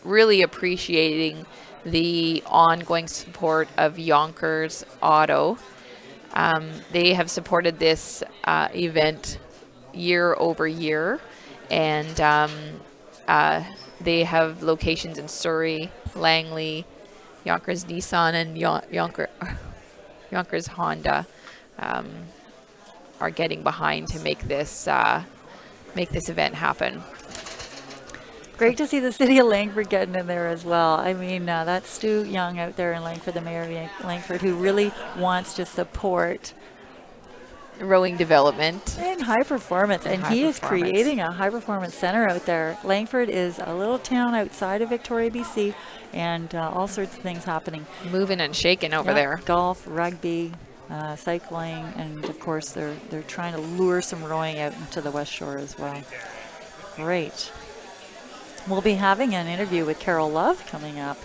really appreciating the ongoing support of Yonkers Auto. They have supported this event year over year, and they have locations in Surrey, Langley, Yonkers Nissan, and Yonkers Honda are getting behind to make this event happen. Great to see the city of Langford getting in there as well. I mean, that's Stu Young out there in Langford, the mayor of Langford, who really wants to support rowing development and high performance. And he is creating a high performance center out there. Langford is a little town outside of Victoria, BC, and all sorts of things happening. Moving and shaking over there. Golf, rugby, cycling, and of course they're trying to lure some rowing out into the West Shore as well. Great. We'll be having an interview with Carole Love coming up,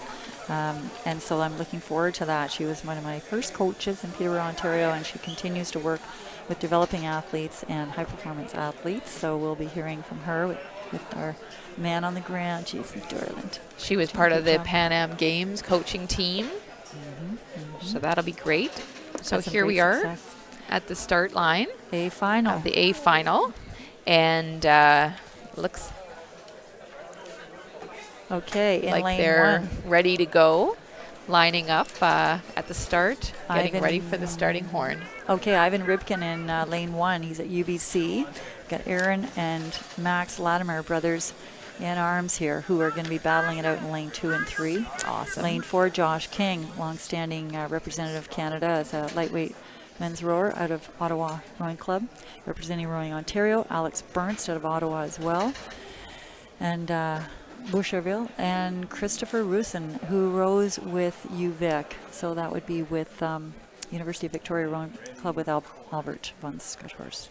and so I'm looking forward to that. She was one of my first coaches in Peterborough, Ontario, and she continues to work with developing athletes and high-performance athletes, so we'll be hearing from her with our man on the ground, Jason Dorland. She was part of the Pan Am Games coaching team, so that'll be great. So here we are at the start line. A final. The A final, and looks okay, in like lane they're one. ready to go, lining up at the start, getting Ivan, ready for the starting horn. Okay, Ivan Ribkin in lane one. He's at UBC. Got Erin and Max Latimer, brothers in arms here, who are going to be battling it out in lane 2 and 3. Awesome. Lane 4, Josh King, longstanding representative of Canada as a lightweight men's rower out of Ottawa Rowing Club, representing Rowing Ontario. Alex Bernst out of Ottawa as well. And Boucherville, and Christopher Rusin, who rows with UVic. So that would be with University of Victoria Rowing Club with Albert von Schuthorst.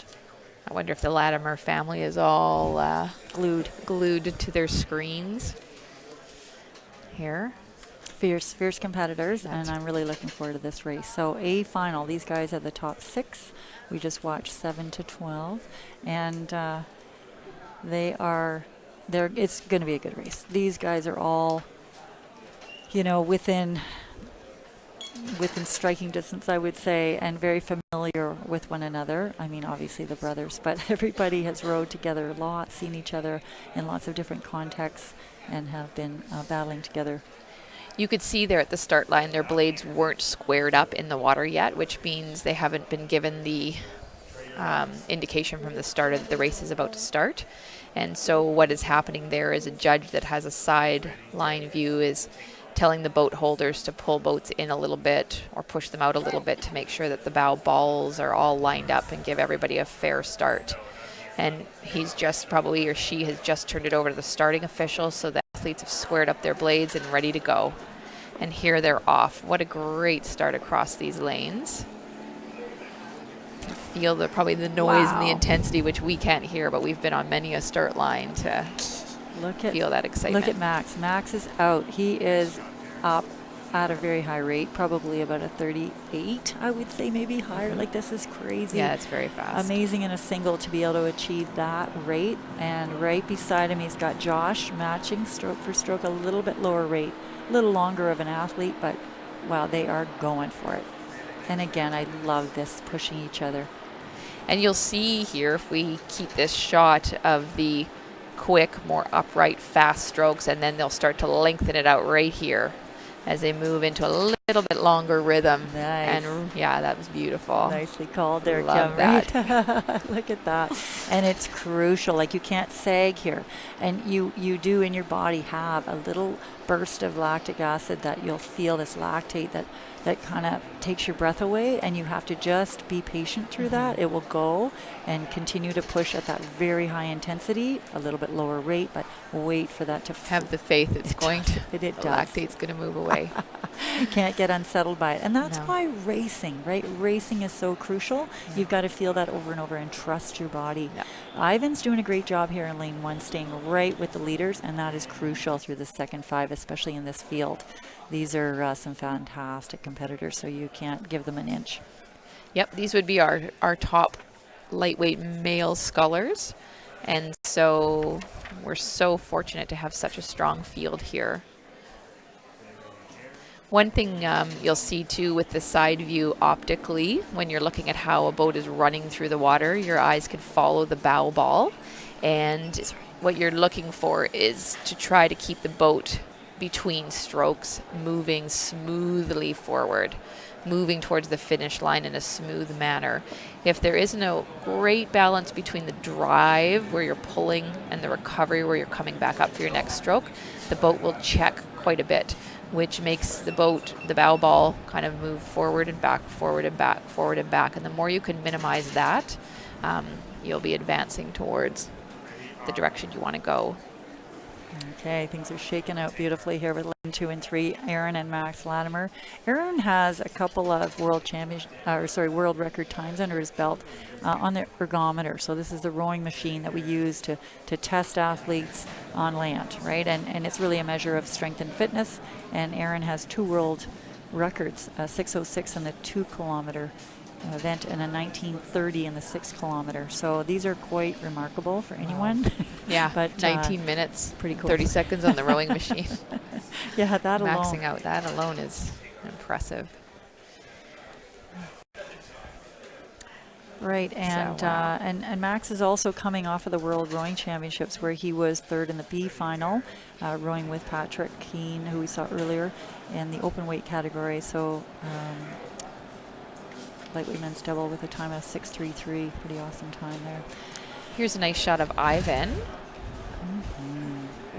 I wonder if the Latimer family is all Glued to their screens here. Fierce competitors, and I'm really looking forward to this race. So A final, these guys are the top 6. We just watched 7 to 12, and it's going to be a good race. These guys are all, within striking distance, I would say, and very familiar with one another. I mean, obviously the brothers, but everybody has rowed together a lot, seen each other in lots of different contexts, and have been battling together. You could see there at the start line, their blades weren't squared up in the water yet, which means they haven't been given the indication from the start that the race is about to start. And so what is happening there is a judge that has a sideline view is telling the boat holders to pull boats in a little bit or push them out a little bit to make sure that the bow balls are all lined up and give everybody a fair start. And he's just probably, or she has just turned it over to the starting official, so the athletes have squared up their blades and ready to go. And here they're off. What a great start across these lanes. Feel probably the noise and the intensity, which we can't hear, but we've been on many a start line to feel that excitement. Look at Max. Max is out. He is up at a very high rate, probably about a 38, I would say, maybe higher. Like, this is crazy. Yeah, it's very fast. Amazing in a single to be able to achieve that rate. And right beside him, he's got Josh matching stroke for stroke, a little bit lower rate, a little longer of an athlete, but wow, they are going for it. And again, I love this, pushing each other. And you'll see here, if we keep this shot of the quick, more upright, fast strokes, and then they'll start to lengthen it out right here as they move into a little bit longer rhythm. Nice. And yeah, that was beautiful. Nicely called there, Love Kim. that. Look at that. And it's crucial. Like, you can't sag here. And you do in your body have a little burst of lactic acid that you'll feel, this lactate that kind of takes your breath away, and you have to just be patient through that. It will go and continue to push at that very high intensity, a little bit lower rate, but wait for that to Have the faith it's going to. It the does. lactate's going to move away. Can't get unsettled by it. And that's No. why racing, right? Racing is so crucial. You've got to feel that over and over and trust your body. Yeah. Ivan's doing a great job here in lane 1, staying right with the leaders, and that is crucial through the second 5, especially in this field. These are some fantastic competitors, so you can't give them an inch. Yep, these would be our top lightweight male scullers. And so we're so fortunate to have such a strong field here. One thing you'll see too with the side view optically, when you're looking at how a boat is running through the water, your eyes can follow the bow ball. And what you're looking for is to try to keep the boat between strokes, moving smoothly forward, moving towards the finish line in a smooth manner. If there isn't a great balance between the drive where you're pulling and the recovery where you're coming back up for your next stroke, the boat will check quite a bit, which makes the boat, the bow ball, kind of move forward and back, forward and back, forward and back. And the more you can minimize that, you'll be advancing towards the direction you want to go. Okay, things are shaking out beautifully here with lane 2 and 3, Erin and Max Latimer. Erin has a couple of world record times under his belt on the ergometer. So this is the rowing machine that we use to test athletes on land, right? And it's really a measure of strength and fitness. And Erin has 2 world records, 6:06 in the 2-kilometer event and a 19:30 in the 6-kilometer. So these are quite remarkable for anyone. Yeah, but 19 minutes, pretty cool. 30 seconds on the rowing machine. Yeah, that alone. Maxing out that alone is impressive. Right, and So, and Max is also coming off of the World Rowing Championships where he was 3rd in the B final, rowing with Patrick Keane, who we saw earlier, in the open weight category. So lightweight men's double with a time of 6:33, pretty awesome time there. Here's a nice shot of Ivan.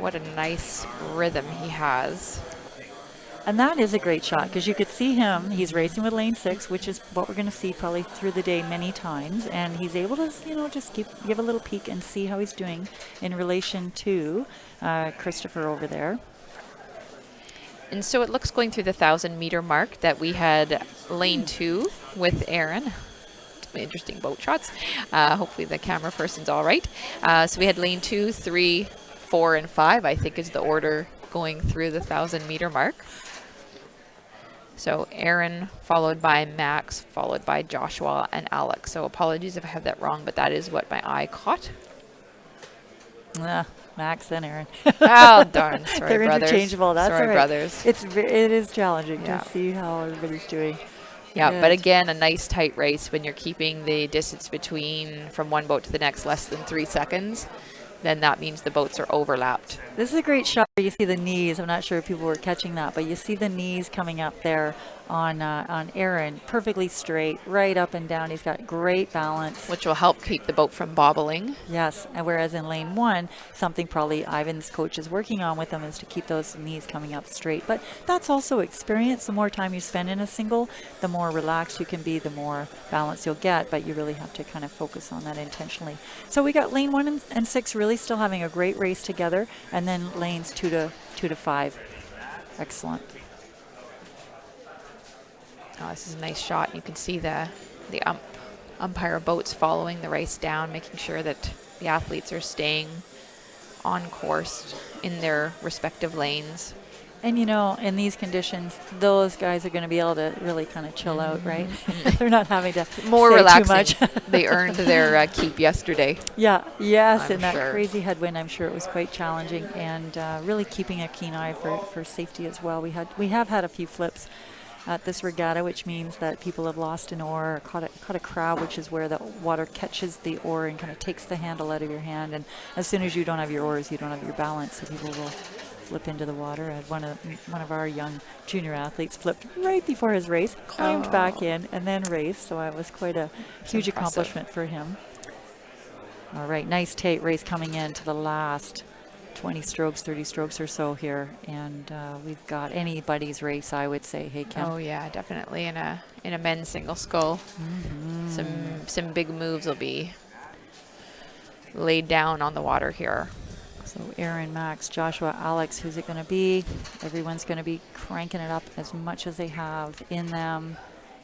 What a nice rhythm he has. And that is a great shot because you could see him. He's racing with lane 6, which is what we're going to see probably through the day many times. And he's able to, just give a little peek and see how he's doing in relation to Christopher over there. And so it looks going through the 1,000-meter mark that we had lane 2 with Erin. Interesting boat shots. Hopefully the camera person's all right. So we had lane 2, 3, 4, and 5, I think is the order going through the 1,000-meter mark. So Erin, followed by Max, followed by Joshua and Alex. So apologies if I have that wrong, but that is what my eye caught. Max and Erin. Oh, darn. Sorry, They're brothers. interchangeable. That's Sorry, all right. brothers. It is challenging Yeah. to see how everybody's doing. Yeah, Good. but again, a nice tight race when you're keeping the distance between from one boat to the next less than 3 seconds. Then that means the boats are overlapped. This is a great shot where you see the knees. I'm not sure if people were catching that, but you see the knees coming up there on Erin, perfectly straight, right up and down. He's got great balance. Which will help keep the boat from bobbling. Yes, and whereas in lane 1, something probably Ivan's coach is working on with him is to keep those knees coming up straight. But that's also experience. The more time you spend in a single, the more relaxed you can be, the more balance you'll get, but you really have to kind of focus on that intentionally. So we got lane 1 and 6 really still having a great race together, and then lanes 2 to 5. Excellent. Oh, this is a nice shot. You can see the umpire boats following the race down, making sure that the athletes are staying on course in their respective lanes. And in these conditions, those guys are going to be able to really kind of chill out, right? They're not having to More say relaxing. too much. They earned their keep yesterday. Yes, I'm in that sure. crazy headwind, I'm sure it was quite challenging, and really keeping a keen eye for safety as well. We have had a few flips at this regatta, which means that people have lost an oar or caught a crab, which is where the water catches the oar and kind of takes the handle out of your hand. And as soon as you don't have your oars, you don't have your balance, so people will flip into the water. I had one of our young junior athletes flipped right before his race, climbed back in, and then raced. So it was quite a huge accomplishment for him. All right, nice tight race coming into the last 20 strokes, 30 strokes or so here, and we've got anybody's race, I would say. Hey, Kim. Oh yeah, definitely in a men's single scull. Some big moves will be laid down on the water here. So Erin, Max, Joshua, Alex, who's it going to be? Everyone's going to be cranking it up as much as they have in them.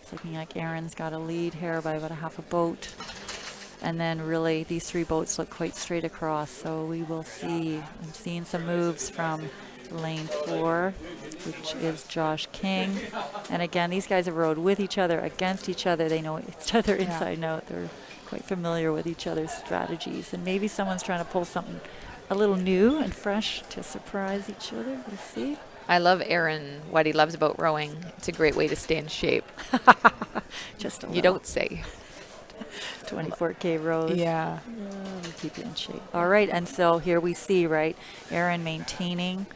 It's looking like Erin's got a lead here by about a half a boat. And then really these 3 boats look quite straight across. So we will see. I'm seeing some moves from lane 4, which is Josh King. And again, these guys have rowed with each other, against each other. They know each other inside and out. They're quite familiar with each other's strategies. And maybe someone's trying to pull something a little new and fresh to surprise each other. We'll see. I love Erin, what he loves about rowing. It's a great way to stay in shape. Just a You little. don't say. 24K rows. Yeah. We keep you in shape. All right, and so here we see, right, Erin maintaining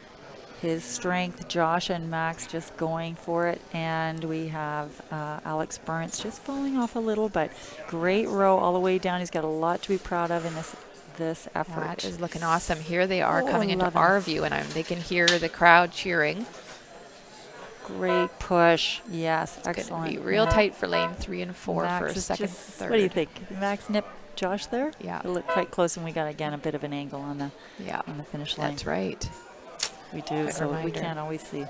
his strength, Josh and Max just going for it, and we have Alex Burns just falling off a little, but great row all the way down. He's got a lot to be proud of in this effort. That is looking awesome. Here they are coming into 11. our view, and they can hear the crowd cheering. Great push. Yes, It's excellent. going to be real Yeah. tight for lane 3 and 4 Max for is second, just- third. What do you think? Max nip Josh there? Yeah. It looked quite close, and we got, again, a bit of an angle on the Yeah, finish line. that's right. We do, Good so we reminder. can't always see.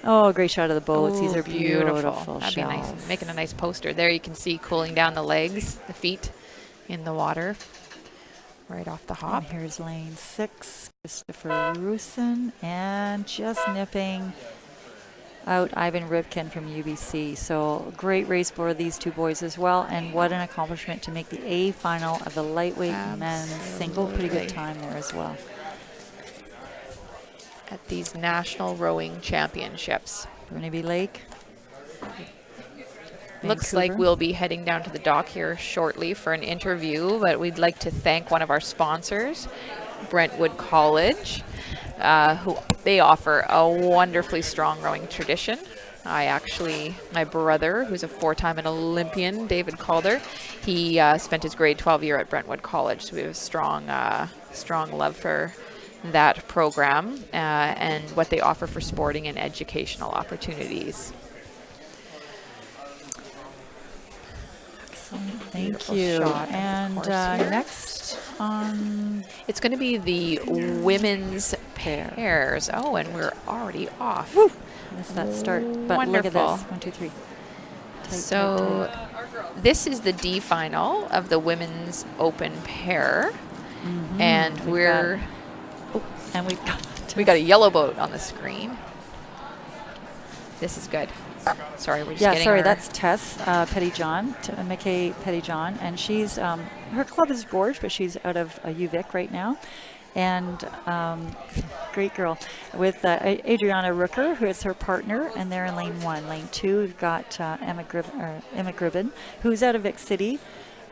Oh, great shot of the boats. These Ooh, are beautiful That'd be nice. shells. Making a nice poster. There you can see cooling down the legs, the feet in the water. Right off the hop. And here's lane 6, Christopher Rusin, and just nipping out Ivan Ribkin from UBC. So great race for these 2 boys as well, and what an accomplishment to make the A final of the lightweight men's single. Pretty good Absolutely. time there as well. At these National Rowing Championships. Burnaby Lake. Looks like Vancouver. we'll be heading down to the dock here shortly for an interview, but we'd like to thank one of our sponsors, Brentwood College, who they offer a wonderfully strong rowing tradition. My brother, who's a 4-time Olympian, David Calder, he spent his grade 12 year at Brentwood College, so we have a strong love for that program and what they offer for sporting and educational opportunities. Excellent. Thank Beautiful you. shot of the And course here. next on It's going to be the women's pair. pairs. Oh, and we're already off. Missed that start, but look at Wonderful. this. 1, 2, 3. Tight, So this is the D final of the women's open pair, and and we've got we got a yellow boat on the screen. This is good. Sorry, we're just getting her. that's Tess Pettyjohn, McKay Pettyjohn, and she's her club is Gorge, but she's out of UVic right now, and great girl with Adriana Rooker, who is her partner, and they're in lane 1. Lane 2, we've got Emma Gribben, who's out of Vic City,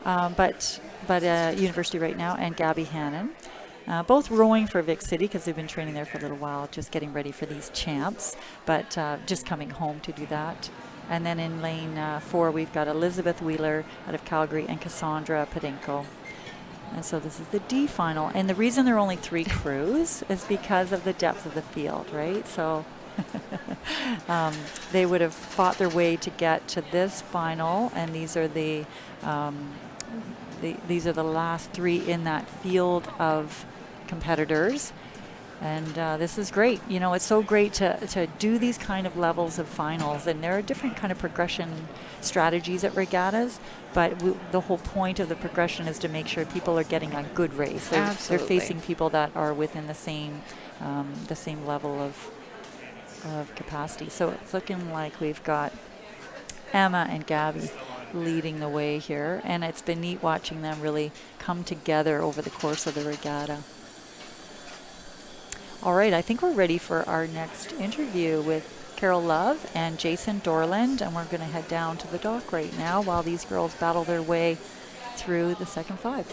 but university right now, and Gabby Hannon. Both rowing for Vic City because they've been training there for a little while, just getting ready for these champs, but just coming home to do that. And then in lane 4, we've got Elizabeth Wheeler out of Calgary and Cassandra Padenko. And so this is the D final. And the reason there are only 3 crews is because of the depth of the field, right? So they would have fought their way to get to this final, and these are the last 3 in that field of competitors, and this is great. You know, it's so great to do these kind of levels of finals, and there are different kind of progression strategies at regatas, but the whole point of the progression is to make sure people are getting a good race. They're Absolutely. facing people that are within the same level of capacity. So it's looking like we've got Emma and Gabby leading the way here, and it's been neat watching them really come together over the course of the regatta. All right, I think we're ready for our next interview with Carole Love and Jason Dorland, and we're going to head down to the dock right now while these girls battle their way through the second 5.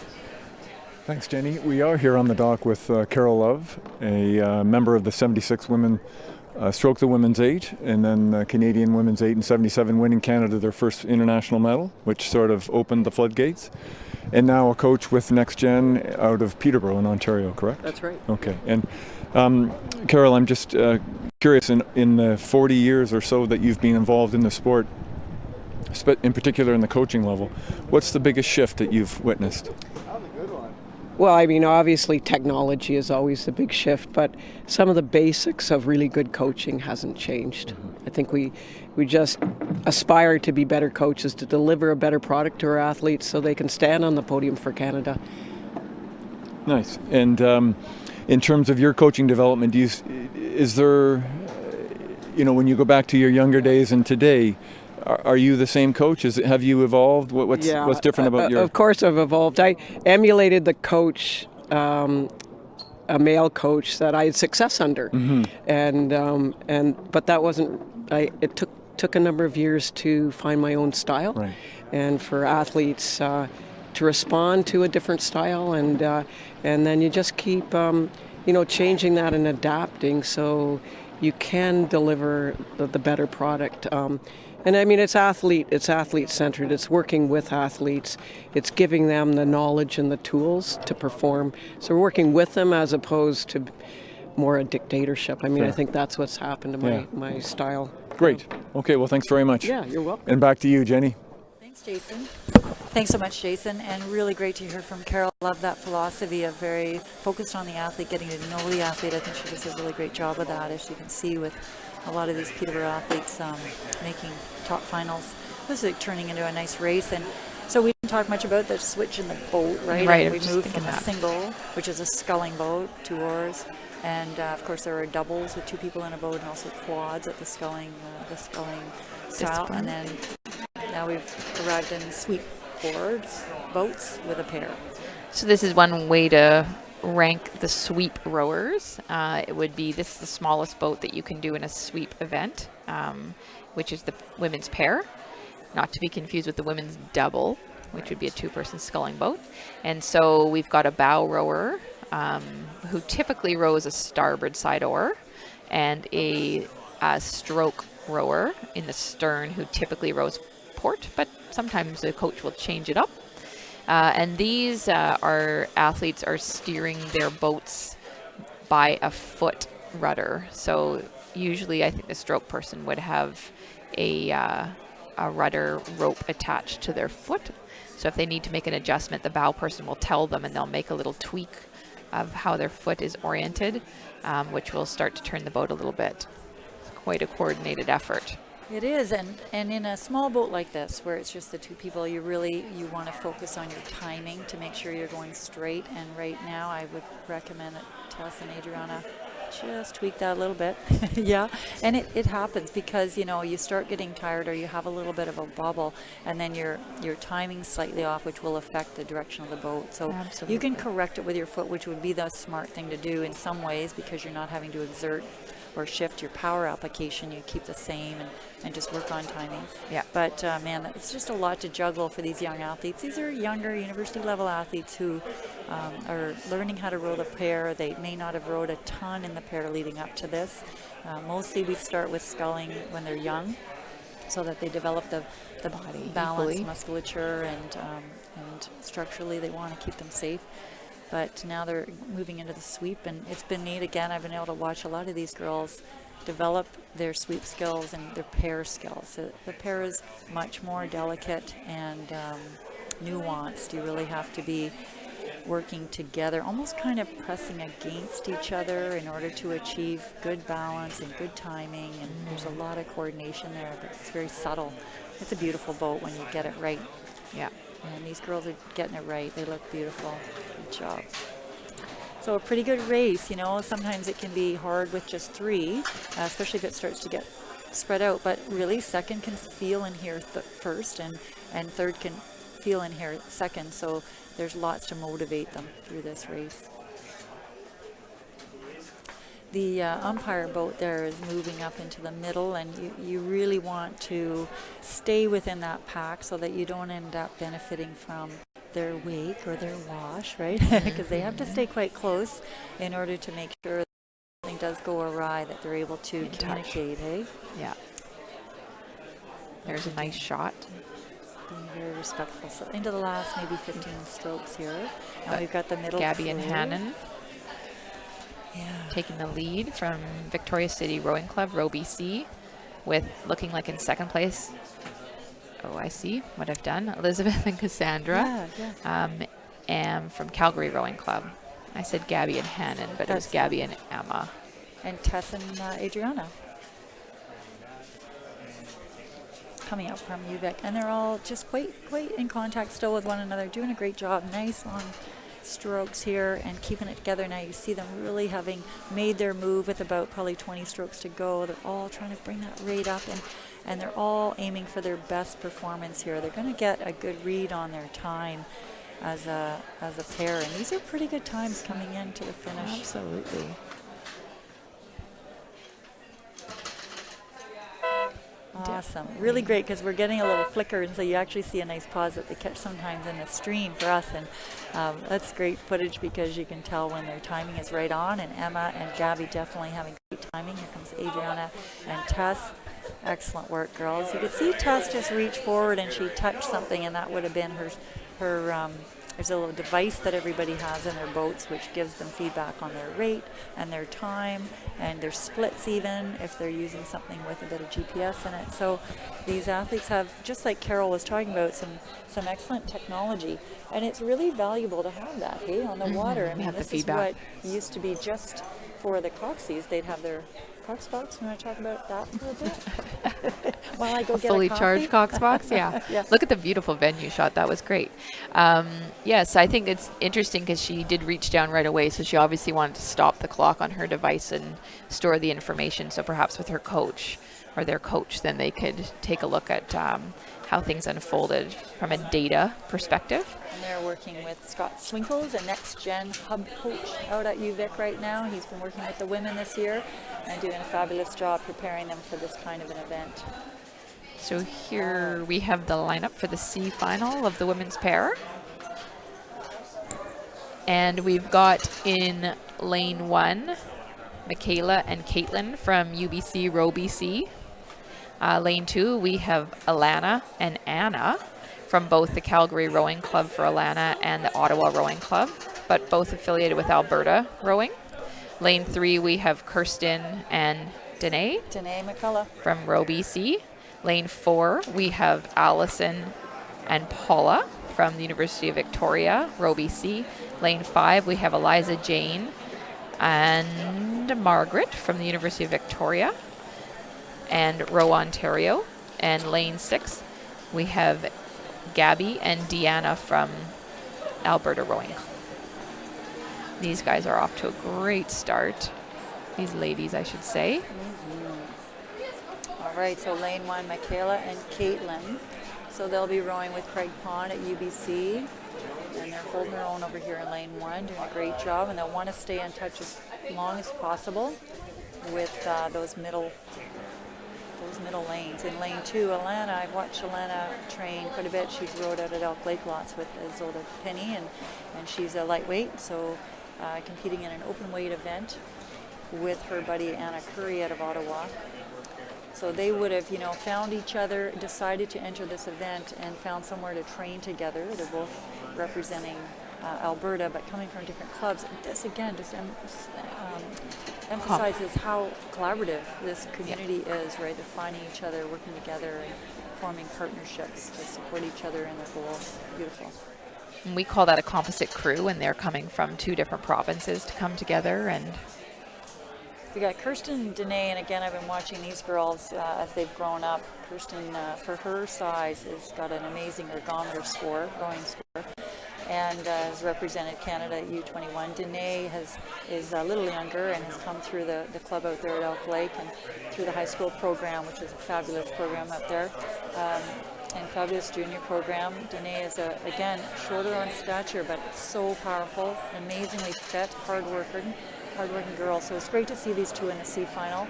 Thanks, Jenny. We are here on the dock with Carole Love, a member of the 76 women stroke the women's 8, and then Canadian women's 8 and 77 winning Canada their first international medal, which sort of opened the floodgates. And now a coach with Next Gen out of Peterborough in Ontario, correct? That's right. Okay. And Carole, I'm just curious, in the 40 years or so that you've been involved in the sport, in particular in the coaching level, what's the biggest shift that you've witnessed? Well, I mean, obviously technology is always the big shift, but some of the basics of really good coaching hasn't changed. I think we just aspire to be better coaches, to deliver a better product to our athletes so they can stand on the podium for Canada. Nice. And in terms of your coaching development, is there, when you go back to your younger days and today, are you the same coach? Have you evolved? What's different about your? Of course, I've evolved. I emulated the coach, a male coach that I had success under, but that wasn't. It took a number of years to find my own style, right. And for athletes to respond to a different style, and then you just keep changing that and adapting so you can deliver the better product. And I mean, it's athlete-centered. It's working with athletes. It's giving them the knowledge and the tools to perform. So we're working with them as opposed to more a dictatorship. I mean, Fair. I think that's what's happened to my style. Great. Okay, well, thanks very much. Yeah, you're welcome. And back to you, Jenny. Thanks, Jason. Thanks so much, Jason, and really great to hear from Carole. Love that philosophy of very focused on the athlete, getting to know the athlete. I think she does a really great job of that, as you can see with a lot of these Peterborough athletes making top finals. This is turning into a nice race, and so we didn't talk much about the switch in the boat, right? Right, And I we was just moved from thinking a that. single, which is a sculling boat, 2 oars, and of course there are doubles with 2 people in a boat, and also quads at the sculling style, and then now we've arrived in sweep boats with a pair. So this is one way to rank the sweep rowers. It would be, this is the smallest boat that you can do in a sweep event, which is the women's pair, not to be confused with the women's double, which would be a 2-person sculling boat. And so we've got a bow rower who typically rows a starboard side oar, and a stroke rower in the stern who typically rows port, but sometimes the coach will change it up. And these athletes are steering their boats by a foot rudder. So usually I think the stroke person would have a rudder rope attached to their foot. So if they need to make an adjustment, the bow person will tell them, and they'll make a little tweak of how their foot is oriented, which will start to turn the boat a little bit. It's quite a coordinated effort. It is, and in a small boat like this, where it's just the 2 people, you want to focus on your timing to make sure you're going straight. And right now, I would recommend that Tess and Adriana just tweak that a little bit. Yeah, and it happens because you start getting tired, or you have a little bit of a bubble, and then your timing's slightly off, which will affect the direction of the boat. So Absolutely. You can correct it with your foot, which would be the smart thing to do in some ways, because you're not having to exert or shift your power application. You keep the same and just work on timing. Yeah. But man, it's just a lot to juggle for these young athletes. These are younger university level athletes who are learning how to row the pair. They may not have rowed a ton in the pair leading up to this. Mostly we start with sculling when they're young, so that they develop the Body balance, equally. musculature, and structurally they want to keep them safe. But now they're moving into the sweep, and it's been neat. Again, I've been able to watch a lot of these girls develop their sweep skills and their pair skills. So the pair is much more delicate and nuanced. You really have to be working together, almost kind of pressing against each other in order to achieve good balance and good timing. And there's a lot of coordination there, but it's very subtle. It's a beautiful boat when you get it right. Yeah. And these girls are getting it right. They look beautiful. Good job. So a pretty good race. Sometimes it can be hard with just 3, especially if it starts to get spread out. But really, second can feel in here first, and third can feel in here second. So there's lots to motivate them through this race. The umpire boat there is moving up into the middle, and you really want to stay within that pack so that you don't end up benefiting from their wake or their wash, right? Because they have to stay quite close in order to make sure that something does go awry, that they're able to communicate, hey? Yeah. There's a nice shot. Being very respectful. So into the last maybe 15 strokes here. Now we've got the middle Gabby and crew. Hannon taking the lead from Victoria City Rowing Club, Row BC, with looking like in second place. Oh, I see what I've done. Elizabeth and Cassandra. Yeah. Am from Calgary Rowing Club. I said Gabby and Hannon, but it was Gabby and Emma. And Tess and Adriana coming up from UVic. And they're all just quite in contact still with one another, doing a great job. Nice long strokes here and keeping it together. Now you see them really having made their move with about probably 20 strokes to go. They're all trying to bring that rate up, and they're all aiming for their best performance here. They're going to get a good read on their time as a pair, and these are pretty good times coming into the finish. Absolutely. Awesome. Really great, because we're getting a little flicker, and so you actually see a nice pause that they catch sometimes in the stream for us, and that's great footage because you can tell when their timing is right on, and Emma and Gabby definitely having great timing. Here comes Adriana and Tess. Excellent work, girls. You could see Tess just reach forward and she touched something, and that would have been her there's a little device that everybody has in their boats which gives them feedback on their rate and their time and their splits, even if they're using something with a bit of GPS in it. So these athletes have, just like Carole was talking about, some excellent technology, and it's really valuable to have that, hey, on the water. I mean, this is what used to be just for the Coxies. They'd have their Cox box. You want to talk about that for a bit? While I go get a fully coffee? charged Cox box, yeah. Yeah. Look at the beautiful venue shot. That was great. Yes, I think it's interesting because she did reach down right away, so she obviously wanted to stop the clock on her device and store the information. So perhaps with her coach or their coach, then they could take a look at how things unfolded from a data perspective. And they're working with Scott Swinkles, a next-gen hub coach out at UVic right now. He's been working with the women this year and doing a fabulous job preparing them for this kind of an event. So here we have the lineup for the C final of the women's pair. And we've got in lane 1, Michaela and Caitlin from UBC Row BC. Lane 2, we have Alana and Anna from both the Calgary Rowing Club for Alana and the Ottawa Rowing Club, but both affiliated with Alberta Rowing. Lane 3, we have Kirsten and Danae McCullough from Row BC. Lane 4, we have Allison and Paula from the University of Victoria, Row BC. Lane 5, we have Eliza Jane and Margaret from the University of Victoria and Row Ontario. And lane 6, we have Gabby and Deanna from Alberta Rowing. These guys are off to a great start. These ladies, I should say. All right, so lane 1, Michaela and Caitlin. So they'll be rowing with Craig Pond at UBC, and they're holding their own over here in lane 1, doing a great job, and they'll want to stay in touch as long as possible with those middle lanes. In lane 2, Alana, I've watched Alana train quite a bit. She's rowed out at Elk Lake lots with Isolde Penny, and she's a lightweight, so competing in an open weight event with her buddy Anna Curry out of Ottawa. So they would have, found each other, decided to enter this event, and found somewhere to train together. They're both representing Alberta, but coming from different clubs. This again just emphasizes how collaborative this community is, right? They're finding each other, working together, and forming partnerships to support each other in their goals. Beautiful. And we call that a composite crew, and they're coming from 2 different provinces to come together. And we got Kirsten and Danae, and again, I've been watching these girls as they've grown up. Kirsten, for her size, has got an amazing ergometer score, rowing score, and has represented Canada at U21. Danae is a little younger and has come through the club out there at Elk Lake and through the high school program, which is a fabulous program up there, and fabulous junior program. Danae is, again, shorter on stature, but so powerful, amazingly fit, hardworking girl. So it's great to see these two in the C final.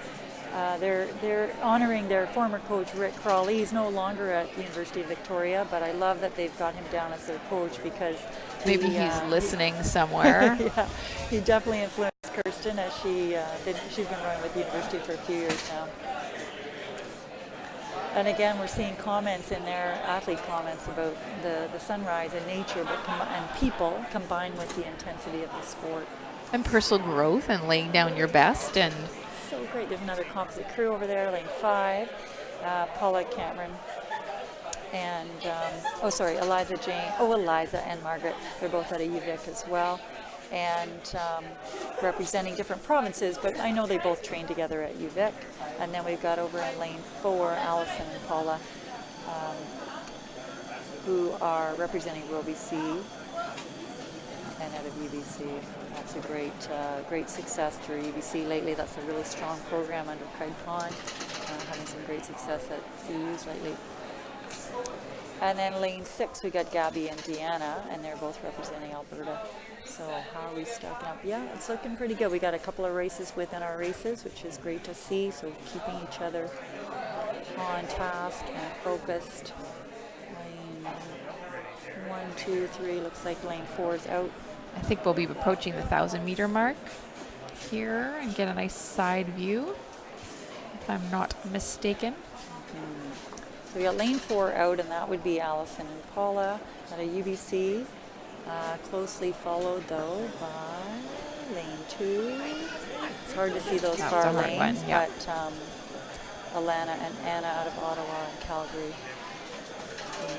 They're honoring their former coach, Rick Crawley. He's no longer at the University of Victoria, but I love that they've got him down as their coach because maybe he's listening somewhere. Yeah, he definitely influenced Kirsten as she's been rowing with the university for a few years now. And again, we're seeing comments in there, athlete comments about the sunrise and nature, and people combined with the intensity of the sport. And personal growth and laying down your best. And so great. There's another composite crew over there, lane 5. Paula Cameron and Eliza and Margaret. They're both out of UVic as well, and representing different provinces, but I know they both train together at UVic. And then we've got over in lane 4, Allison and Paula, who are representing Roby C and out of UBC. That's a great success through UBC lately. That's a really strong program under Craig Pond, having some great success at CUs lately. And then lane 6, we got Gabby and Deanna, and they're both representing Alberta. So how are we stacking up? Yeah, it's looking pretty good. We got a couple of races within our races, which is great to see. So keeping each other on task and focused. Lane 1, 2, 3, looks like lane 4 is out. I think we'll be approaching the 1,000-meter mark here and get a nice side view, if I'm not mistaken. So we got lane 4 out, and that would be Allison and Paula out of UBC. Closely followed, though, by lane 2. It's hard to see those far lanes, but Alana and Anna out of Ottawa and Calgary.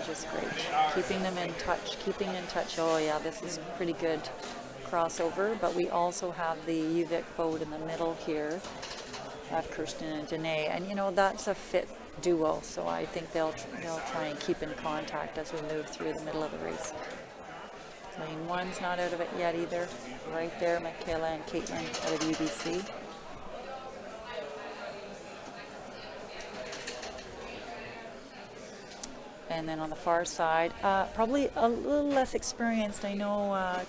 Just great. Keeping them in touch. Oh yeah, this is pretty good crossover, but we also have the UVic boat in the middle here. I have Kirsten and Danae, and that's a fit duo, so I think they'll try and keep in contact as we move through the middle of the race. Lane 1's not out of it yet either. Right there, Michaela and Caitlin out of UBC. And then on the far side, probably a little less experienced, I know,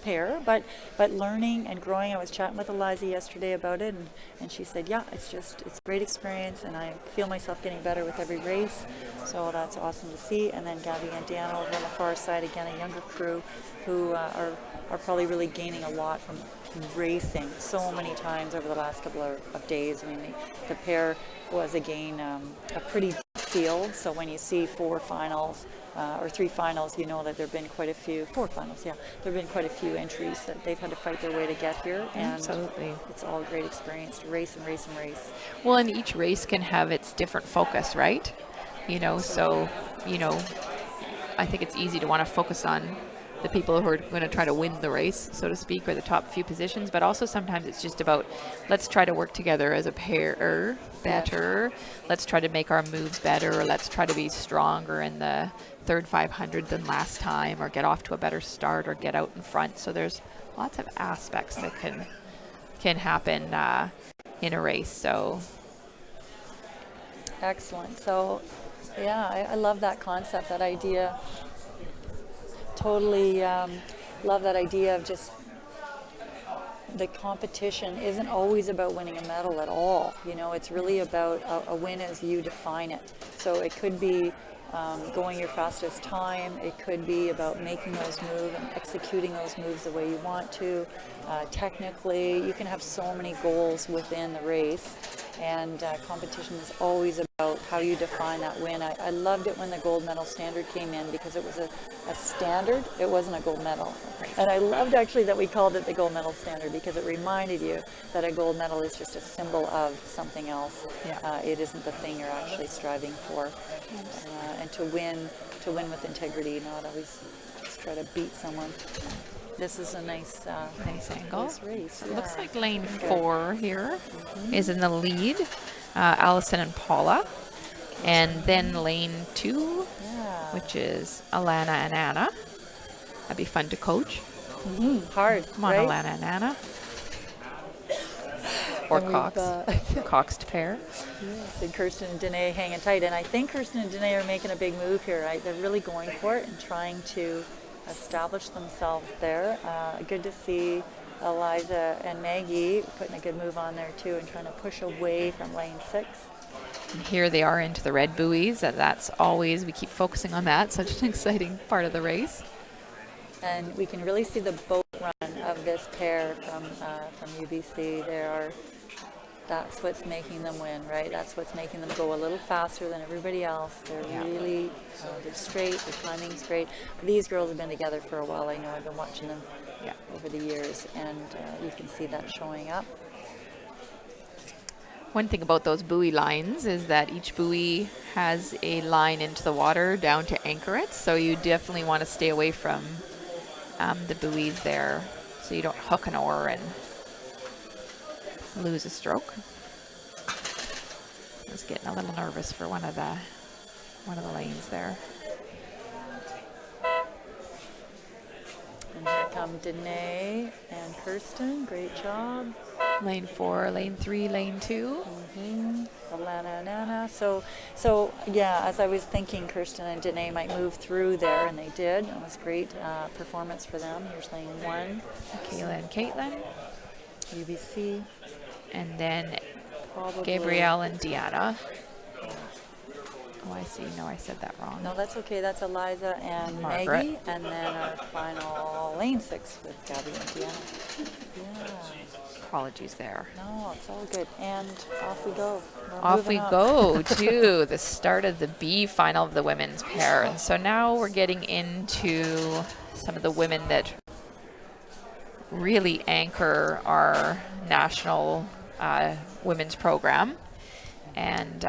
pair, but learning and growing. I was chatting with Eliza yesterday about it, and she said, yeah, it's great experience, and I feel myself getting better with every race. So that's awesome to see. And then Gabby and Deanna over on the far side, again, a younger crew who are probably really gaining a lot from racing so many times over the last couple of days. I mean, the pair was, again, a pretty field, so when you see 4 finals or 3 finals, you know that there have been quite a few, 4 finals, there have been quite a few entries that they've had to fight their way to get here, and absolutely, it's all a great experience to race and race and race. Well, and each race can have its different focus, right? So I think it's easy to want to focus on the people who are going to try to win the race, so to speak, or the top few positions, but also sometimes it's just about, let's try to work together as a pair better. Yes. Let's try to make our moves better, or let's try to be stronger in the third 500 than last time, or get off to a better start, or get out in front. So there's lots of aspects that can happen in a race. So excellent. So yeah, I love that concept, that idea. Totally love that idea of just the competition isn't always about winning a medal at all. It's really about a win as you define it. So it could be going your fastest time. It could be about making those moves and executing those moves the way you want to. Technically, you can have so many goals within the race, and competition is always about how you define that win. I loved it when the gold medal standard came in, because it was a standard, it wasn't a gold medal. And I loved actually that we called it the gold medal standard, because it reminded you that a gold medal is just a symbol of something else. It isn't the thing you're actually striving for. And to win with integrity, not always just try to beat someone. This is a nice angle. Nice race. It looks like lane 4 here is in the lead, Allison and Paula. And then lane 2, which is Alana and Anna. That'd be fun to coach. Hard. Come on, right? Alana and Anna. Or Cox. Coxed pair. Yes, and Kirsten and Danae hanging tight. And I think Kirsten and Danae are making a big move here. Right? They're really going for it and trying to establish themselves there. Good to see Eliza and Maggie putting a good move on there too, and trying to push away from lane 6. And here they are into the red buoys. That's always, we keep focusing on that. Such an exciting part of the race. And we can really see the boat run of this pair from UBC. That's what's making them win, right? That's what's making them go a little faster than everybody else. They're really, they're straight, their timing's great. These girls have been together for a while. I know, I've been watching them over the years, and you can see that showing up. One thing about those buoy lines is that each buoy has a line into the water down to anchor it. So you definitely want to stay away from the buoys there so you don't hook an oar and lose a stroke. I was getting a little nervous for one of the lanes there. And here come Danae and Kirsten. Great job. Lane 4, lane 3, lane 2. Alana and Anna. So yeah, as I was thinking, Kirsten and Danae might move through there, and they did. It was great performance for them. Here's lane 1. Kayla and Caitlin. UBC. And then Probably. Gabrielle and Deanna. Oh, I see. No, I said that wrong. No, that's okay. That's Eliza and Margaret. Maggie. And then our final lane 6 with Gabby and Deanna. Yeah. Apologies there. No, it's all good. And off we go. We're Off we moving up. go to the start of the B final of the women's pair. And so now we're getting into some of the women that really anchor our national women's program. And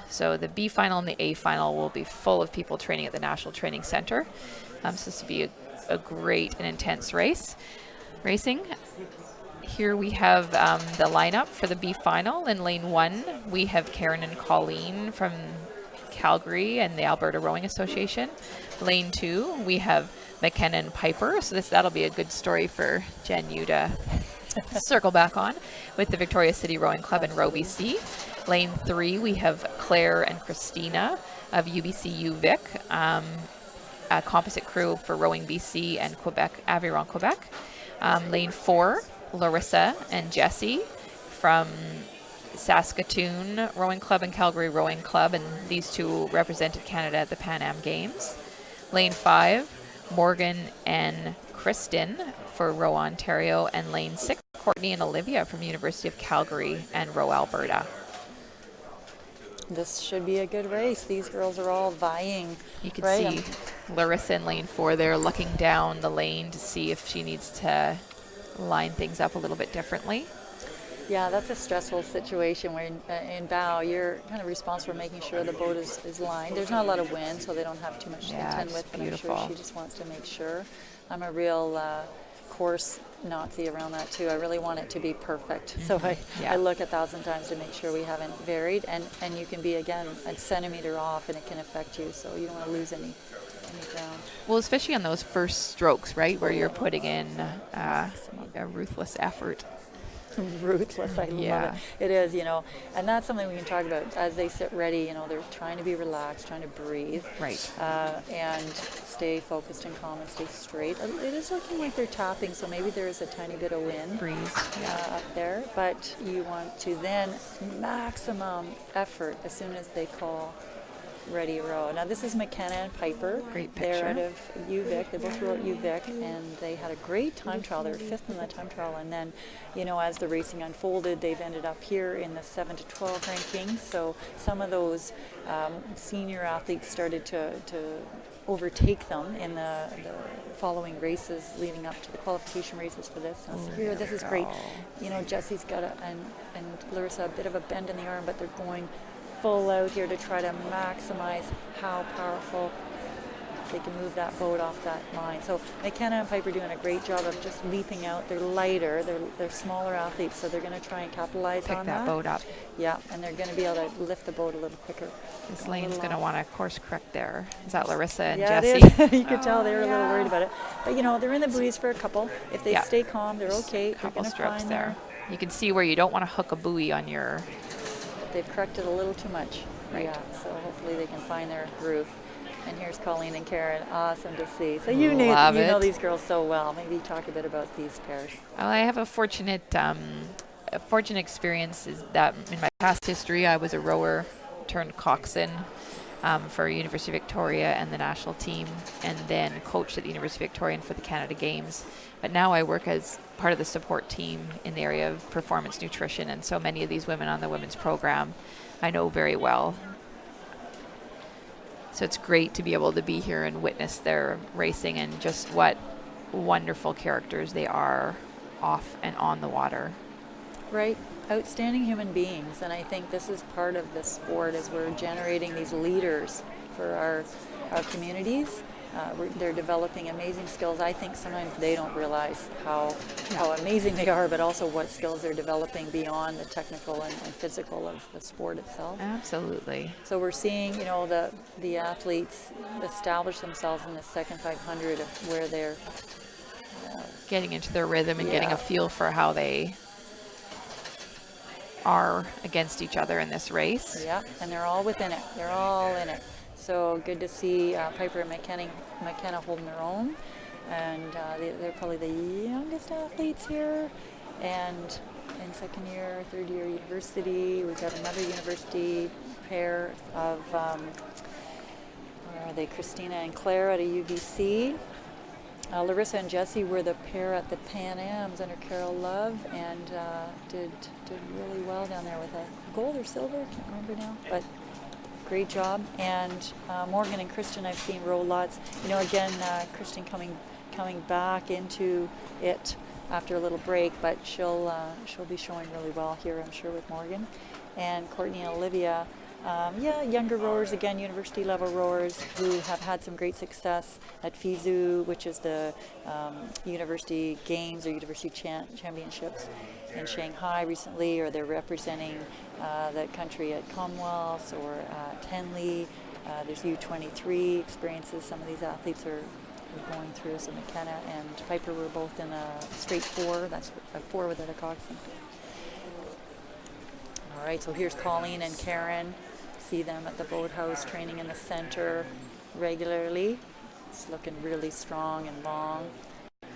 so the B final and the A final will be full of people training at the National Training Center. So this will be a great and intense racing. Here we have the lineup for the B final. In lane 1, we have Karen and Colleen from Calgary and the Alberta Rowing Association. Lane 2, we have McKenna and Piper. So that'll be a good story for Jen, you to circle back on with the Victoria City Rowing Club in Row BC. Lane 3, we have Claire and Christina of UBC UVic, a composite crew for Rowing BC and Quebec, Aviron, Quebec. Lane 4, Larissa and Jessie from Saskatoon Rowing Club and Calgary Rowing Club, and these two represented Canada at the Pan Am Games. Lane 5, Morgan and Kristen for Row Ontario, and lane 6, Courtney and Olivia from University of Calgary and Row Alberta. This should be a good race. These girls are all vying. You can right? see Larissa in lane 4 there looking down the lane to see if she needs to line things up a little bit differently. Yeah, that's a stressful situation where in bow, you're kind of responsible for making sure the boat is lined. There's not a lot of wind, so they don't have too much to contend with, but beautiful. I'm sure she just wants to make sure. I'm a real course Nazi around that too. I really want it to be perfect. So I look 1,000 times to make sure we haven't varied, and you can be, again, a centimeter off and it can affect you, so you don't want to lose any ground. Well, especially on those first strokes, right, where you're putting in a ruthless effort. Ruthless, I love it. It is, and that's something we can talk about as they sit ready. They're trying to be relaxed, trying to breathe, right, and stay focused and calm and stay straight. It is looking like they're tapping, so maybe there is a tiny bit of wind breeze up there, but you want to then maximum effort as soon as they call ready row. Now this is McKenna and Piper. Great picture. They're out of UVic. They both wrote UVic, and they had a great time trial. They were 5th in the time trial, and then, as the racing unfolded, they've ended up here in the 7 to 12 rankings. So some of those senior athletes started to overtake them in the following races leading up to the qualification races for this. Now, so here, this is great. Jesse's got and Larissa a bit of a bend in the arm, but they're going full out here to try to maximize how powerful they can move that boat off that line. So McKenna and Piper doing a great job of just leaping out. They're lighter, they're smaller athletes, so they're going to try and capitalize on that. Pick that boat up. Yeah, and they're going to be able to lift the boat a little quicker. This lane's going to want to course correct there. Is that Larissa and yeah, Jessie? It is. You could tell they were a little worried about it. But they're in the buoys for a couple. If they stay calm, they're okay. Couple strokes there. You can see where you don't want to hook a buoy on your... They've corrected a little too much. Right. Yeah, so hopefully they can find their groove. And here's Colleen and Karen. Awesome to see. So you know these girls so well. Maybe talk a bit about these pairs. Well, I have a fortunate experience is that in my past history, I was a rower turned coxswain for University of Victoria and the national team, and then coached at the University of Victoria and for the Canada Games. But now I work as part of the support team in the area of performance nutrition, and so many of these women on the women's program I know very well. So it's great to be able to be here and witness their racing and just what wonderful characters they are off and on the water. Right, outstanding human beings, and I think this is part of the sport, as we're generating these leaders for our communities. They're developing amazing skills. I think sometimes they don't realize how amazing they are, but also what skills they're developing beyond the technical and physical of the sport itself. Absolutely. So we're seeing, the athletes establish themselves in the second 500 of where they're Getting into their rhythm and getting a feel for how they are against each other in this race. Yeah, and they're all within it. They're all in it. So good to see Piper and McKenna holding their own. And they're probably the youngest athletes here. And in second year, third year university, we've got another university pair of, where are they, Christina and Claire out of UBC. Larissa and Jesse were the pair at the Pan Ams under Carole Love, and did really well down there with a gold or silver, can't remember now, but great job. And Morgan and Kristen, I've seen row lots. Again, Kristen coming back into it after a little break, but she'll be showing really well here, I'm sure, with Morgan. And Courtney and Olivia, younger rowers, again, university level rowers who have had some great success at FISU, which is the university games or university championships in Shanghai recently, or they're representing the country at Commonwealth or at Henley. There's U23 experiences some of these athletes are going through. So McKenna and Piper were both in a straight 4, that's a 4 without a coxswain. All right, so here's Colleen and Karen. See them at the boathouse training in the center regularly. It's looking really strong and long.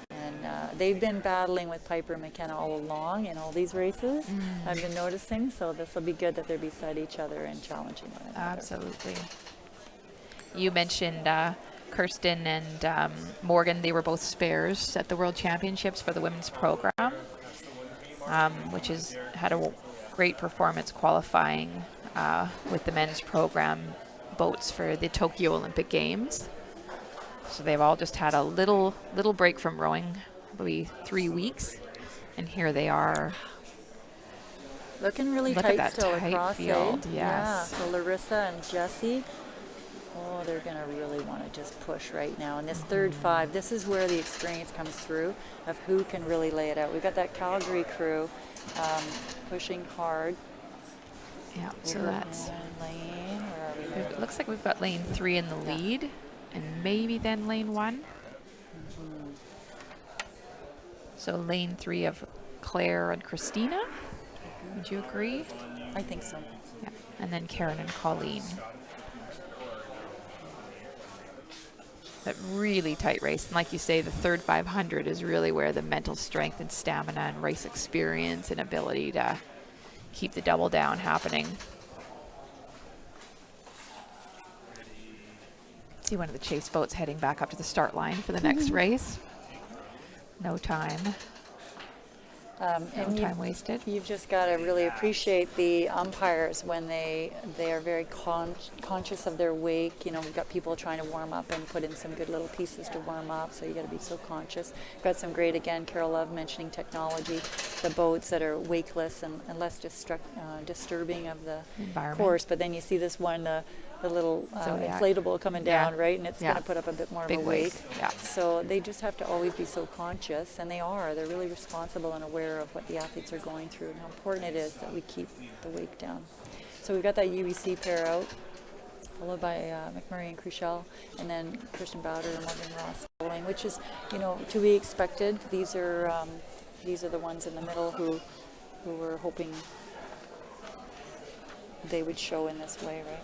And they've been battling with Piper and McKenna all along in all these races, I've been noticing. So this will be good that they're beside each other and challenging one another. Absolutely. You mentioned Kirsten and Morgan. They were both spares at the World Championships for the women's program, which has had a great performance qualifying with the men's program boats for the Tokyo Olympic Games. So they've all just had a little break from rowing, maybe 3 weeks, and here they are. Looking really Look tight at that still tight across, field, yes. Yeah, so Larissa and Jesse, they're going to really want to just push right now. And this third 5, this is where the experience comes through of who can really lay it out. We've got that Calgary crew pushing hard. Yeah, so that's lane. Where are we there? it. Looks like we've got lane 3 in the lead, and maybe then lane 1. So lane 3 of Claire and Christina. Would you agree? I think so. Yeah, and then Karen and Colleen. That really tight race, and like you say, the third 500 is really where the mental strength and stamina and race experience and ability to keep the double down happening. See one of the chase boats heading back up to the start line for the next race. No time. No time wasted. You've just got to really appreciate the umpires when they are very conscious of their wake. We've got people trying to warm up and put in some good little pieces to warm up, so you got to be so conscious. We've got some great, again, Carole Love mentioning technology, the boats that are wakeless and less disturbing of the course. But then you see this one, the little inflatable coming down, right? And it's going to put up a bit more of a wake. Yeah. So they just have to always be so conscious, and they are. They're really responsible and aware of what the athletes are going through and how important it is that we keep the wake down. So we've got that UBC pair out, followed by McMurray and Cruchel, and then Kirsten Bowder and Morgan Ross following, which is, to be expected. These are the ones in the middle who were hoping they would show in this way, right?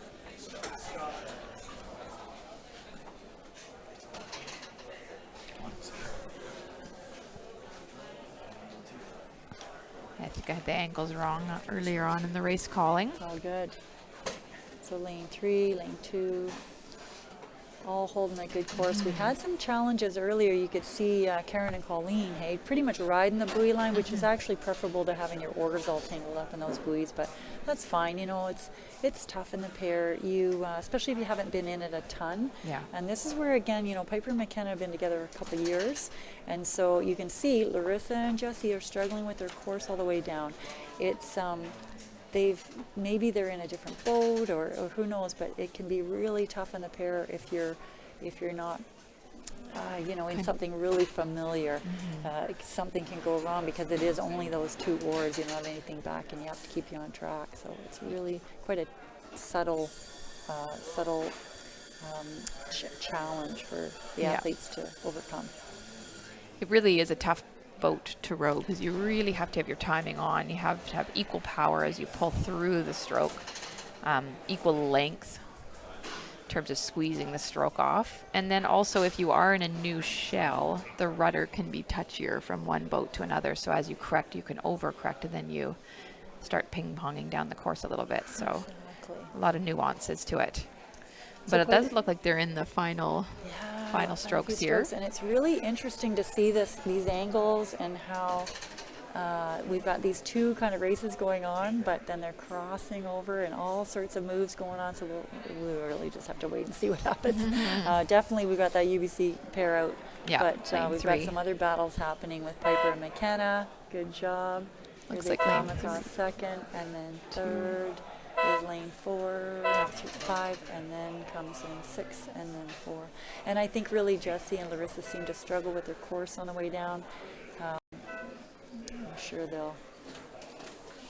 I think I had the angles wrong earlier on in the race calling. It's all good. So lane 3, lane 2, all holding a good course. We had some challenges earlier. You could see Karen and Colleen, hey, pretty much riding the buoy line, which is actually preferable to having your oars all tangled up in those buoys, but that's fine. You know, it's tough in the pair, especially if you haven't been in it a ton. Yeah. And this is where, again, you know, Piper and McKenna have been together a couple of years, and so you can see Larissa and Jessie are struggling with their course all the way down. It's maybe they're in a different boat or who knows, but it can be really tough in the pair if you're not in something really familiar. Something can go wrong because it is only those two oars. You don't have anything back, and you have to keep you on track. So it's really quite a subtle challenge for the athletes to overcome. It really is a tough boat to row because you really have to have your timing on. You have to have equal power as you pull through the stroke, equal length in terms of squeezing the stroke off. And then also, if you are in a new shell, the rudder can be touchier from one boat to another. So as you correct, you can overcorrect, and then you start ping-ponging down the course a little bit. So Exactly. a lot of nuances to it. So But it quite does look like they're in the final strokes here. And it's really interesting to see these angles and how we've got these two kind of races going on, but then they're crossing over and all sorts of moves going on. So we'll really just have to wait and see what happens. Definitely, we've got that UBC pair out. Yeah, But lane we've 3. got some other battles happening with Piper and McKenna. Good job. Looks Here they like lane come across second, and then third. Is lane 5, and then comes lane 6, and then 4. And I think really Jessie and Larissa seem to struggle with their course on the way down. I'm sure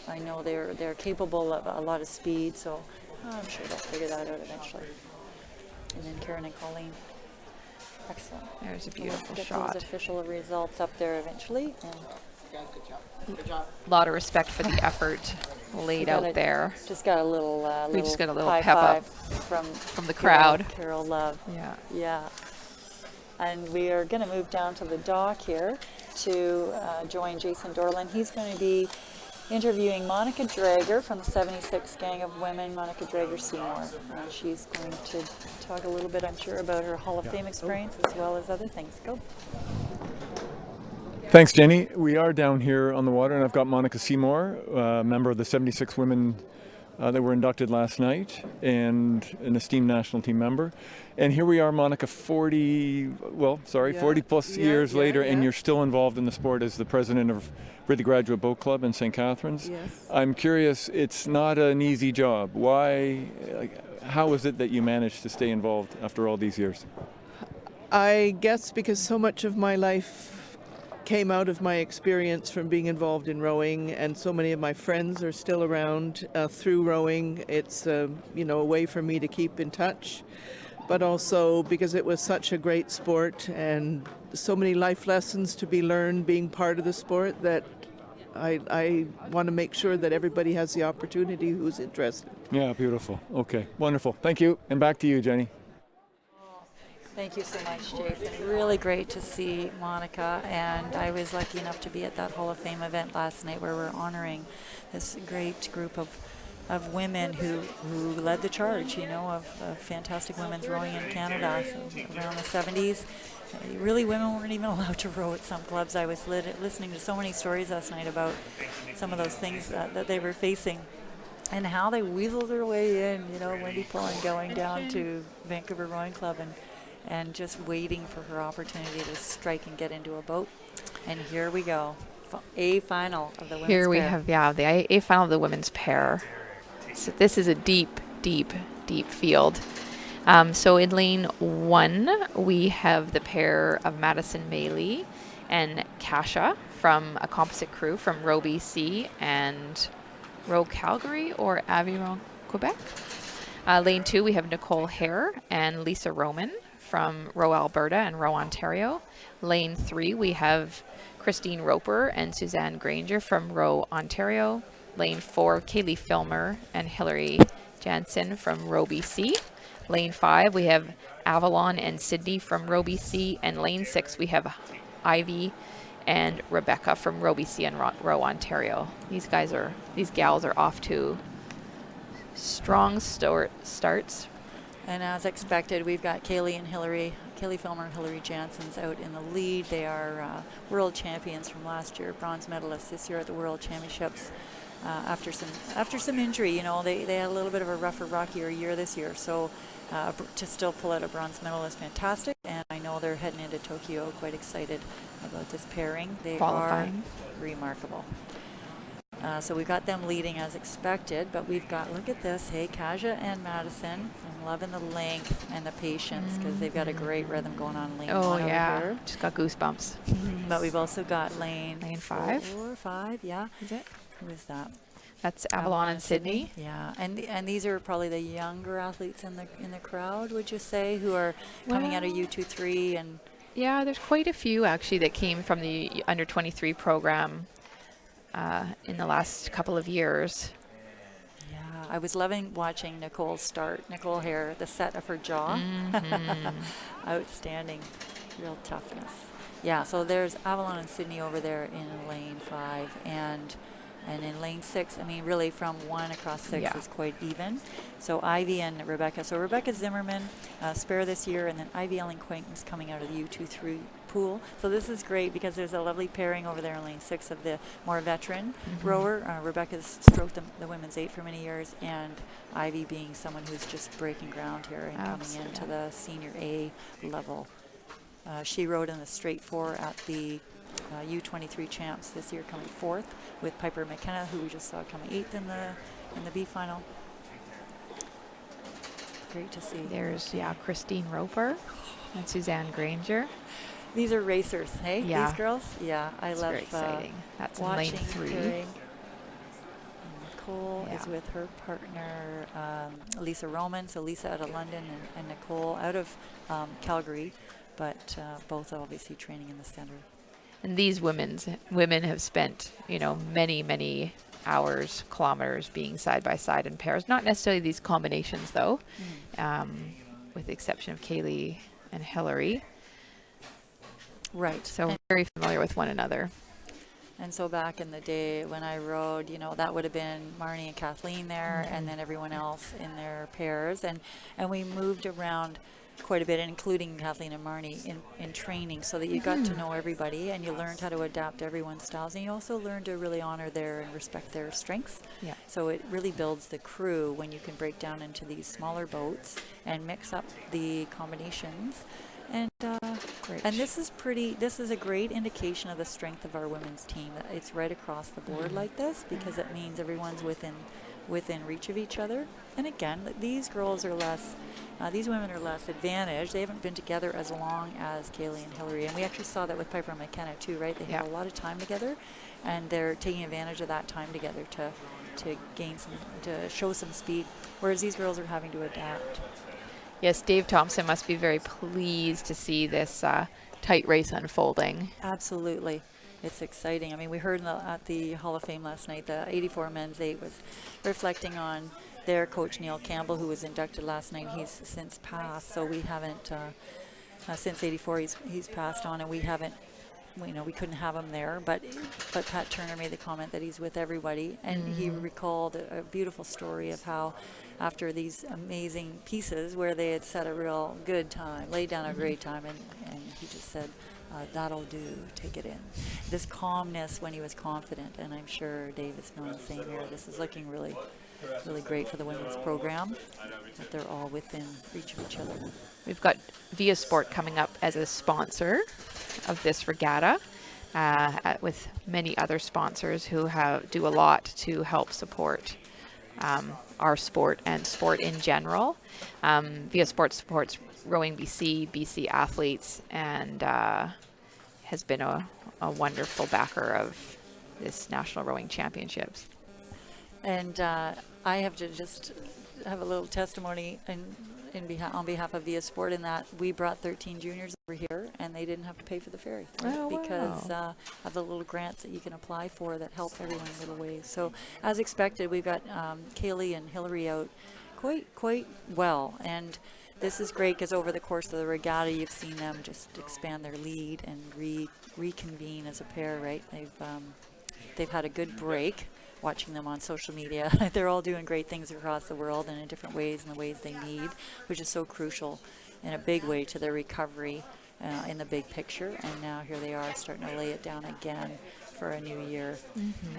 I know they're capable of a lot of speed, so I'm sure they'll figure that out eventually. And then Karen and Colleen. Excellent. There's a We'll beautiful get shot. those official results up there eventually. And A lot of respect for the effort laid out there. Just got a little. We just got a little high pep up five from the crowd. Carole Love. Yeah. Yeah. And we are going to move down to the dock here to join Jason Dorland. He's going to be interviewing Monica Drager from the 76 Gang of Women, Monica Drager Seymour. She's going to talk a little bit, I'm sure, about her Hall of Fame experience as well as other things. Go. Thanks, Jenny. We are down here on the water, and I've got Monica Seymour, member of the 76 women that were inducted last night, and an esteemed national team member. And here we are, Monica, 40 plus years later, and you're still involved in the sport as the president of Ridley Graduate Boat Club in St. Catharines. Yes. I'm curious, it's not an easy job. Why, how is it that you managed to stay involved after all these years? I guess because so much of my life came out of my experience from being involved in rowing, and so many of my friends are still around through rowing. It's a way for me to keep in touch, but also because it was such a great sport and so many life lessons to be learned being part of the sport that I want to make sure that everybody has the opportunity who's interested. Yeah, beautiful. Okay, wonderful. Thank you. And back to you, Jenny. Thank you so much, Jason. Really great to see Monica, and I was lucky enough to be at that Hall of Fame event last night where we're honoring this great group of women who led the charge, of fantastic women's rowing in Canada. So around the 70s, really women weren't even allowed to row at some clubs. I was listening to so many stories last night about some of those things that they were facing and how they weaseled their way in, Wendy Pullen going down to Vancouver Rowing Club and just waiting for her opportunity to strike and get into a boat. And here we go. A final of the women's pair. Here we have, the A final of the women's pair. So this is a deep, deep, deep field. So in lane 1, we have the pair of Madison Maley and Kasha from a composite crew from Row BC and Row Calgary or Aviron, Quebec. Lane 2, we have Nicole Hare and Lisa Roman from Row Alberta and Row Ontario. Lane 3, we have Christine Roper and Suzanne Granger from Row Ontario. Lane 4, Kaylee Filmer and Hilary Jansen from Row BC. Lane 5, we have Avalon and Sydney from Row BC. And lane 6, we have Ivy and Rebecca from Row BC and Row Ontario. These gals are off to strong starts. And as expected, we've got Kaylee Filmer and Hillary Jansen's out in the lead. They are world champions from last year, bronze medalists this year at the World Championships. After some injury, you know, they had a little bit of a rockier year this year. So to still pull out a bronze medal is fantastic. And I know they're heading into Tokyo quite excited about this pairing. They Qualifying. are remarkable. So we've got them leading as expected, but we've got, look at this, hey, Kaja and Madison. I'm loving the length and the patience because they've got a great rhythm going on in lane Oh, one yeah. over here. Just got goosebumps. But we've also got lane 5. 4, 5, yeah. Is it? Who is that? That's Avalon and Sydney. Yeah, and these are probably the younger athletes in the crowd, would you say, who are coming out of U23 and... Yeah, there's quite a few actually that came from the under 23 program in the last couple of years. Yeah, I was loving watching Nicole start. Nicole Hare, the set of her jaw. Outstanding. Real toughness. Yeah, so there's Avalon and Sydney over there in lane 5 and in lane 6, I mean, really from 1 across 6 is quite even. So Ivy and Rebecca. So Rebecca Zimmerman, spare this year, and then Ivy Ellen Quaintance coming out of the U23 pool. So this is great because there's a lovely pairing over there in lane 6 of the more veteran rower. Rebecca's stroked the women's 8 for many years, and Ivy being someone who's just breaking ground here and coming into the senior A level. She rode in the straight 4 at the U23 champs this year, coming 4th with Piper McKenna, who we just saw coming 8th in the B final. Great to see. There's Christine Roper and Suzanne Granger. These are racers, hey? Yeah. These girls? Yeah, I love very exciting. That's in lane 3. Nicole is with her partner, Lisa Roman. So Lisa out of London and Nicole out of Calgary, but both obviously training in the center. And these women have spent, many hours, kilometers being side by side in pairs. Not necessarily these combinations, though, with the exception of Kaylee and Hillary. Right. So very familiar with one another. And so back in the day when I rode, that would have been Marnie and Kathleen there, and then everyone else in their pairs. And we moved around quite a bit, including Kathleen and Marnie in training, so that you got to know everybody and you learned how to adapt to everyone's styles, and you also learned to really honor and respect their strengths. Yeah. So it really builds the crew when you can break down into these smaller boats and mix up the combinations. And and this is a great indication of the strength of our women's team. It's right across the board like this, because it means everyone's within reach of each other. And again, these girls are less, these women are less advantaged. They haven't been together as long as Kaylee and Hillary. And we actually saw that with Piper and McKenna too, right? They have a lot of time together, and they're taking advantage of that time together to show some speed, whereas these girls are having to adapt. Yes, Dave Thompson must be very pleased to see this tight race unfolding. Absolutely. It's exciting. I mean, we heard at the Hall of Fame last night, the 84 men's 8 was reflecting on their coach, Neil Campbell, who was inducted last night. He's since passed, so we haven't, since 84, he's passed on, and we haven't, we couldn't have him there. But Pat Turner made the comment that he's with everybody, and he recalled a beautiful story of how after these amazing pieces where they had set a real good time, laid down a great time, and he just said, that'll do, take it in. This calmness when he was confident, and I'm sure Dave is feeling the same here. This is looking really, really great for the women's program, that they're all within reach of each other. We've got Via Sport coming up as a sponsor of this regatta, with many other sponsors who do a lot to help support our sport and sport in general. Via Sport supports Rowing BC athletes, and has been a wonderful backer of this National Rowing Championships. And I have to just have a little testimony on behalf of Via Sport, in that we brought 13 juniors over here, and they didn't have to pay for the ferry because of the little grants that you can apply for that help everyone in little ways. So as expected, we've got Kaylee and Hillary out quite well, and this is great because over the course of the regatta, you've seen them just expand their lead and reconvene as a pair, right? They've had a good break watching them on social media. They're all doing great things across the world and in different ways and the ways they need, which is so crucial in a big way to their recovery in the big picture. And now here they are starting to lay it down again for a new year.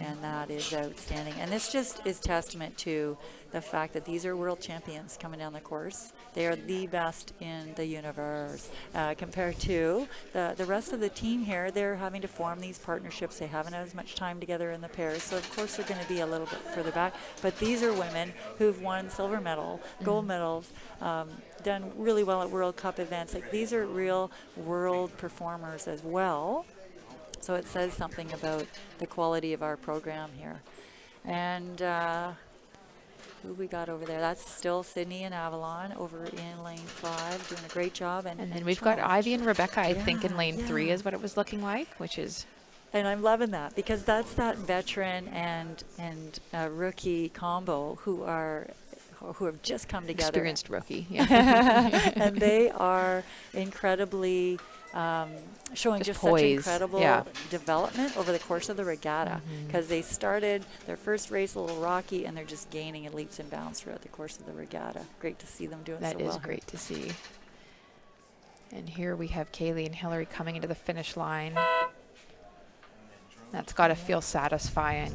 And that is outstanding. And this just is testament to the fact that these are world champions coming down the course. They are the best in the universe compared to the rest of the team here. They're having to form these partnerships. They haven't had as much time together in the pairs, so of course they're going to be a little bit further back. But these are women who've won silver medal, gold medals, done really well at World Cup events. Like, these are real world performers as well. So it says something about the quality of our program here. And who we got over there? That's still Sydney and Avalon over in lane 5, doing a great job. And then we've got Ivy and Rebecca, I think, in lane 3 is what it was looking like, which is... And I'm loving that, because that's that veteran and rookie combo who have just come together. Experienced rookie, yeah. And they are incredibly showing just such incredible development over the course of the regatta, because they started their first race a little rocky, and they're just gaining in leaps and bounds throughout the course of the regatta. Great to see them doing so well. That is great to see. And here we have Kaylee and Hillary coming into the finish line. That's got to feel satisfying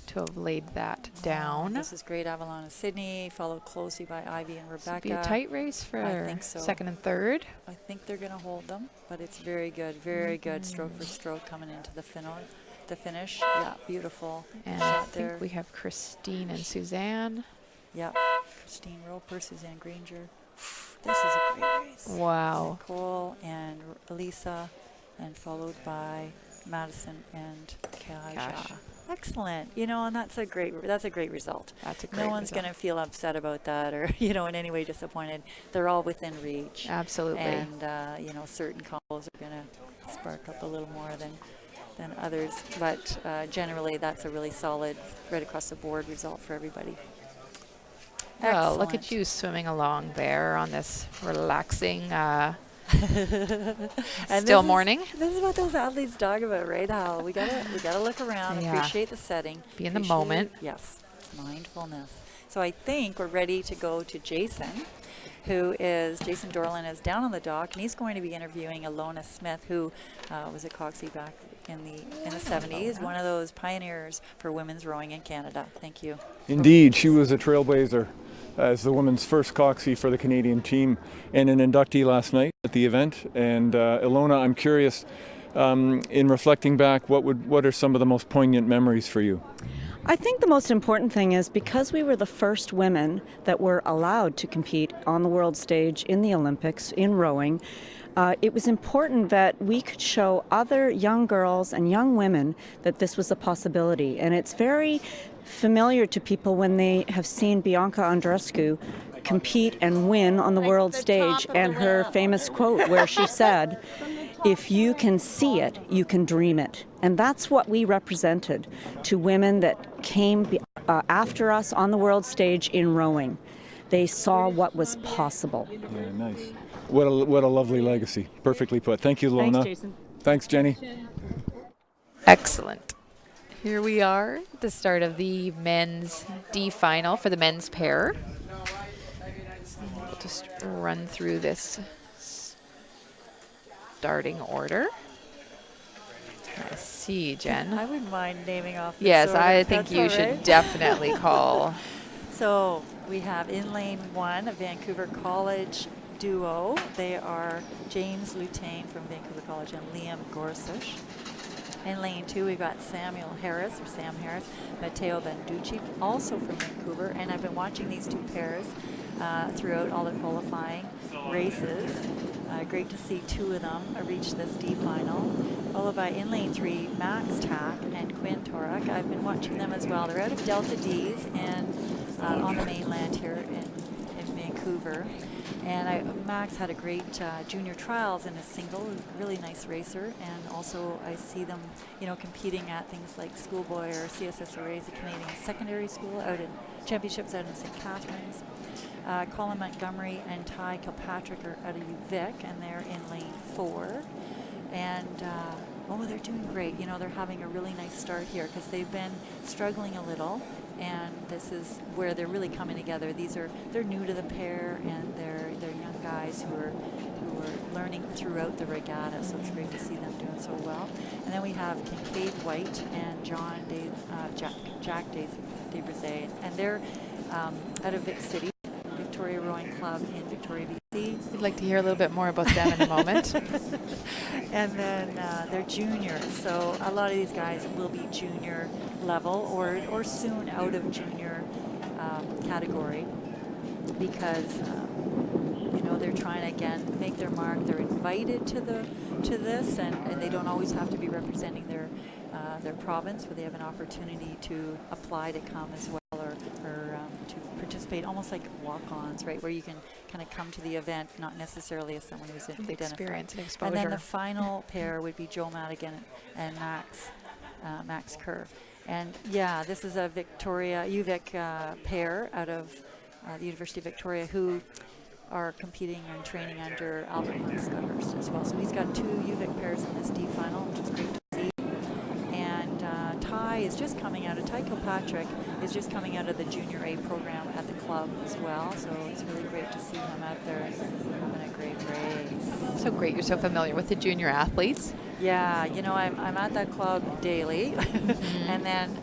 to have laid that down. This is great. Avalon and Sydney, followed closely by Ivy and Rebecca. This will be a tight race for second and third. I think they're going to hold them, but it's very good, very good stroke for stroke coming into the finish. Yeah, beautiful. And I think we have Christine and Suzanne. Yeah, Christine Roper, Suzanne Granger. This is a great race. Wow. Nicole and Elisa, and followed by Madison and Kaja. Excellent. And that's a great result. That's a great No one's going to feel upset about that or, in any way disappointed. They're all within reach. Absolutely. And, certain combos are going to spark up a little more than others. But generally, that's a really solid, right across the board result for everybody. Well, look at you swimming along there on this relaxing still morning. This is what those athletes talk about, right? How we gotta look around, appreciate the setting, be in the moment. Yes, mindfulness. So I think we're ready to go to Jason, Jason Dorland is down on the dock, and he's going to be interviewing Alona Smith, who was at Coxie back in the 70s, one of those pioneers for women's rowing in Canada. Thank you. Indeed, she was a trailblazer as the women's first Coxie for the Canadian team and an inductee last night at the event. And Alona, I'm curious, in reflecting back, what are some of the most poignant memories for you? I think the most important thing is because we were the first women that were allowed to compete on the world stage in the Olympics in rowing, it was important that we could show other young girls and young women that this was a possibility. And it's very familiar to people when they have seen Bianca Andreescu compete and win on the world stage, and her famous quote where she said, "If you can see it, you can dream it." And that's what we represented to women that came after us on the world stage in rowing. They saw what was possible. Yeah, nice. What a lovely legacy. Perfectly put. Thank you, Lona. Thanks, Jason. Thanks, Jenny. Excellent. Here we are at the start of the men's D final for the men's pair. We'll just run through this starting order. I see, Jen. I wouldn't mind naming off this Yes, order. I think That's you all should right. definitely call. So we have in lane 1 a Vancouver College duo. They are James Lutain from Vancouver College and Liam Gorsuch. In lane 2, we've got Sam Harris, Matteo Banducci, also from Vancouver. And I've been watching these two pairs throughout all the qualifying races. Great to see two of them reach this D final. Followed by in lane 3, Max Tack and Quinn Torak. I've been watching them as well. They're out of Delta D's and on the mainland here in Vancouver. And Max had a great junior trials in a single, really nice racer. And also I see them, competing at things like schoolboy or CSSRA's, the Canadian Secondary School, out in championships out in St. Catharines. Colin Montgomery and Ty Kilpatrick are out of UVic, and they're in lane 4. And Oh, they're doing great. You know, they're having a really nice start here because they've been struggling a little, and this is where they're really coming together. They're new to the pair, and they're young guys who are learning throughout the regatta. So it's great to see them doing so well. And then we have Kincaid White and Jack Desbrisay, and they're out of Vic City, Victoria Rowing Club in Victoria, BC. We'd like to hear a little bit more about them in a moment. And then they're juniors, so a lot of these guys will be junior level or soon out of junior category because you know, they're trying to again make their mark. They're invited to this, and they don't always have to be representing their province, but they have an opportunity to apply to come as well, or to participate, almost like walk-ons, right, where you can kind of come to the event, not necessarily as someone who's in experience and exposure. And then the final pair would be Joe Madigan and Max Kerr. And yeah, this is a UVic pair out of the University of Victoria who are competing and training under Albert Scudhurst as well. So he's got 2 UVic pairs in this D final, which is great to see. And Ty Kilpatrick is just coming out of the Junior A program at the club as well. So it's really great to see him out there having a great race. So great, you're so familiar with the junior athletes. Yeah, you know, I'm at that club daily. And then,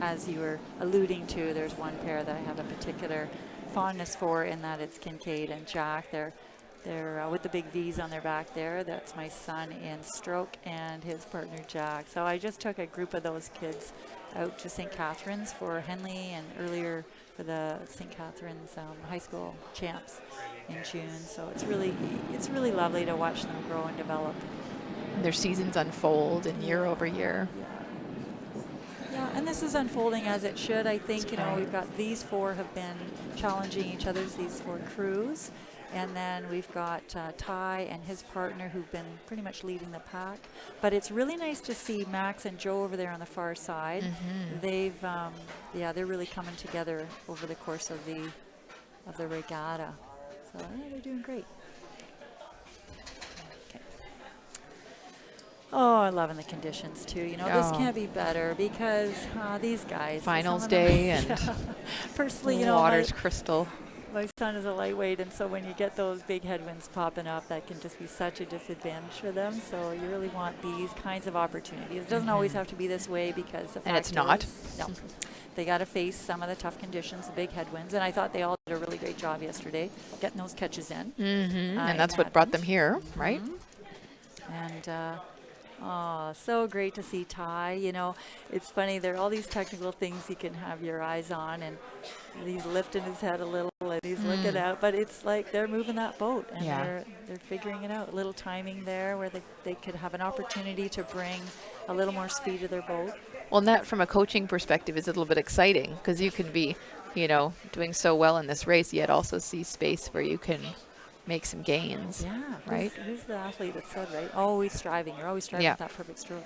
as you were alluding to, there's one pair that I have a particular fondness for, in that it's Kincaid and Jack. They're with the big V's on their back there. That's my son in stroke and his partner Jack. So I just took a group of those kids out to St. Catharines for Henley, and earlier for the St. Catharines high school champs in June. So it's really lovely to watch them grow and develop. And their seasons unfold and year over year. Yeah, and this is unfolding as it should. I think, you know, we've got these 4 have been challenging each other, these 4 crews. And then we've got Ty and his partner who've been pretty much leading the pack. But it's really nice to see Max and Joe over there on the far side. They've, they're really coming together over the course of the regatta. So they're doing great. Okay. Oh, I'm loving the conditions too. You know, this can't be better because these guys. Finals day and personally, you know, water's crystal. My son is a lightweight, and so when you get those big headwinds popping up, that can just be such a disadvantage for them. So you really want these kinds of opportunities. It doesn't always have to be this way because the fact it's not. No. They got to face some of the tough conditions, the big headwinds, and I thought they all did a really great job yesterday getting those catches in. And that's what brought them here, right? And oh, so great to see Ty. You know, it's funny, there are all these technical things you can have your eyes on, and he's lifting his head a little and he's looking out, but it's like they're moving that boat, and they're figuring it out. A little timing there where they could have an opportunity to bring a little more speed to their boat. Well, and that from a coaching perspective is a little bit exciting because you can be, you know, doing so well in this race, yet also see space where you can make some gains. Yeah, right? Who's the athlete that said, right? Always striving. You're always striving with that perfect stroke.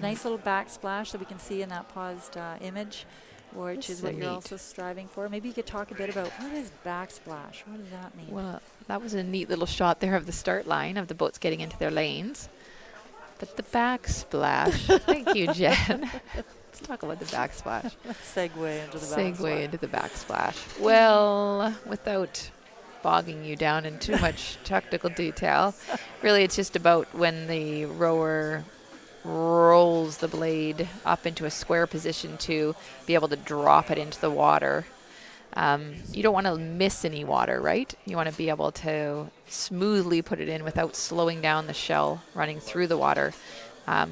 Nice little backsplash that we can see in that paused image, which is what you're also striving for. Maybe you could talk a bit about what is backsplash? What does that mean? Well, that was a neat little shot there of the start line of the boats getting into their lanes. But the backsplash, thank you, Jen. Let's talk about the backsplash. Let's segue into the backsplash. Segue into the backsplash. Well, without bogging you down in too much technical detail, really it's just about when the rower rolls the blade up into a square position to be able to drop it into the water. You don't want to miss any water, right? You want to be able to smoothly put it in without slowing down the shell running through the water.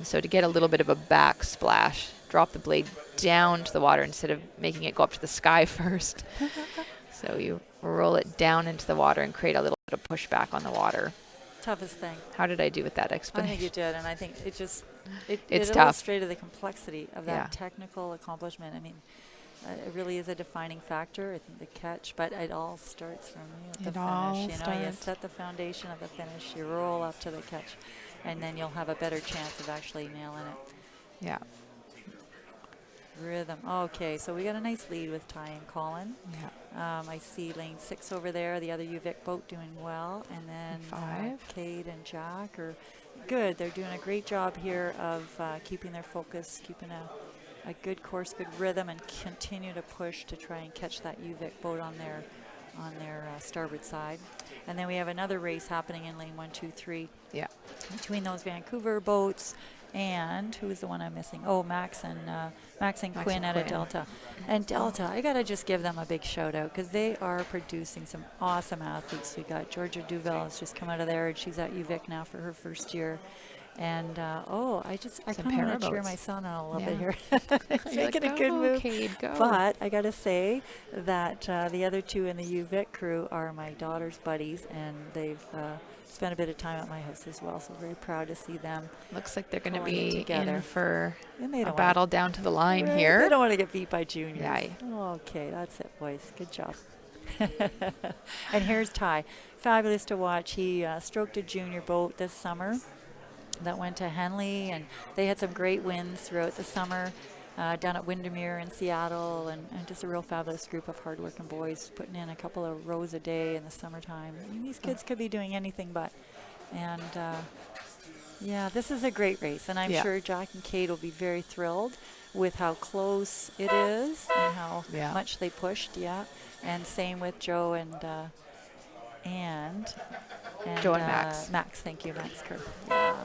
So to get a little bit of a backsplash, drop the blade down to the water instead of making it go up to the sky first. So you roll it down into the water and create a little bit of pushback on the water. Toughest thing. How did I do with that explanation? I think you did, and I think it it's tough. Illustrated the complexity of that technical accomplishment. I mean, it really is a defining factor, I think, the catch, but it all starts from the finish. You know, you set the foundation of the finish, you roll up to the catch, and then you'll have a better chance of actually nailing it. Yeah. rhythm. Okay, so we got a nice lead with Ty and Colin. Yeah. I see lane 6 over there, the other UVic boat doing well. And then 5. Cade and Jack are good. They're doing a great job here of keeping their focus, keeping a good course, good rhythm, and continue to push to try and catch that UVic boat on their starboard side. And then we have another race happening in lane 1, 2, 3. Yeah. Between those Vancouver boats and who is the one I'm missing? Oh, Max and Quinn out of Delta. And Delta, I gotta just give them a big shout out because they are producing some awesome athletes. We got Georgia Duval has just come out of there, and she's at UVic now for her first year. And I kind of want to cheer my son on a little bit here. He's making a good move. Cade, go. But I got to say that the other two in the UVic crew are my daughter's buddies, and they've spent a bit of time at my house as well. So very proud to see them. Looks like they're going to be in for a battle down to the line here. They don't want to get beat by juniors. Yeah. Okay, that's it, boys. Good job. And here's Ty. Fabulous to watch. He stroked a junior boat this summer that went to Henley, and they had some great wins throughout the summer down at Windermere in Seattle, and just a real fabulous group of hardworking boys putting in a couple of rows a day in the summertime. I mean, these kids could be doing anything but. And yeah, this is a great race, and I'm sure Jack and Cade will be very thrilled with how close it is and how much they pushed. And same with Joe and Joe and Max. Max, thank you, Max Kerr. Yeah.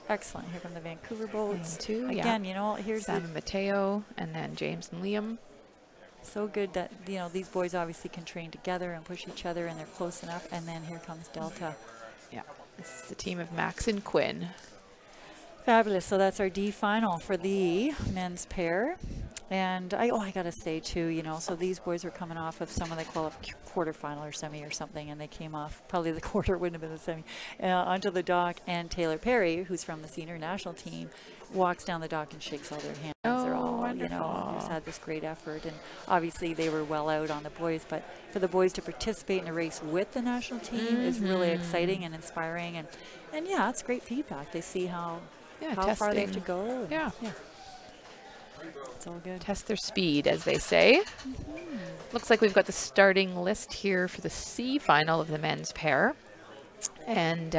Excellent. Here come the Vancouver boats. Too. Again, you know, here's Sam and Mateo, and then James and Liam. So good that, you know, these boys obviously can train together and push each other, and they're close enough. And then here comes Delta. Yeah. This is the team of Max and Quinn. Fabulous. So that's our D final for the men's pair. And I got to say, too, you know, so these boys were coming off of some of the quarterfinal or semi or something, and they came off, probably the quarter wouldn't have been the semi, onto the dock. And Taylor Perry, who's from the senior national team, walks down the dock and shakes all their hands. They're all, wonderful. you know, just had this great effort. And obviously they were well out on the boys, but for the boys to participate in a race with the national team is really exciting and inspiring. And yeah, it's great feedback. They see how far they have to go. Yeah. It's all good. Test their speed, as they say. Looks like we've got the starting list here for the C final of the men's pair. And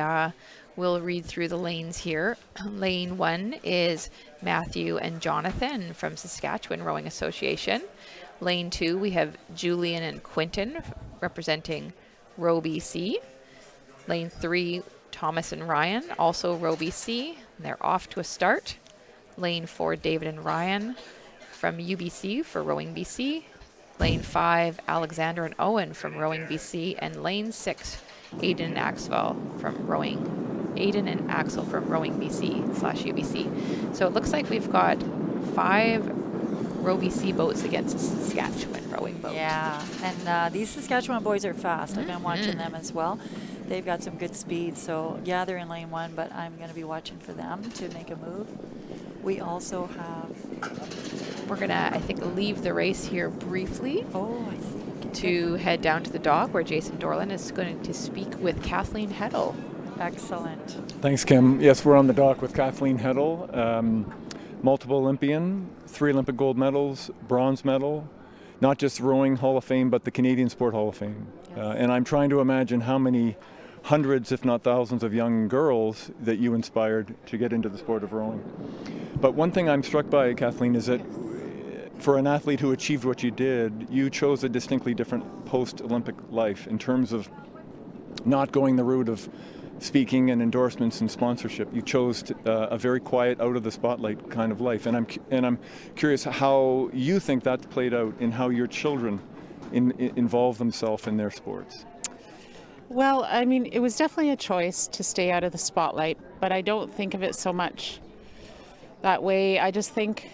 we'll read through the lanes here. Lane 1 is Matthew and Jonathan from Saskatchewan Rowing Association. Lane 2, we have Julian and Quinton representing Row BC. Lane 3, Thomas and Ryan, also Row BC. They're off to a start. Lane 4, David and Ryan from UBC for Rowing BC. Lane 5, Alexander and Owen from Rowing BC. And Lane 6, Aiden and Axel from Rowing BC/UBC. So it looks like we've got 5 Row BC boats against a Saskatchewan rowing boat. Yeah, and these Saskatchewan boys are fast. I've been watching them as well. They've got some good speed. So yeah, they're in lane 1, but I'm going to be watching for them to make a move. We also have... We're going to, I think, leave the race here briefly. Oh, I see. To head down to the dock where Jason Dorland is going to speak with Kathleen Heddle. Excellent. Thanks, Kim. Yes, we're on the dock with Kathleen Heddle, multiple Olympian, 3 Olympic gold medals, bronze medal, not just Rowing Hall of Fame, but the Canadian Sport Hall of Fame. Yes. And I'm trying to imagine how many hundreds, if not thousands, of young girls that you inspired to get into the sport of rowing. But one thing I'm struck by, Kathleen, is that for an athlete who achieved what you did, you chose a distinctly different post-Olympic life in terms of not going the route of speaking and endorsements and sponsorship. You chose a very quiet, out of the spotlight kind of life. And I'm curious how you think that's played out in how your children involve themselves in their sports. Well, I mean, it was definitely a choice to stay out of the spotlight, but I don't think of it so much that way. I just think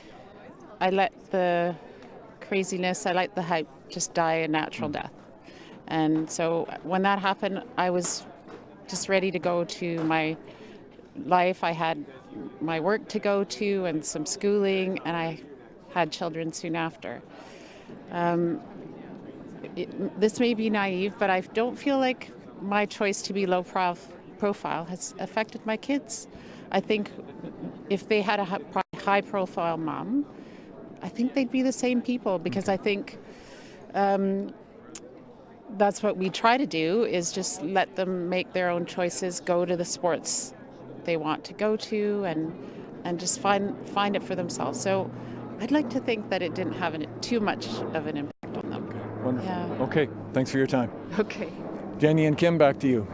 I let the craziness, I let the hype just die a natural death. And so when that happened, I was just ready to go to my life. I had my work to go to and some schooling, and I had children soon after. This may be naive, but I don't feel like my choice to be low profile has affected my kids. I think if they had a high profile mom, I think they'd be the same people, because I think that's what we try to do, is just let them make their own choices, go to the sports they want to go to, and just find it for themselves. So I'd like to think that it didn't have too much of an impact on them. Wonderful. Yeah. Okay, thanks for your time. Okay. Jenny and Kim, back to you.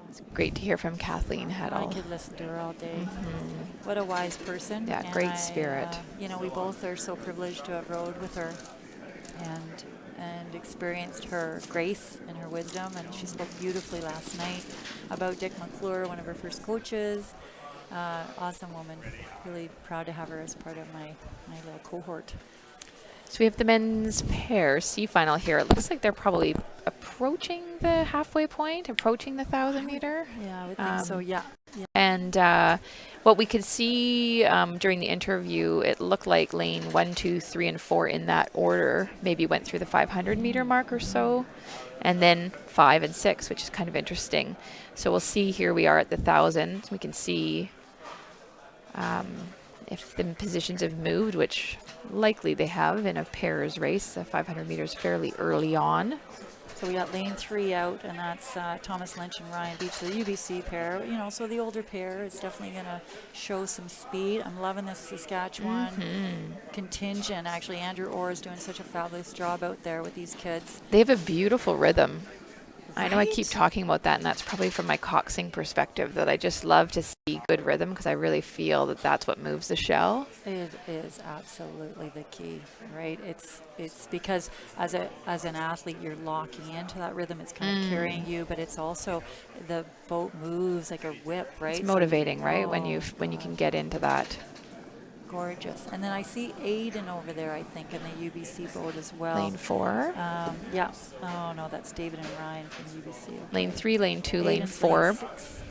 It's great to hear from Kathleen I Heddle. could listen to her all day. What a wise person. Yeah, And great spirit. We both are so privileged to have rode with her and experienced her grace and her wisdom. And she spoke beautifully last night about Dick McClure, one of her first coaches. Awesome woman. Really proud to have her as part of my little cohort. So we have the men's pair C final here. It looks like they're probably approaching the halfway point, approaching the 1,000 meter. Yeah, I would think so, yeah. And what we could see during the interview, it looked like lane 1, 2, 3, and 4 in that order maybe went through the 500 meter mark or so, and then 5 and 6, which is kind of interesting. So we'll see, here we are at the 1,000. We can see if the positions have moved, which likely they have in a pairs race. The 500 meters fairly early on. So we got lane 3 out, and that's Thomas Lynch and Ryan Beach, the UBC pair. So the older pair is definitely going to show some speed. I'm loving this Saskatchewan contingent. Actually, Andrew Orr is doing such a fabulous job out there with these kids. They have a beautiful rhythm. I know I Right? keep talking about that, and that's probably from my coxing perspective, that I just love to see good rhythm, because I really feel that that's what moves the shell. It is absolutely the key, right? It's because as an athlete, you're locking into that rhythm. It's kind of carrying you, but it's also the boat moves like a whip, right? It's So- motivating, right? When you Oh, can get into that. gorgeous. And then I see Aiden over there, I think, in the UBC boat as well. Lane 4, Yeah. Oh, no, that's David and Ryan from UBC. Okay. lane 3, lane 2, lane Aiden's 4. 6.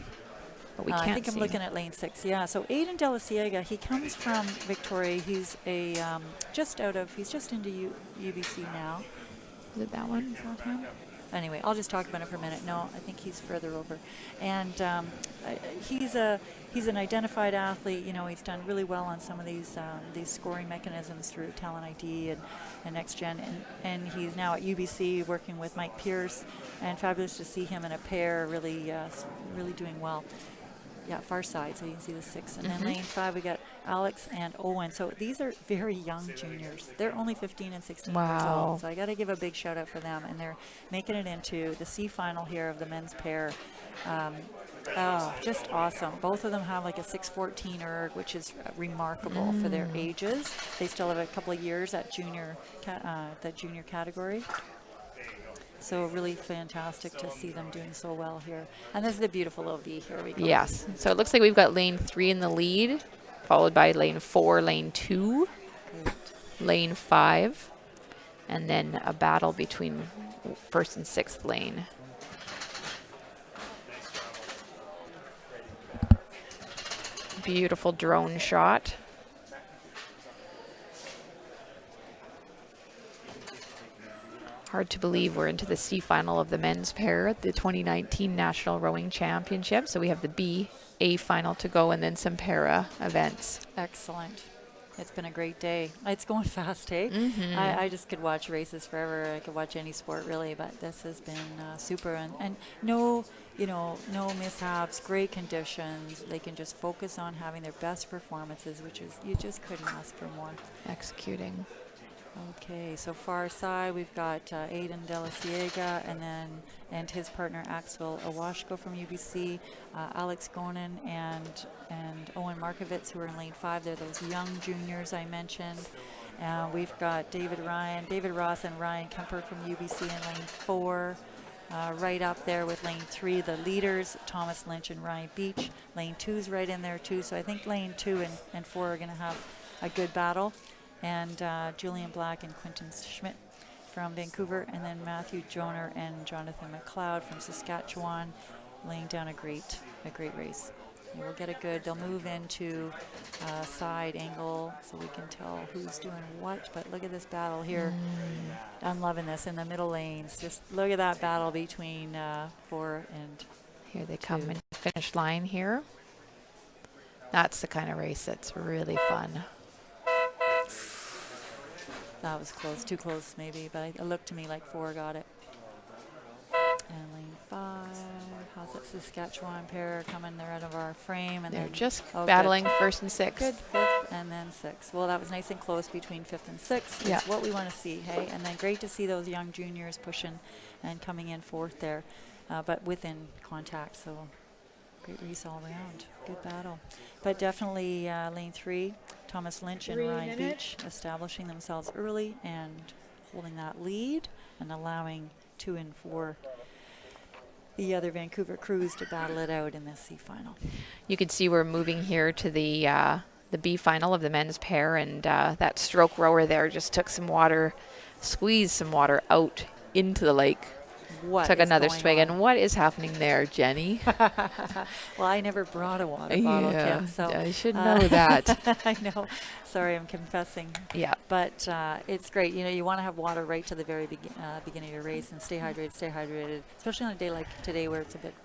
But we I can't think I'm see. looking at lane 6. Yeah. So Aiden De La Ciega, he comes from Victoria. He's he's just into UBC now. Is it that one? Is that him? Anyway, I'll just talk about it for a minute. No, I think he's further over. And he's an identified athlete. He's done really well on some of these scoring mechanisms through Talent ID and Next Gen. And he's now at UBC working with Mike Pierce. And fabulous to see him in a pair, really doing well. Yeah, far side, so you can see the 6. And then lane 5, we got Alex and Owen. So these are very young juniors. They're only 15 and 16 years Wow. old. So I got to give a big shout out for them. And they're making it into the C final here of the men's pair. Just awesome. Both of them have like a 6:14 erg, which is remarkable for their ages. They still have a couple of years at junior category. So really fantastic to see them doing so well here. And this is the beautiful OV. Here we go. Yes. So it looks like we've got lane 3 in the lead, followed by lane 4, lane 2, Great. lane 5, and then a battle between 1st and 6th lane. Beautiful drone shot. Hard to believe we're into the C final of the men's pair at the 2019 National Rowing Championship. So we have the B, A final to go, and then some para events. Excellent. It's been a great day. It's going fast, hey? I just could watch races forever. I could watch any sport, really, but this has been super. And no mishaps, great conditions. They can just focus on having their best performances, which is, you just couldn't ask for more. Executing. Okay, so far side, we've got Aiden De La Ciega and his partner Axel Owashko from UBC, Alex Gonen and Owen Markovitz, who are in lane 5. They're those young juniors I mentioned. We've got David Ross and Ryan Kemper from UBC in lane 4. Right up there with lane 3, the leaders, Thomas Lynch and Ryan Beach. Lane 2's right in there too, so I think lane 2 and 4 are going to have a good battle. And Julian Black and Quentin Schmidt from Vancouver, and then Matthew Joner and Jonathan McLeod from Saskatchewan, laying down a great race. And we'll get a good. They'll move into side angle so we can tell who's doing what. But look at this battle here. I'm loving this in the middle lanes. Just look at that battle between 4 and. Here they come into the finish line here. That's the kind of race that's really fun. That was close, too close maybe, but it looked to me like 4 got it. And lane 5, how's that Saskatchewan pair coming? They're out of our frame, and They're they're just good. battling 1st and 6th. Good, 5th and then 6th. Well, that was nice and close between 5th and 6th. Yeah. It's what we want to see, hey? And then great to see those young juniors pushing and coming in 4th there, but within contact, so great race all around. Good battle. But definitely lane 3, Thomas Lynch and Ryan Beach establishing themselves early and holding that lead and allowing 2 and 4 the other Vancouver crews to battle it out in this C final. You can see we're moving here to the B final of the men's pair, and that stroke rower there just took some water, squeezed some water out into the lake. What took is another going swig. on? And what is happening there, Jenny? Well, I never brought a water bottle, Yeah, Kim, so I should know that. I know. Sorry, I'm confessing. Yeah. But it's great. You know, you want to have water right to the very beginning of your race and stay hydrated, especially on a day like today where it's a bit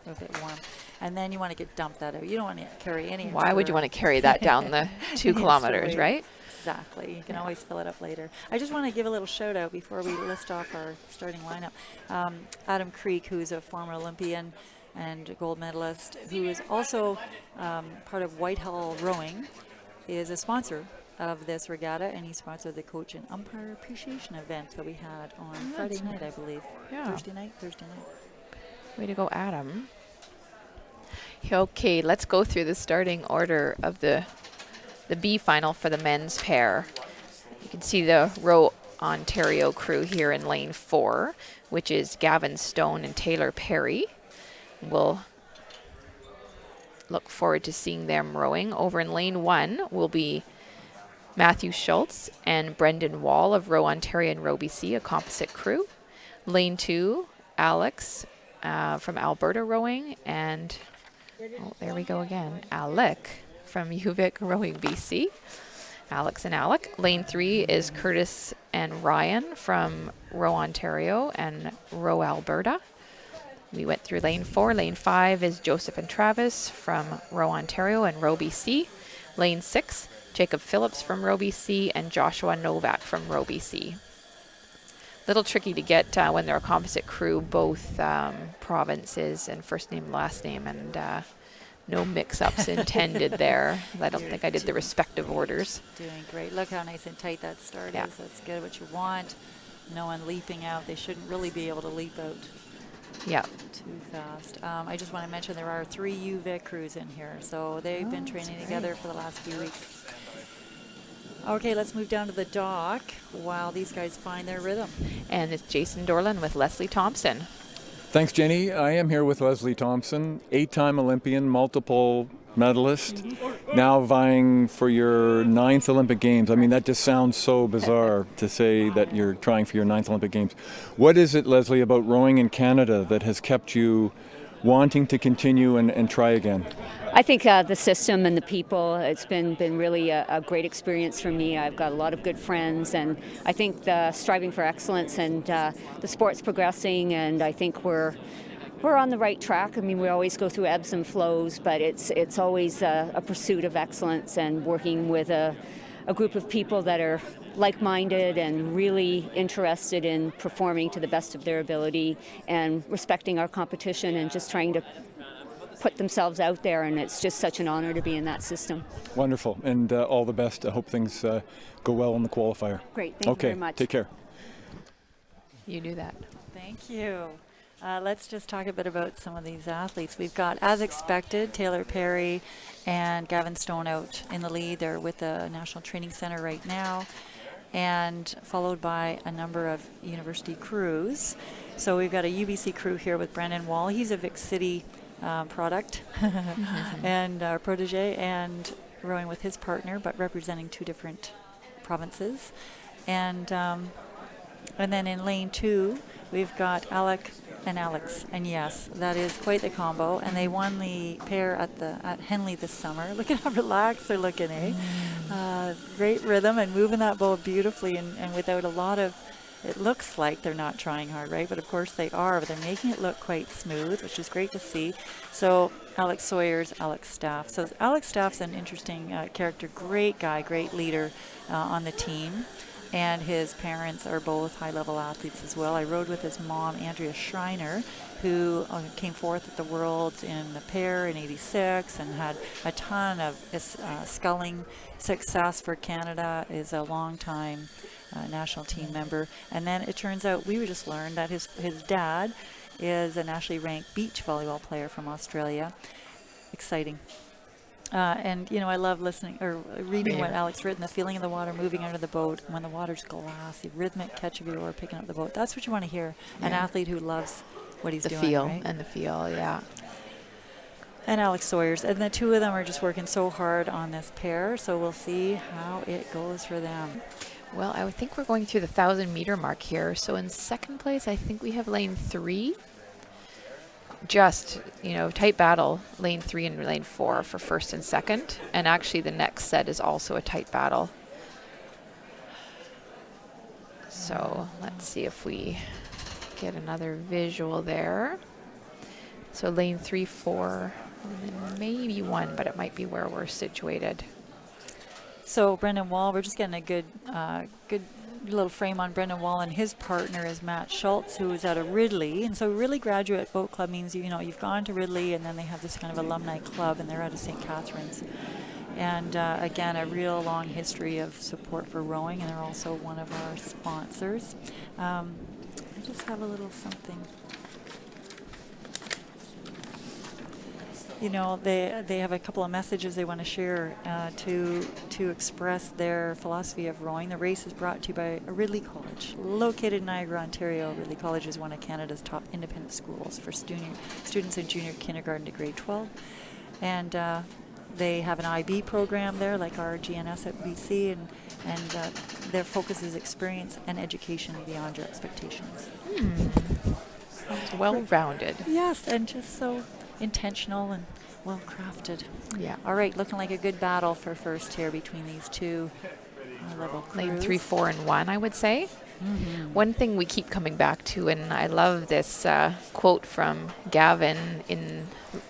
warm. And then you want to dump that out. You don't want to carry any. Why would you want to carry that down the 2 kilometers, right? Exactly. You can always fill it up later. I just want to give a little shout out before we list off our starting lineup. Adam Creek, who's a former Olympian and gold medalist, who is also part of Whitehall Rowing, is a sponsor of this regatta, and he sponsored the coach and umpire appreciation event that we had on Friday night, I believe. Yeah. Thursday night. Way to go, Adam. Okay, let's go through the starting order of the B final for the men's pair. You can see the Row Ontario crew here in lane 4, which is Gavin Stone and Taylor Perry. We'll look forward to seeing them rowing. Over in lane 1 will be Matthew Schultz and Brendan Wall of Row Ontario and Row BC, a composite crew. Lane 2, Alex from Alberta Rowing, and there we go again, Alec from UVic Rowing BC. Alex and Alec. Lane 3 is Curtis and Ryan from Row Ontario and Row Alberta. We went through lane 4. Lane 5 is Joseph and Travis from Row Ontario and Row BC. Lane 6, Jacob Phillips from Row BC and Joshua Novak from Row BC. Little tricky to get when they're a composite crew, both provinces and first name, last name, and no mix-ups intended there. I don't think I did the respective orders. Doing great. Look how nice and tight that start is. That's good, what you want. No one leaping out. They shouldn't really be able to leap out too fast. I just want to mention there are 3 UVic crews in here, so they've been training together for the last few weeks. Okay, let's move down to the dock while these guys find their rhythm. And it's Jason Dorland with Leslie Thompson. Thanks, Jenny. I am here with Leslie Thompson, 8-time Olympian, multiple medalist, now vying for your 9th Olympic Games. I mean, that just sounds so bizarre to say that you're trying for your 9th Olympic Games. What is it, Leslie, about rowing in Canada that has kept you wanting to continue and try again? I think the system and the people, it's been really a great experience for me. I've got a lot of good friends, and I think the striving for excellence and the sport's progressing, and I think we're on the right track. I mean, we always go through ebbs and flows, but it's always a pursuit of excellence and working with a group of people that are like-minded and really interested in performing to the best of their ability and respecting our competition and just trying to put themselves out there, and it's just such an honor to be in that system. Wonderful, and all the best. I hope things go well in the qualifier. Great, thank you very much. Take care. You knew that. Thank you. Let's just talk a bit about some of these athletes. We've got, as expected, Taylor Perry and Gavin Stone out in the lead. They're with the National Training Center right now, and followed by a number of university crews. So we've got a UBC crew here with Brendan Wall. He's a Vic City product and our protege, and rowing with his partner, but representing 2 different provinces. And then in lane 2, we've got Alec and Alex, and yes, that is quite the combo. And they won the pair at Henley this summer. Look at how relaxed they're looking, eh? Great rhythm and moving that boat beautifully, and without a lot of. It looks like they're not trying hard, right? But of course they are. But they're making it look quite smooth, which is great to see. So Alex Sawyer's Alex Staff. So Alex Staff's an interesting character. Great guy, great leader on the team. and his parents are both high-level athletes as well. I rode with his mom, Andrea Schreiner, who came fourth at the Worlds in the pair in '86 and had a ton of sculling success for Canada, is a long-time national team member. And then it turns out, we just learned that his dad is a nationally ranked beach volleyball player from Australia. Exciting. And, you know, I love listening or reading what Alex written, the feeling of the water moving under the boat when the water's glassy, rhythmic catch of your oar picking up the boat. That's what you want to hear. An athlete who loves what he's doing, right? And the feel, yeah. And Alex Sawyers. And the two of them are just working so hard on this pair, so we'll see how it goes for them. Well, I would think we're going through the 1,000-meter mark here. So in second place, I think we have lane 3. Just, you know, tight battle, lane 3 and lane 4 for first and second. And actually the next set is also a tight battle. So let's see if we get another visual there. So lane 3, 4, and then maybe 1, but it might be where we're situated. So Brendan Wall, we're just getting a good little frame on Brendan Wall, and his partner is Matt Schultz, who is out of Ridley. And so Ridley Graduate Boat Club means, you know, you've gone to Ridley, and then they have this kind of alumni club, and they're out of St. Catharines. And again, a real long history of support for rowing, and they're also one of our sponsors. I just have a little something. You know, they have a couple of messages they want to share to express their philosophy of rowing. The race is brought to you by Ridley College, located in Niagara, Ontario. Ridley College is one of Canada's top independent schools for students in junior kindergarten to grade 12. And they have an IB program there, like our GNS at BC, and their focus is experience and education beyond your expectations. Sounds well-rounded. Yes, and just so intentional and well crafted. Yeah. All right, looking like a good battle for first here between these two level crews. Lane 3, 4, and 1, I would say. One thing we keep coming back to, and I love this quote from Gavin in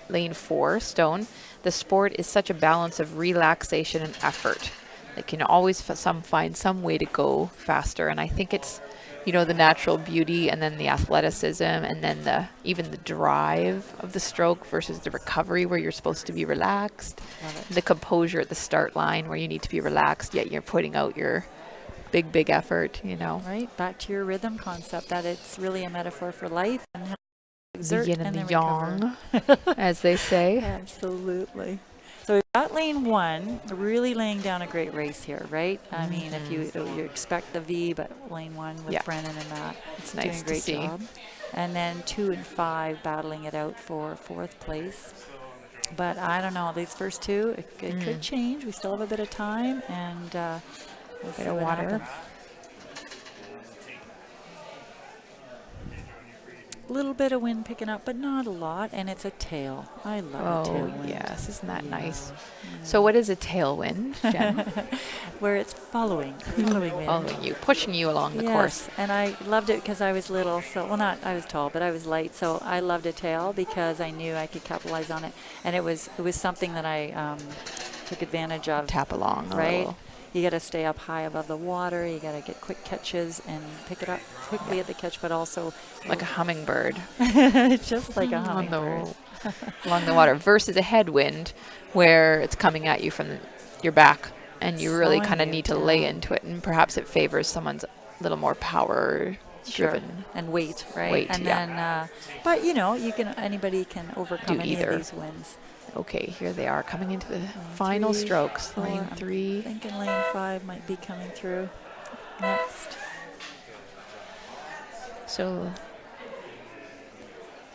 lane 4, Stone. The sport is such a balance of relaxation and effort. It can always find some way to go faster, and I think it's, you know, the natural beauty and then the athleticism and then even the drive of the stroke versus the recovery where you're supposed to be relaxed. The composure at the start line where you need to be relaxed, yet you're putting out your big effort, you know. Right, back to your rhythm concept, that it's really a metaphor for life and how to exert the yin and the yang, as they say. Absolutely. So we've got lane 1 really laying down a great race here, right? I mean, if you expect the V, but lane 1 with Brennan and Matt, it's doing nice a great to see. job. And then 2 and 5 battling it out for 4th place. But I don't know, these first two, it could change. We still have a bit of time, and we'll see what happens. A little bit of wind picking up, but not a lot, and it's a tail. I love a tailwind. Oh, yes, isn't that nice? So what is a tailwind, Jen? Where it's following wind. Following you, pushing you along the course. And I loved it because I was little, so, well, not, I was tall, but I was light, so I loved a tail because I knew I could capitalize on it, and it was something that I took advantage of. Tap along, right? You got to stay up high above the water. You got to get quick catches and pick it up quickly at the catch, but also like a hummingbird. Just like a hummingbird. Along the water versus a headwind where it's coming at you from your back and you really kind of need to lay into it, and perhaps it favors someone's a little more power driven and weight, right? Weight, and then but you know, anybody can overcome any of these winds. Okay, here they are coming into the final strokes. Lane 3. I'm thinking lane 5 might be coming through next. So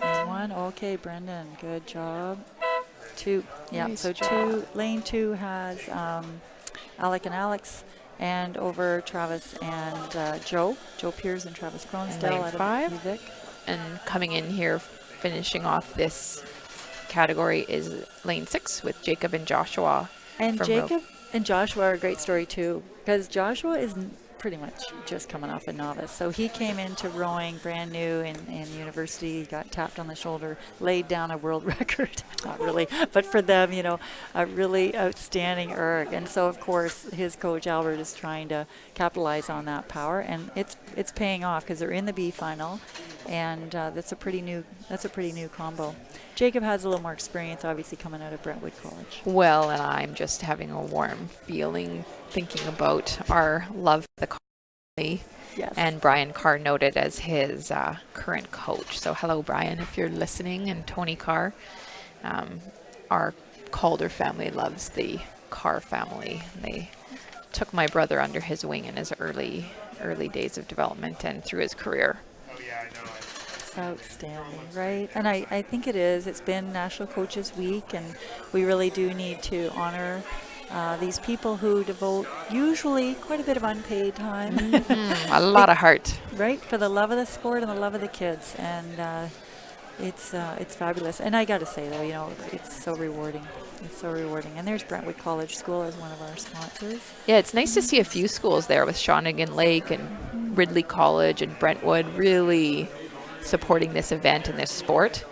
lane 1, okay, Brendan, good job. 2, yeah, nice so job. Lane 2 has Alec and Alex, and over Travis and Joe Piers and Travis Cronsdale. Lane 5, and coming in here, finishing off this category is lane 6 with Jacob and Joshua. And Jacob and Joshua are a great story too, because Joshua is pretty much just coming off a novice. So he came into rowing brand new in university, got tapped on the shoulder, laid down a world record. Not really, but for them, you know, a really outstanding erg. And so, of course, his coach Albert is trying to capitalize on that power, and it's paying off because they're in the B final, and that's a pretty new combo. Jacob has a little more experience, obviously, coming out of Brentwood College. Well, and I'm just having a warm feeling thinking about our love for the colony. Yes. And Brian Carr noted as his current coach. So hello, Brian, if you're listening, and Tony Carr. Our Calder family loves the Carr family. They took my brother under his wing in his early days of development and through his career. Oh yeah, I know. Outstanding, right? And I think it is. It's been National Coaches Week, and we really do need to honor these people who devote usually quite a bit of unpaid time. A lot of heart. Right, for the love of the sport and the love of the kids. And it's fabulous. And I got to say, though, you know, it's so rewarding. It's so rewarding. And there's Brentwood College School as one of our sponsors. Yeah, it's nice to see a few schools there with Shawnigan Lake and Ridley College and Brentwood really supporting this event and this sport.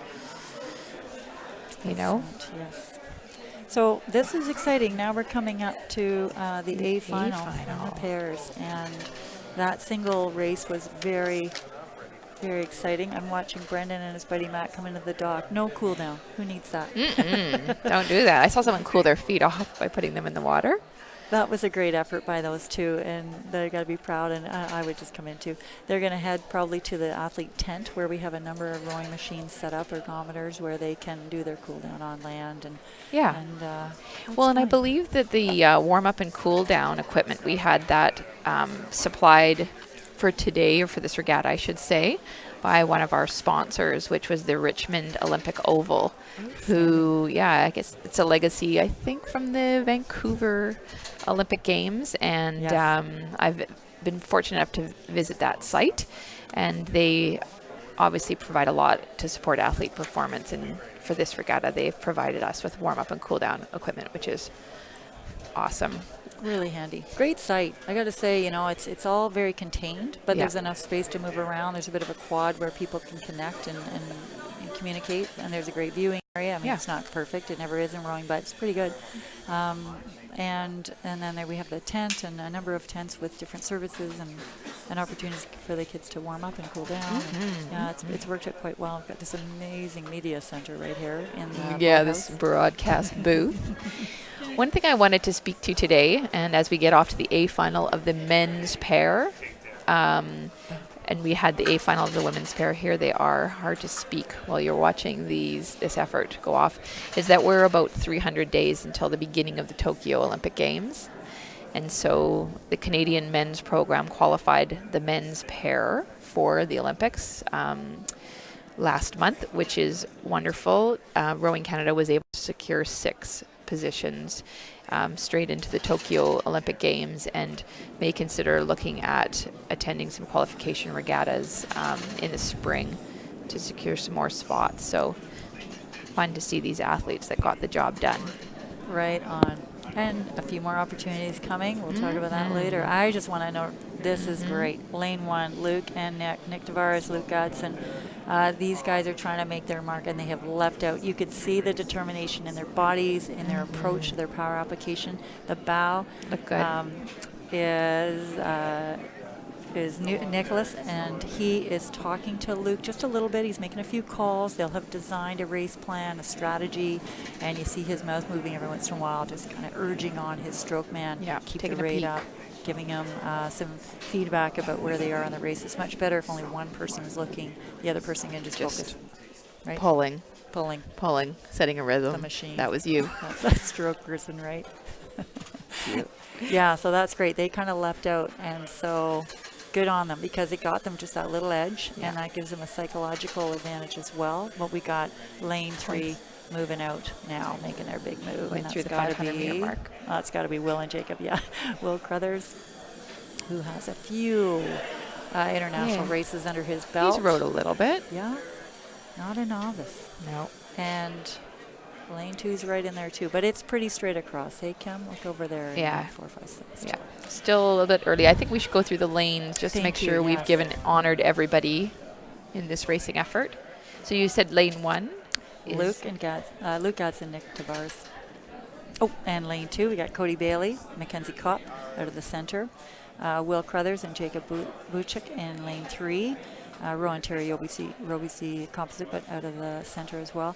You know? Excellent, yes. So this is exciting. Now we're coming up to the A final in the pairs. And that single race was very, very exciting. I'm watching Brendan and his buddy Matt come into the dock. No cool down. Who needs that? Don't do that. I saw someone cool their feet off by putting them in the water. That was a great effort by those two, and they got to be proud, and I would just come in too. They're going to head probably to the athlete tent where we have a number of rowing machines set up, ergometers, where they can do their cool down on land. And yeah. And I believe that the warm up and cool down equipment, we had that supplied for today, or for this regatta, I should say, by one of our sponsors, which was the Richmond Olympic Oval, who, I guess it's a legacy, I think, from the Vancouver Olympic Games. And yes. I've been fortunate enough to visit that site, and they obviously provide a lot to support athlete performance. And for this regatta, they've provided us with warm up and cool down equipment, which is awesome. Really handy. Great site. I got to say, you know, it's all very contained, but there's enough space to move around. There's a bit of a quad where people can connect and communicate, and there's a great viewing area. I mean, it's not perfect. It never is in rowing, but it's pretty good. And then there we have the tent and a number of tents with different services and opportunities for the kids to warm up and cool down. Yeah, it's worked out quite well. We've got this amazing media center right here in the this broadcast booth. One thing I wanted to speak to today, and as we get off to the A final of the men's pair, and we had the A final of the women's pair, here they are, hard to speak while you're watching this effort go off, is that we're about 300 days until the beginning of the Tokyo Olympic Games. And so the Canadian men's program qualified the men's pair for the Olympics last month, which is wonderful. Rowing Canada was able to secure 6 positions straight into the Tokyo Olympic Games, and may consider looking at attending some qualification regattas in the spring to secure some more spots. So fun to see these athletes that got the job done. Right on. And a few more opportunities coming. We'll talk about that later. I just want to know, this is great. Lane 1, Luke and Nick Tavares, Luke Godson. These guys are trying to make their mark, and they have leapt out. You could see the determination in their bodies, in their approach to their power application. The bow is Nicholas, and he is talking to Luke just a little bit. He's making a few calls. They'll have designed a race plan, a strategy, and you see his mouth moving every once in a while, just kind of urging on his stroke man, keep the rate up, giving him some feedback about where they are on the race. It's much better if only one person is looking, the other person can just focus. Right? Pulling, setting a rhythm. The machine. That was you. That's a stroke person, right? Yeah, so that's great. They kind of leapt out, and so good on them, because it got them just that little edge, and that gives them a psychological advantage as well. But we got lane 3 moving out now, making their big move. Going through the 500-meter mark. That's got to be Will and Jacob, Will Crothers, who has a few international races under his belt. He's rowed a little bit. Yeah, not a novice. No. And Lane 2's right in there too, but it's pretty straight across. Hey, Kim, look over there. Yeah. 4, 5, 6. Yeah. Still a little bit early. I think we should go through the lanes just to Thank make you, sure we've yes. honored everybody in this racing effort. So you said lane 1 is Luke Gadsden, Nick Tavares. Oh, and lane 2, we got Cody Bailey, Mackenzie Kopp out of the center. Will Crothers and Jacob Buchik in lane 3. Rowan Terry, Roby composite, but out of the center as well.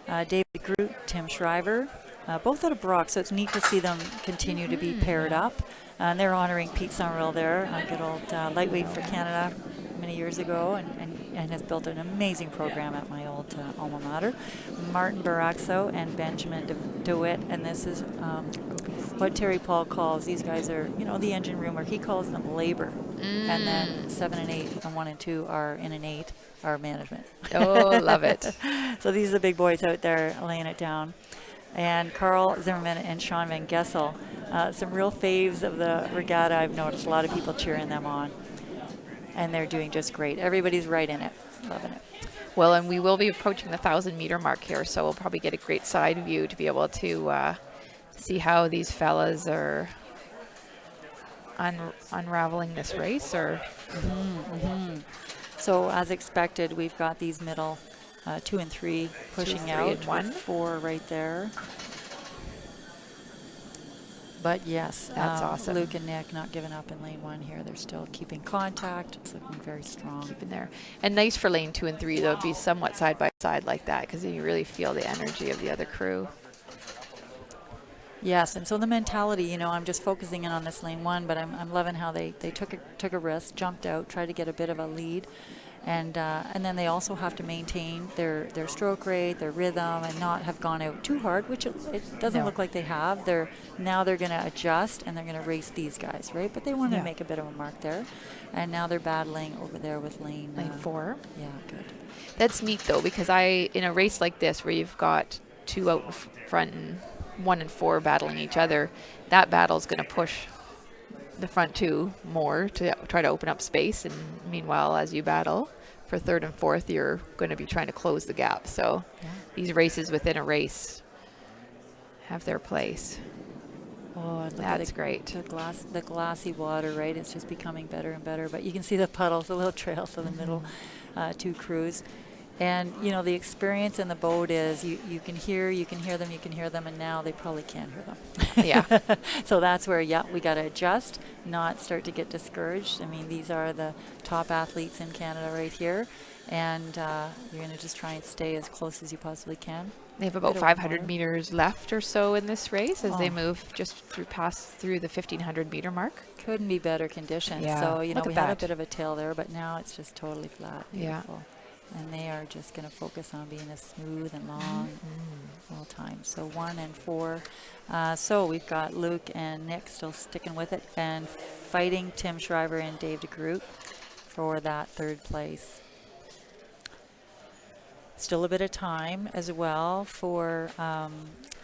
David Groot, Tim Shriver, both out of Brock, so it's neat to see them continue to be paired up. And they're honoring Pete Summerall there, good old lightweight for Canada many years ago, and has built an amazing program at my old alma mater. Martin Baraxo and Benjamin DeWitt, and this is what Terry Paul calls, these guys are, the engine room, or he calls them labor. And then 7 and 8 and 1 and 2 are in an 8 are management. Oh, love it. So these are the big boys out there laying it down. And Carl Zimmerman and Sean Van Gessel, some real faves of the regatta. I've noticed a lot of people cheering them on. And they're doing just great. Everybody's right in it, loving it. Well, and we will be approaching the 1,000-meter mark here, so we'll probably get a great side view to be able to see how these fellas are unraveling this race. So as expected, we've got these middle 2 and 3 pushing 2, 3, out, and 1. 4 right there. But yes, that's awesome. Luke and Nick not giving up in lane 1 here. They're still keeping contact. It's looking very strong. Keeping there. And nice for lane 2 and 3, though, to be somewhat side by side like that, because you really feel the energy of the other crew. Yes, and so the mentality, I'm just focusing in on this lane 1, but I'm loving how they took a risk, jumped out, tried to get a bit of a lead. And then they also have to maintain their stroke rate, their rhythm, and not have gone out too hard, which it doesn't look like they have. Now they're going to adjust, and they're going to race these guys, right? But they want to make a bit of a mark there. And now they're battling over there with lane 4. Yeah, good. That's neat, though, because in a race like this where you've got 2 out in front and 1 and 4 battling each other, that battle's going to push the front 2 more to try to open up space, and meanwhile as you battle for 3rd and 4th, you're going to be trying to close the gap. So these races within a race have their place. Oh, and look That's at great. The glassy water, right? It's just becoming better and better, but you can see the puddles, the little trails of the middle 2 crews. And, the experience in the boat is you can hear them, and now they probably can't hear them. Yeah. So that's where, we got to adjust, not start to get discouraged. I mean, these are the top athletes in Canada right here, and you're going to just try and stay as close as you possibly can. They have about 500 meters left or so in this race as they move just through the 1,500-meter mark. Couldn't be better conditions. Yeah. So, Look we at had a that. bit of a tail there, but now it's just totally flat. Beautiful. Yeah. And they are just going to focus on being as smooth and long all time. So 1 and 4. So we've got Luke and Nick still sticking with it and fighting Tim Shriver and Dave DeGroot for that 3rd place. Still a bit of time as well for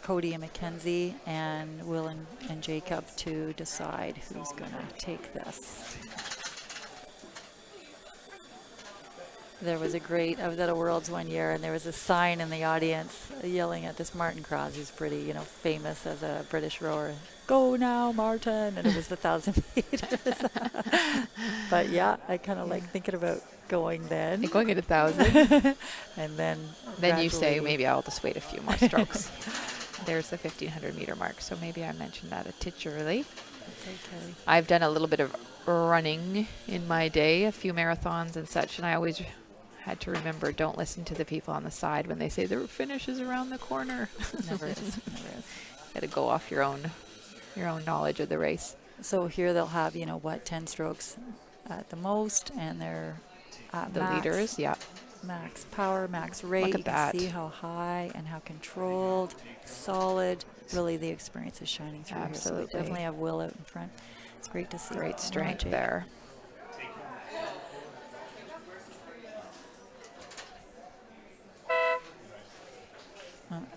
Cody and Mackenzie and Will and Jacob to decide who's going to take this. There was I was at a Worlds one year, and there was a sign in the audience yelling at this Martin Cross, who's pretty, famous as a British rower. Go now, Martin! And it was the 1,000 meters. But yeah, I kind of like thinking about going then. You're going at 1,000. And then you say, maybe I'll just wait a few more strokes. There's the 1,500-meter mark, so maybe I mentioned that a titch early. That's okay. I've done a little bit of running in my day, a few marathons and such, and I always had to remember, don't listen to the people on the side when they say the finish is around the corner. Never is. Got to go off your own knowledge of the race. So here they'll have 10 strokes at the most, and they're at The leaders, max power, max rate. Look at that. You can see how high and how controlled, solid. Really, the experience is shining through. Absolutely. Here. So we definitely have Will out in front. It's great to see. Great strength there.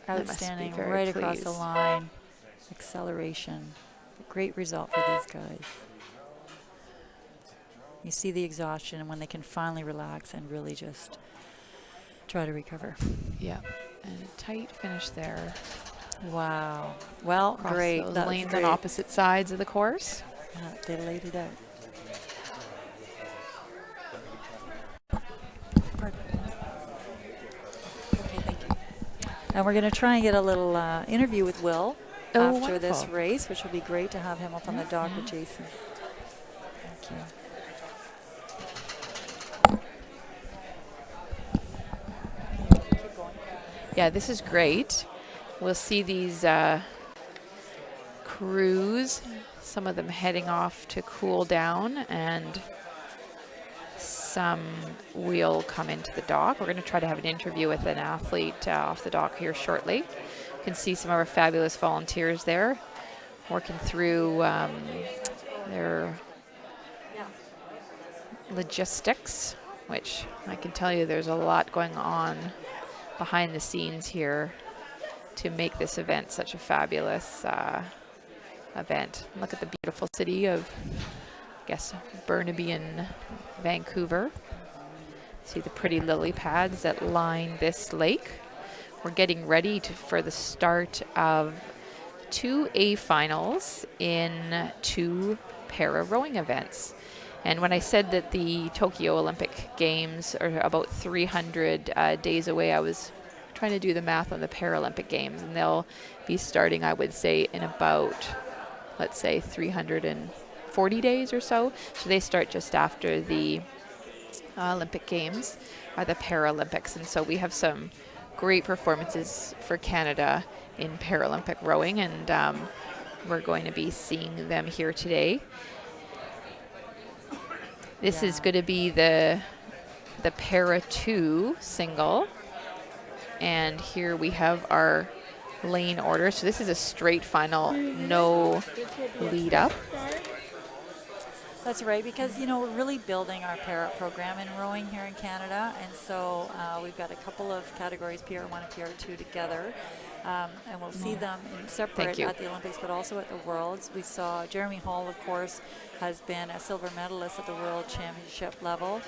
Outstanding, right across the line. Acceleration. Great result for these guys. You see the exhaustion, and when they can finally relax and really just try to recover. Yeah. And tight finish there. Wow. Well, Across great. those That's lanes great. on opposite sides of the course. Yeah, they laid it out. Pardon. Okay, thank you. And we're going to try and get a little interview with Will after this wonderful. race, which will be great to have him up on the dock with Jason. Thank you. Yeah, this is great. We'll see these crews, some of them heading off to cool down, and some will come into the dock. We're going to try to have an interview with an athlete off the dock here shortly. You can see some of our fabulous volunteers there working through their logistics, which I can tell you there's a lot going on behind the scenes here to make this event such a fabulous event. Look at the beautiful city of, I guess, Burnaby and Vancouver. See the pretty lily pads that line this lake. We're getting ready for the start of 2 A finals in 2 para rowing events. And when I said that the Tokyo Olympic Games are about 300 days away, I was trying to do the math on the Paralympic Games, and they'll be starting, I would say, in about, let's say, 340 days or so. So they start just after the Olympic Games, or the Paralympics. And so we have some great performances for Canada in Paralympic rowing, and we're going to be seeing them here today. This is going to be the Para 2 single. And here we have our lane order. So this is a straight final, no lead up. That's right, because, you know, we're really building our para program in rowing here in Canada. And so we've got a couple of categories, PR1 and PR2 together. And we'll see them in separate at the Olympics, but also at the Worlds. We saw Jeremy Hall, of course, has been a silver medalist at the World Championship level.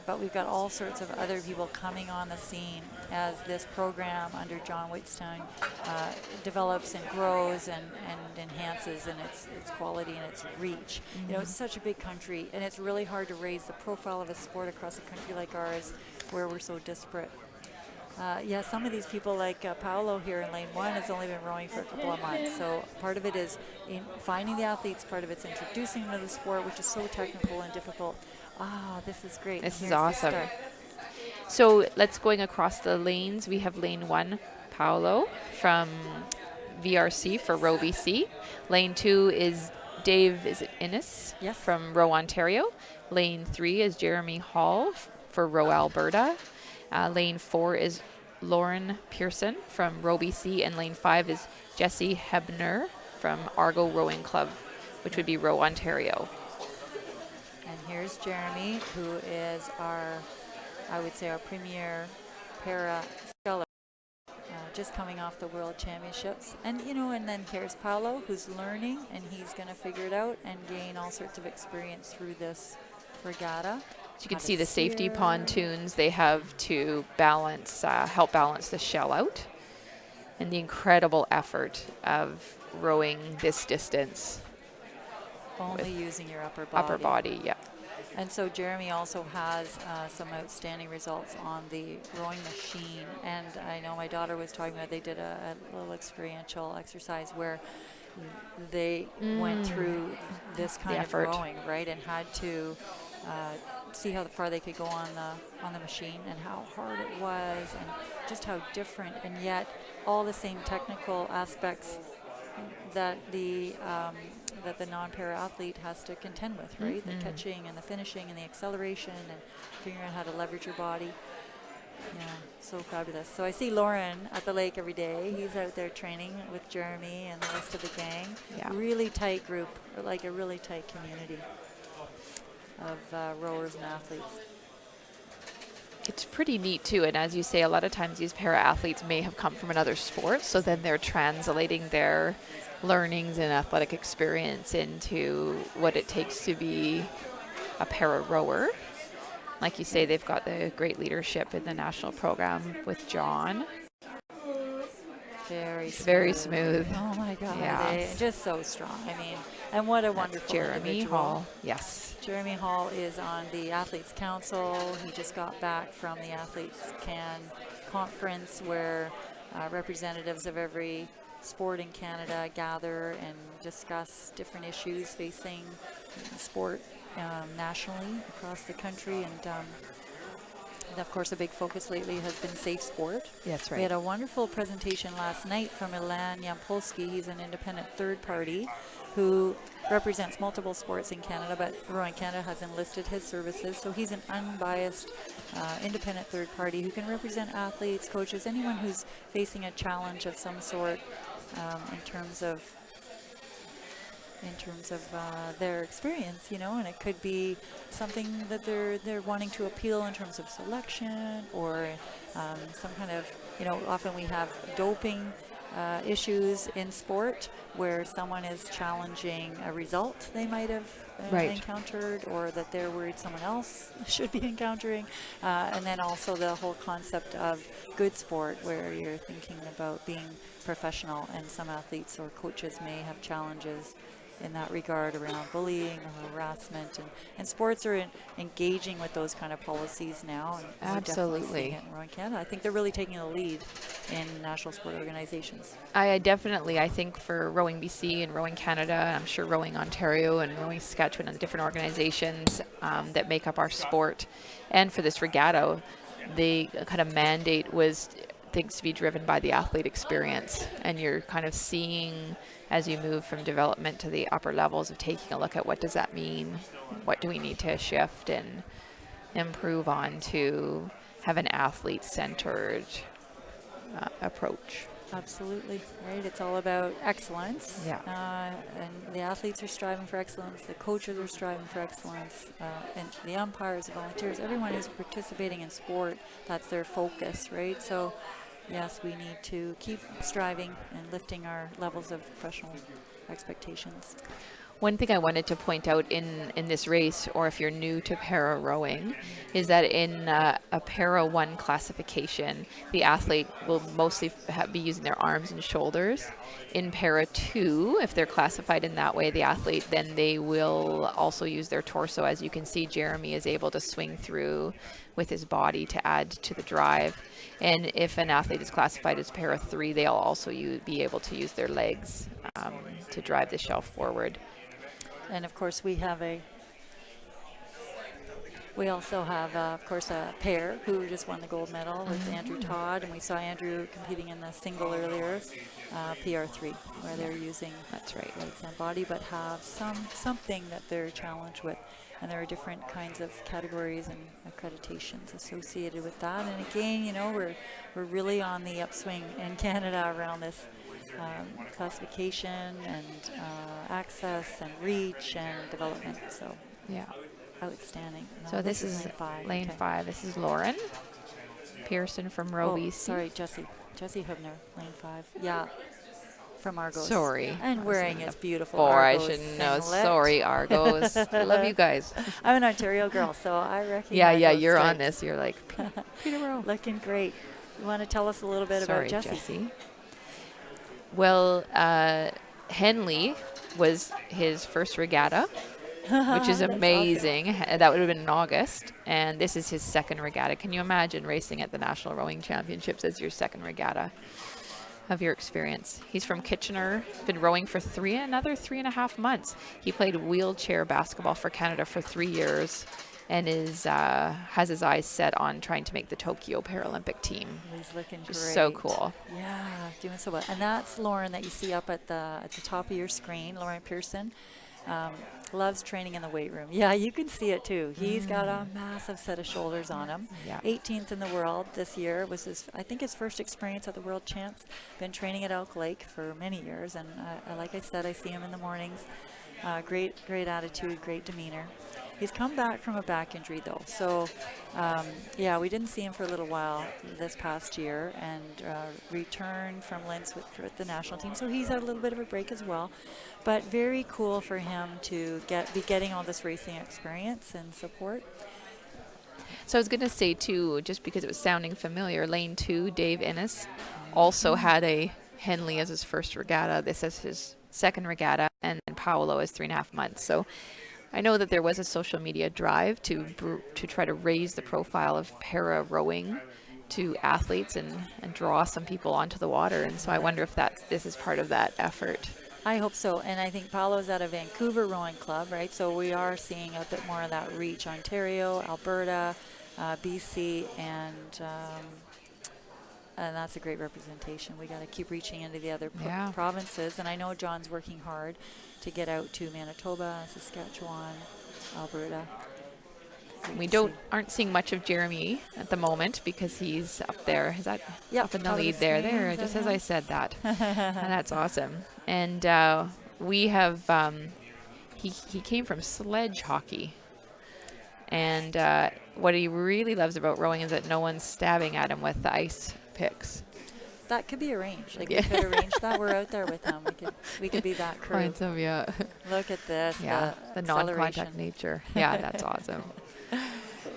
But we've got all sorts of other people coming on the scene as this program under John Whitstone develops and grows and enhances in its quality and its reach. You know, it's such a big country, and it's really hard to raise the profile of a sport across a country like ours, where we're so disparate. Some of these people, like Paolo here in lane 1, has only been rowing for a couple of months. So part of it is in finding the athletes, part of it's introducing them to the sport, which is so technical and difficult. This is great. This is awesome. So let's going across the lanes. We have lane 1, Paolo from VRC for Row BC. Lane 2 is Dave, is it Innes? Yes. From Row Ontario. Lane 3 is Jeremy Hall for Row Alberta. Lane 4 is Lauren Pearson from Row BC, and lane 5 is Jessie Hebner from Argo Rowing Club, which would be Row Ontario. And here's Jeremy, who is our premier para sculler, just coming off the World Championships. And, you know, and then here's Paolo, who's learning, and he's going to figure it out and gain all sorts of experience through this regatta. So you can see the safety pontoons they have to balance, help balance the shell out, and the incredible effort of rowing this distance. Only using your upper body. Upper body, yeah. And so Jeremy also has some outstanding results on the rowing machine. And I know my daughter was talking about, they did a little experiential exercise where they went through this kind of rowing, right, and had to see how far they could go on the machine and how hard it was and just how different, and yet all the same technical aspects that the non-para athlete has to contend with, right? The catching and the finishing and the acceleration and figuring out how to leverage your body. Yeah, so fabulous. So I see Lauren at the lake every day. He's out there training with Jeremy and the rest of the gang. Yeah. Really tight group, like a really tight community of rowers and athletes. It's pretty neat too, and as you say, a lot of times these para athletes may have come from another sport, so then they're translating their learnings and athletic experience into what it takes to be a para rower. Like you say, they've got the great leadership in the national program with John. Very smooth. Very smooth. Oh my God. Yeah. Just so strong. I mean, and what a That's wonderful Jeremy individual. Hall. Yes. Jeremy Hall is on the Athletes Council. He just got back from the Athletes Can conference where representatives of every sport in Canada gather and discuss different issues facing sport nationally across the country. And of course, a big focus lately has been safe sport. That's right. We had a wonderful presentation last night from Ilan Yampolsky. He's an independent third party who represents multiple sports in Canada, but Rowing Canada has enlisted his services. So he's an unbiased, independent third party who can represent athletes, coaches, anyone who's facing a challenge of some sort in terms of their experience, you know, and it could be something that they're wanting to appeal in terms of selection or some kind of, you know, often we have doping issues in sport where someone is challenging a result they might have encountered or that they're worried someone else should be encountering. And then also the whole concept of good sport where you're thinking about being professional, and some athletes or coaches may have challenges in that regard around bullying or harassment, and sports are engaging with those kind of policies now. And Absolutely. we're definitely seeing it in Rowing Canada. I think they're really taking the lead in national sport organizations. I think for Rowing BC and Rowing Canada, I'm sure Rowing Ontario and Rowing Saskatchewan and the different organizations that make up our sport, and for this regatta, the kind of mandate was things to be driven by the athlete experience, and you're kind of seeing as you move from development to the upper levels of taking a look at what does that mean, what do we need to shift and improve on to have an athlete-centered approach. Absolutely, right? It's all about excellence. Yeah. And the athletes are striving for excellence, the coaches are striving for excellence, and the umpires, the volunteers, everyone who's participating in sport, that's their focus, right? So yes, we need to keep striving and lifting our levels of professional expectations. One thing I wanted to point out in this race, or if you're new to para rowing, is that in a para 1 classification, the athlete will mostly be using their arms and shoulders. In para 2, if they're classified in that way, the athlete, then they will also use their torso. As you can see, Jeremy is able to swing through with his body to add to the drive. And if an athlete is classified as para 3, they'll also be able to use their legs to drive the shelf forward. And of course, we also have, of course, a pair who just won the gold medal with Andrew Todd, and we saw Andrew competing in the single earlier, PR3, where they're using legs and body, but have something that they're challenged with. And there are different kinds of categories and accreditations associated with that. And again, you know, we're really on the upswing in Canada around this classification and access and reach and development. So yeah, outstanding. No, so this is lane 5. This is Lauren Pearson from Row BC. Sorry, Jessie Hubner, lane 5. Yeah, from Argos. Sorry. And wearing his beautiful Argos. I should know. Sorry, Argos. I love you guys. I'm an Ontario girl, so I recognize. Yeah, you're on this. You're like Peterborough. Looking great. You want to tell us a little bit about Jessie? Well, Henley was his first regatta, which is amazing. Awesome. That would have been in August, and this is his second regatta. Can you imagine racing at the National Rowing Championships as your second regatta of your experience? He's from Kitchener, been rowing for another 3.5 months. He played wheelchair basketball for Canada for 3 years, and has his eyes set on trying to make the Tokyo Paralympic team. He's looking great. So cool. Yeah, doing so well. And that's Lauren that you see up at the top of your screen, Lauren Pearson. Loves training in the weight room. Yeah, you can see it too. He's got a massive set of shoulders on him. Yeah. 18th in the world this year was his first experience at the World Champs. Been training at Elk Lake for many years, and like I said, I see him in the mornings. Great attitude, great demeanor. He's come back from a back injury though, so we didn't see him for a little while this past year, and returned from Linz with the national team, so he's had a little bit of a break as well. But very cool for him to be getting all this racing experience and support. So I was going to say too, just because it was sounding familiar, lane 2, Dave Innes also had a Henley as his first regatta. This is his second regatta, and then Paolo is 3.5 months. So I know that there was a social media drive to try to raise the profile of para rowing to athletes and draw some people onto the water. And so I wonder if this is part of that effort. I hope so. And I think Paolo's at a Vancouver Rowing Club, right? So we are seeing a bit more of that reach. Ontario, Alberta, BC, and that's a great representation. We got to keep reaching into the other provinces. And I know John's working hard to get out to Manitoba, Saskatchewan, Alberta. We aren't seeing much of Jeremy at the moment because he's up there. Is that up in the lead there? There, just as I said that. And that's awesome. And we have, he came from sledge hockey. And what he really loves about rowing is that no one's stabbing at him with the ice picks. That could be arranged. Like we could arrange that. We're out there with him. We could be that crew. Look at this. Yeah, the non-contact nature. Yeah, that's awesome.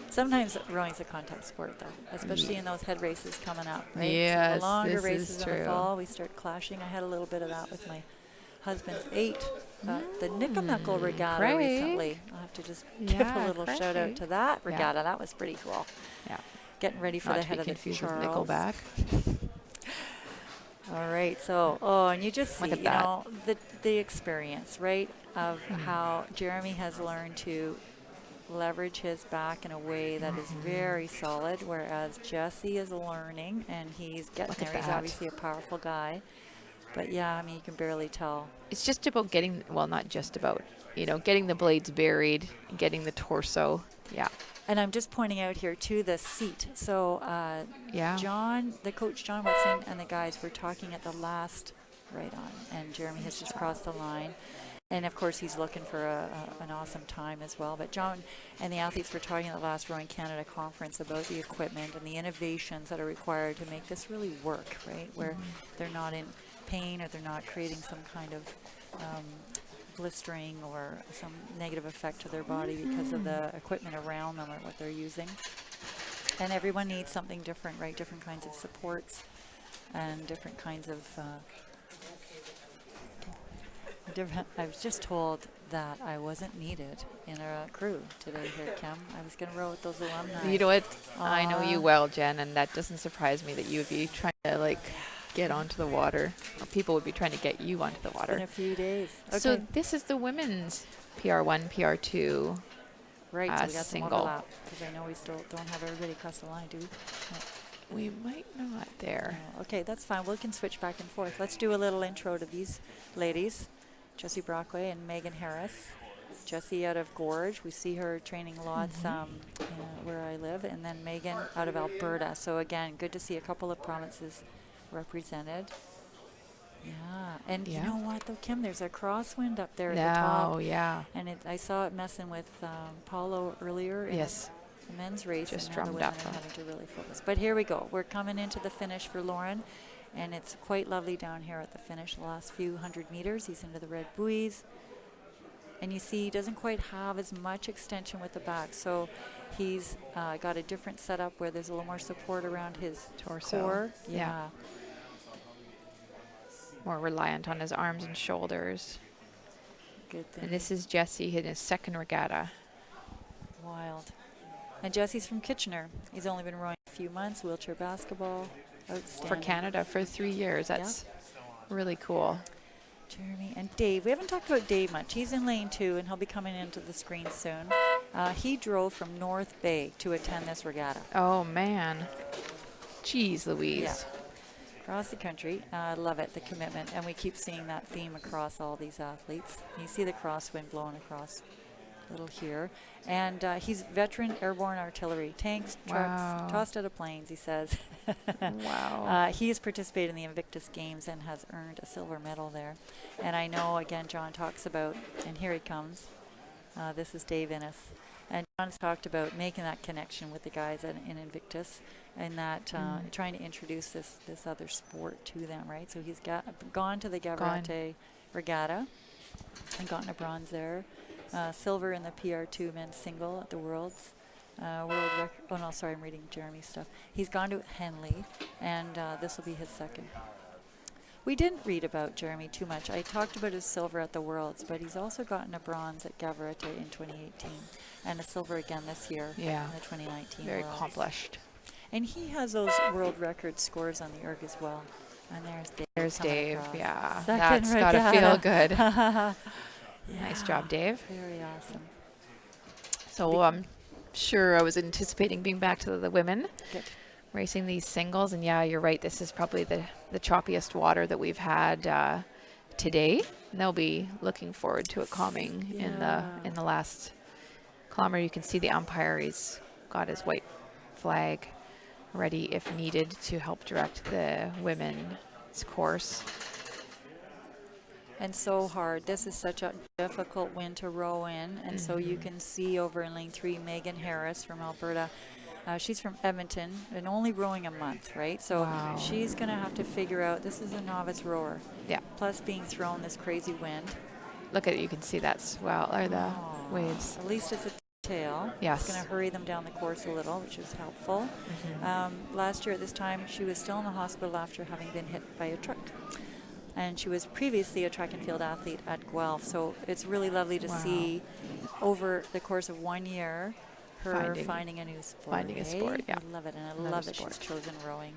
Sometimes rowing's a contact sport, though, especially in those head races coming up. Right? Yes, so the longer races is in the fall, we start clashing. I had a little bit of that with my husband's 8, the Nickel Regatta recently. I'll have to just give a little shout out to that regatta. That was pretty cool. Yeah, getting ready for the head of the Charles. Nickelback. All right, so and you just see, the experience, right, of how Jeremy has learned to leverage his back in a way that is very solid, whereas Jesse is learning, and he's getting there. He's obviously a powerful guy, but yeah, I mean, you can barely tell. It's just about getting, well, not just about, getting the blades buried, getting the torso. Yeah. And I'm just pointing out here too the seat. So John, the coach John Whitson, and the guys were talking at the last right on, and Jeremy has just crossed the line. And of course, he's looking for an awesome time as well. But John and the athletes were talking at the last Rowing Canada conference about the equipment and the innovations that are required to make this really work, right? Where they're not in pain or they're not creating some kind of blistering or some negative effect to their body because of the equipment around them or what they're using. And everyone needs something different, right? Different kinds of supports and different kinds of I was just told that I wasn't needed in a crew today here at Chem. I was going to row with those alumni. You know what? I know you well, Jen, and that doesn't surprise me that you would be trying to get onto the water. Or people would be trying to get you onto the water. In a few days. Okay. So this is the women's PR1, PR2 right, so we got single. Some overlap, because I know we still don't have everybody across the line, do we? No. We might not there. No. Okay, that's fine. We can switch back and forth. Let's do a little intro to these ladies. Jessie Brockway and Megan Harris. Jessie out of Gorge. We see her training lots where I live. And then Megan out of Alberta. So again, good to see a couple of provinces represented. Yeah. And you know what though, Kim? There's a crosswind up there at the top. Oh, yeah. And I saw it messing with Paulo earlier in the men's race. Just and now the women are having to really focus. But here we go. We're coming into the finish for Lauren. And it's quite lovely down here at the finish, the last few hundred meters. He's into the red buoys. And you see he doesn't quite have as much extension with the back. So he's got a different setup where there's a little more support around his torso. Core. Yeah. More reliant on his arms and shoulders. Good thing. And this is Jesse in his second regatta. Wild. And Jesse's from Kitchener. He's only been rowing a few months, wheelchair basketball. For Canada for 3 years. That's really cool. Jeremy and Dave. We haven't talked about Dave much. He's in lane 2, and he'll be coming into the screen soon. He drove from North Bay to attend this regatta. Oh, man. Jeez, Louise. Yeah. Across the country. I love it, the commitment. And we keep seeing that theme across all these athletes. You see the crosswind blowing across a little here. And he's veteran airborne artillery, tanks, trucks, tossed out of planes, he says. Wow. He has participated in the Invictus Games and has earned a silver medal there. And I know, again, John talks about, and here he comes, this is Dave Innes. And John's talked about making that connection with the guys in Invictus and that trying to introduce this other sport to them, right? So he's gone to the Gavirate Regatta and gotten a bronze there. Silver in the PR2 men's single at the Worlds. World record. Oh no, sorry, I'm reading Jeremy's stuff. He's gone to Henley, and this will be his second. We didn't read about Jeremy too much. I talked about his silver at the Worlds, but he's also gotten a bronze at Gavarete in 2018 and a silver again this year in the 2019 Very Worlds. accomplished. And he has those world record scores on the erg as well. And there's Dave. There's Dave. Across. Yeah, Second that's got to feel good. Yeah. Nice job, Dave. Very awesome. So I'm sure I was anticipating being back to the women. Good. Racing these singles, and yeah, you're right, this is probably the choppiest water that we've had today. And they'll be looking forward to it calming in the last kilometer. You can see the umpire, he's got his white flag ready if needed to help direct the women's course. And so hard. This is such a difficult wind to row in, and so you can see over in lane 3 Megan Harris from Alberta. She's from Edmonton and only rowing a month, right? So she's going to have to figure out, this is a novice rower. Yeah. Plus being thrown this crazy wind. Look at it, you can see that swell, or the waves. At least it's a tail. Yes. It's going to hurry them down the course a little, which is helpful. Last year at this time, she was still in the hospital after having been hit by a truck. And she was previously a track and field athlete at Guelph. So it's really lovely to see over the course of 1 year her finding a new sport. Finding a sport, yeah. I love it, and I love that she's chosen rowing.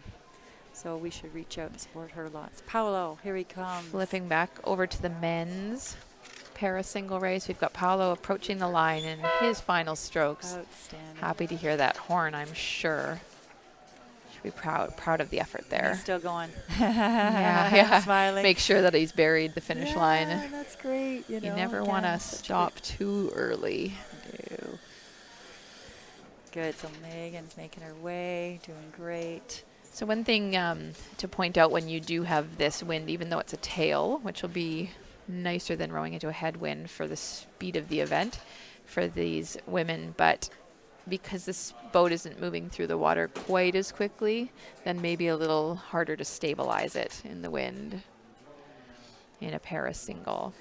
So we should reach out and support her lots. Paolo, here he comes. Flipping back over to the men's para single race. We've got Paolo approaching the line in his final strokes. Outstanding. Happy to hear that horn, I'm sure. Should be proud of the effort there. He's still going. yeah. Smiling. Make sure that he's buried the finish line. That's great. You never want to stop too early. No. Good. So Megan's making her way, doing great. So one thing to point out when you do have this wind, even though it's a tail, which will be nicer than rowing into a headwind for the speed of the event for these women, but because this boat isn't moving through the water quite as quickly, then maybe a little harder to stabilize it in the wind in a para single.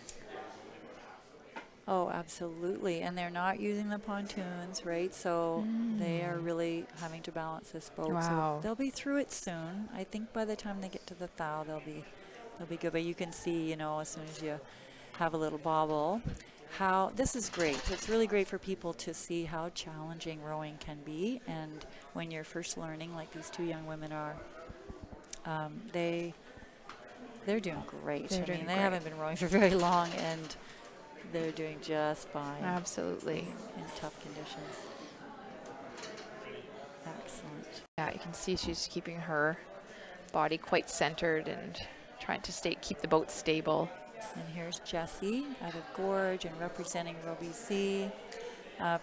Oh, absolutely. And they're not using the pontoons, right? So they are really having to balance this boat. Wow. So they'll be through it soon. I think by the time they get to the Thau, they'll be good. But you can see, as soon as you have a little bobble, how this is great. It's really great for people to see how challenging rowing can be. And when you're first learning, like these two young women are, they're doing great. They're doing they great. haven't been rowing for very long, and they're doing just fine. Absolutely. In tough conditions. Excellent. Yeah, you can see she's keeping her body quite centered and trying to keep the boat stable. And here's Jessie out of Gorge and representing Row BC.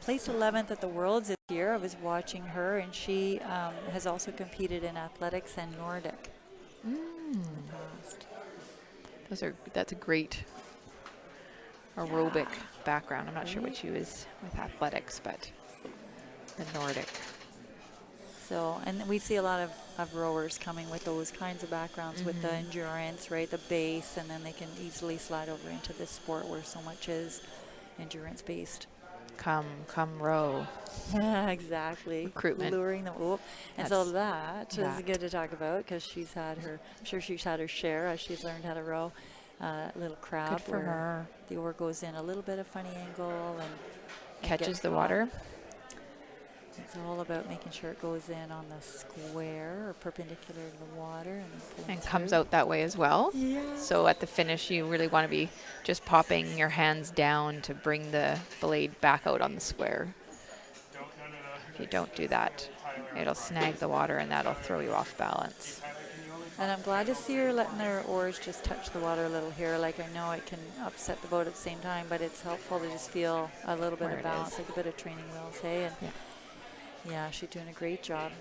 Placed 11th at the Worlds this year. I was watching her, and she has also competed in athletics and Nordic in the past. That's a great aerobic background. I'm not sure what she was with athletics, but the Nordic. So, and we see a lot of rowers coming with those kinds of backgrounds with the endurance, right, the base, and then they can easily slide over into this sport where so much is endurance-based. Come row. Exactly. Recruitment. Luring them. Oh. And so that is good to talk about because she's had her, I'm sure she's had her share as she's learned how to row. Little crowd Good for her. The oar goes in a little bit of funny angle and Catches the water. It's all about making sure it goes in on the square or perpendicular to the water and comes out that way as well. Yeah. So at the finish, you really want to be just popping your hands down to bring the blade back out on the square. If you don't do that, it'll snag the water and that'll throw you off balance. And I'm glad to see her letting their oars just touch the water a little here. Like, I know it can upset the boat at the same time, but it's helpful to just feel a little bit of balance, like a bit of training wheels, hey? And yeah, she's doing a great job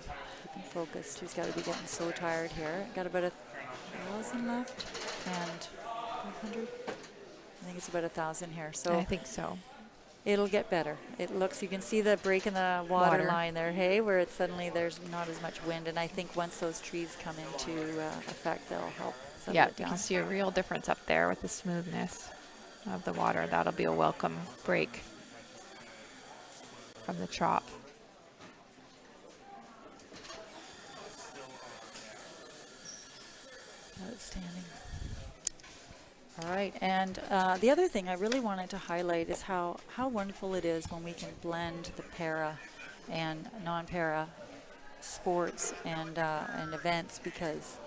keeping focused. She's got to be getting so tired here. Got about 1,000 left and 500. I think it's about 1,000 here. So I think so. It'll get better. It looks, you can see the break in the water line there, hey, where it's suddenly there's not as much wind. And I think once those trees come into effect, they'll help settle it down. You can see a real difference up there with the smoothness of the water. That'll be a welcome break from the chop. Outstanding. All right, and the other thing I really wanted to highlight is how wonderful it is when we can blend the para and non-para sports and events, because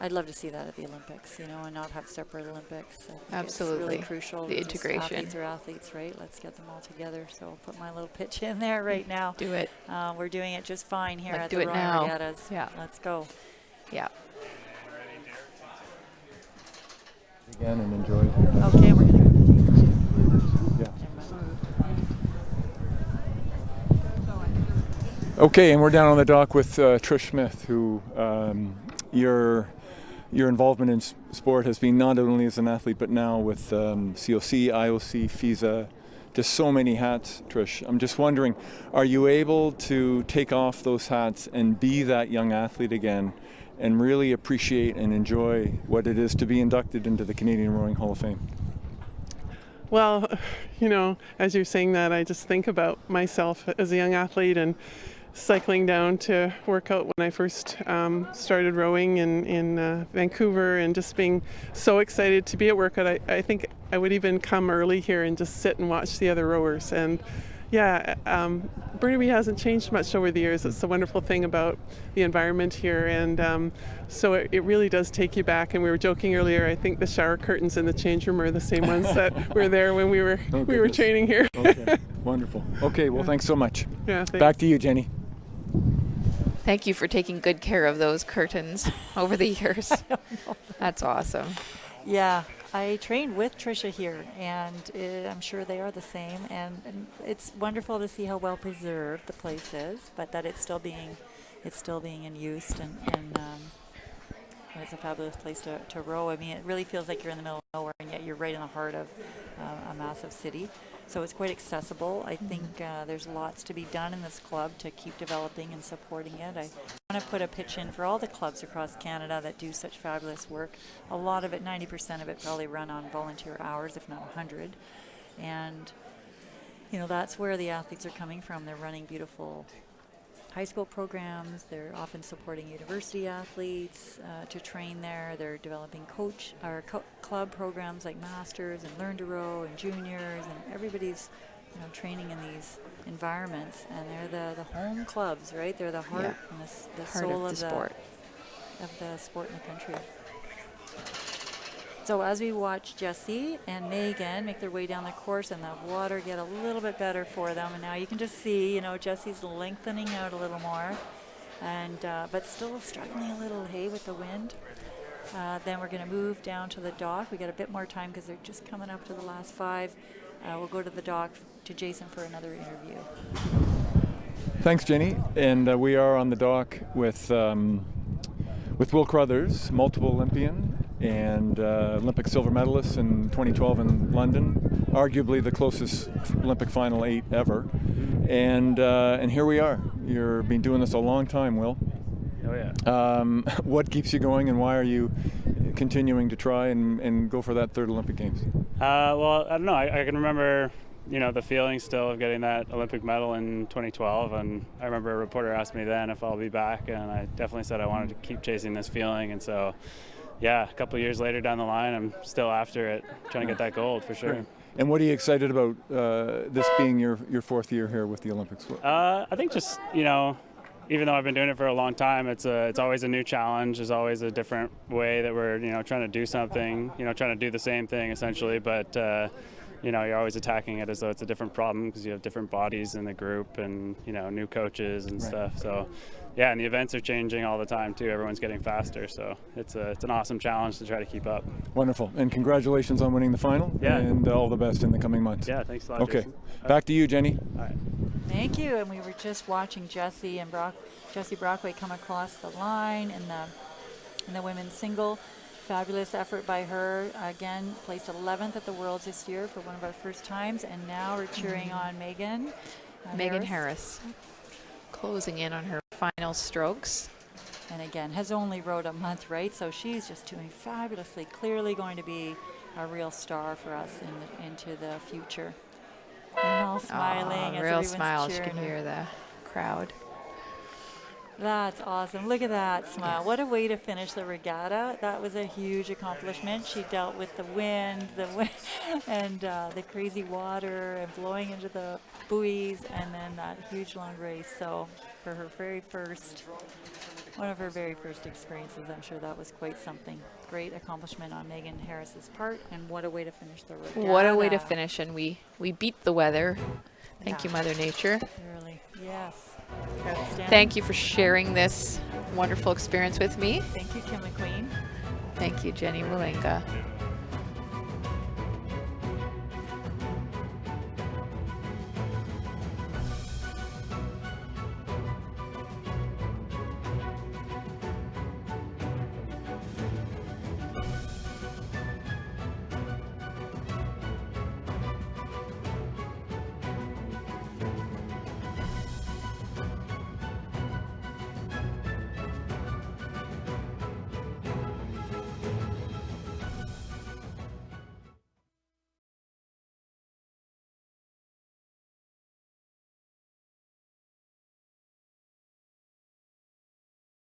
I'd love to see that at the Olympics, and not have separate Olympics. I think Absolutely. It's really crucial. The Just integration. Athletes are athletes, right? Let's get them all together. So I'll put my little pitch in there right now. Do it. We're doing it just fine here at Do the it Rowing now. Regattas. Yeah. Let's go. Yeah. Again, and enjoy. Okay, we're going to Yeah. Okay, and we're down on the dock with Trish Smith, who your involvement in sport has been not only as an athlete, but now with COC, IOC, FISA, just so many hats, Trish. I'm just wondering, are you able to take off those hats and be that young athlete again and really appreciate and enjoy what it is to be inducted into the Canadian Rowing Hall of Fame? Well, as you're saying that, I just think about myself as a young athlete and cycling down to work out when I first started rowing in Vancouver, and just being so excited to be at workout. I think I would even come early here and just sit and watch the other rowers. And yeah, Burnaby hasn't changed much over the years. It's the wonderful thing about the environment here, and so it really does take you back. And we were joking earlier, I think the shower curtains in the change room are the same ones that were there when we were training here. Okay, wonderful. Okay, well, thanks so much. Yeah, thanks. Back to you, Jenny. Thank you for taking good care of those curtains over the years. That's awesome. Yeah, I trained with Tricia here, and I'm sure they are the same. And it's wonderful to see how well preserved the place is, but that it's still being in use, and it's a fabulous place to row. I mean, it really feels like you're in the middle of nowhere, and yet you're right in the heart of a massive city. So it's quite accessible. I think there's lots to be done in this club to keep developing and supporting it. I want to put a pitch in for all the clubs across Canada that do such fabulous work. A lot of it, 90% of it, probably run on volunteer hours, if not 100. And, that's where the athletes are coming from. They're running beautiful high school programs. They're often supporting university athletes to train there. They're developing club programs like Masters and Learn to Row and Juniors, and everybody's training in these environments. And they're the home clubs, right? They're the heart and the Heart soul of the sport. Of the sport in the country. So as we watch Jessie and Megan make their way down the course and the water get a little bit better for them, and now you can just see, Jessie's lengthening out a little more, and but still struggling a little, with the wind. Then we're going to move down to the dock. We got a bit more time because they're just coming up to the last 5. We'll go to the dock to Jason for another interview. Thanks, Jenny. And we are on the dock with Will Crothers, multiple Olympian and Olympic silver medalist in 2012 in London, arguably the closest Olympic final 8 ever. And here we are. You've been doing this a long time, Will. Oh yeah. What keeps you going, and why are you continuing to try and go for that 3rd Olympic Games? Well, I don't know. I can remember, the feeling still of getting that Olympic medal in 2012, and I remember a reporter asked me then if I'll be back, and I definitely said I wanted to keep chasing this feeling, and so, yeah, a couple of years later down the line, I'm still after it, trying to get that gold for sure. Great. And what are you excited about this being your 4th year here with the Olympics? I think just, even though I've been doing it for a long time, it's always a new challenge. There's always a different way that we're, trying to do something, trying to do the same thing essentially, but, you're always attacking it as though it's a different problem because you have different bodies in the group and, new coaches and stuff. So, yeah, and the events are changing all the time too. Everyone's getting faster, so it's an awesome challenge to try to keep up. Wonderful, and congratulations on winning the final. Yeah. And all the best in the coming months. Yeah, thanks a lot. Okay, Jason. Back to you, Jenny. All right. Thank you. And we were just watching Jessie Brockway come across the line in the women's single. Fabulous effort by her. Again, placed 11th at the Worlds this year for one of our first times. And now we're cheering on Megan. Megan Harris. Closing in on her final strokes. And again, has only rowed a month, right? So she's just doing fabulously. Clearly going to be a real star for us into the future. And all smiling. As real everyone's smiles. You cheering can her. hear the crowd. That's awesome. Look at that smile. What a way to finish the regatta. That was a huge accomplishment. She dealt with the wind and the crazy water and blowing into the buoys, and then that huge long race. So for her one of her very first experiences, I'm sure that was quite something. Great accomplishment on Megan Harris's part, and what a way to finish the regatta. What a way to finish, and we beat the weather. Thank you, Mother Nature. Really, yes. Thank you for sharing this wonderful experience with me. Thank you, Kim McQueen. Thank you, Jenny Malenga.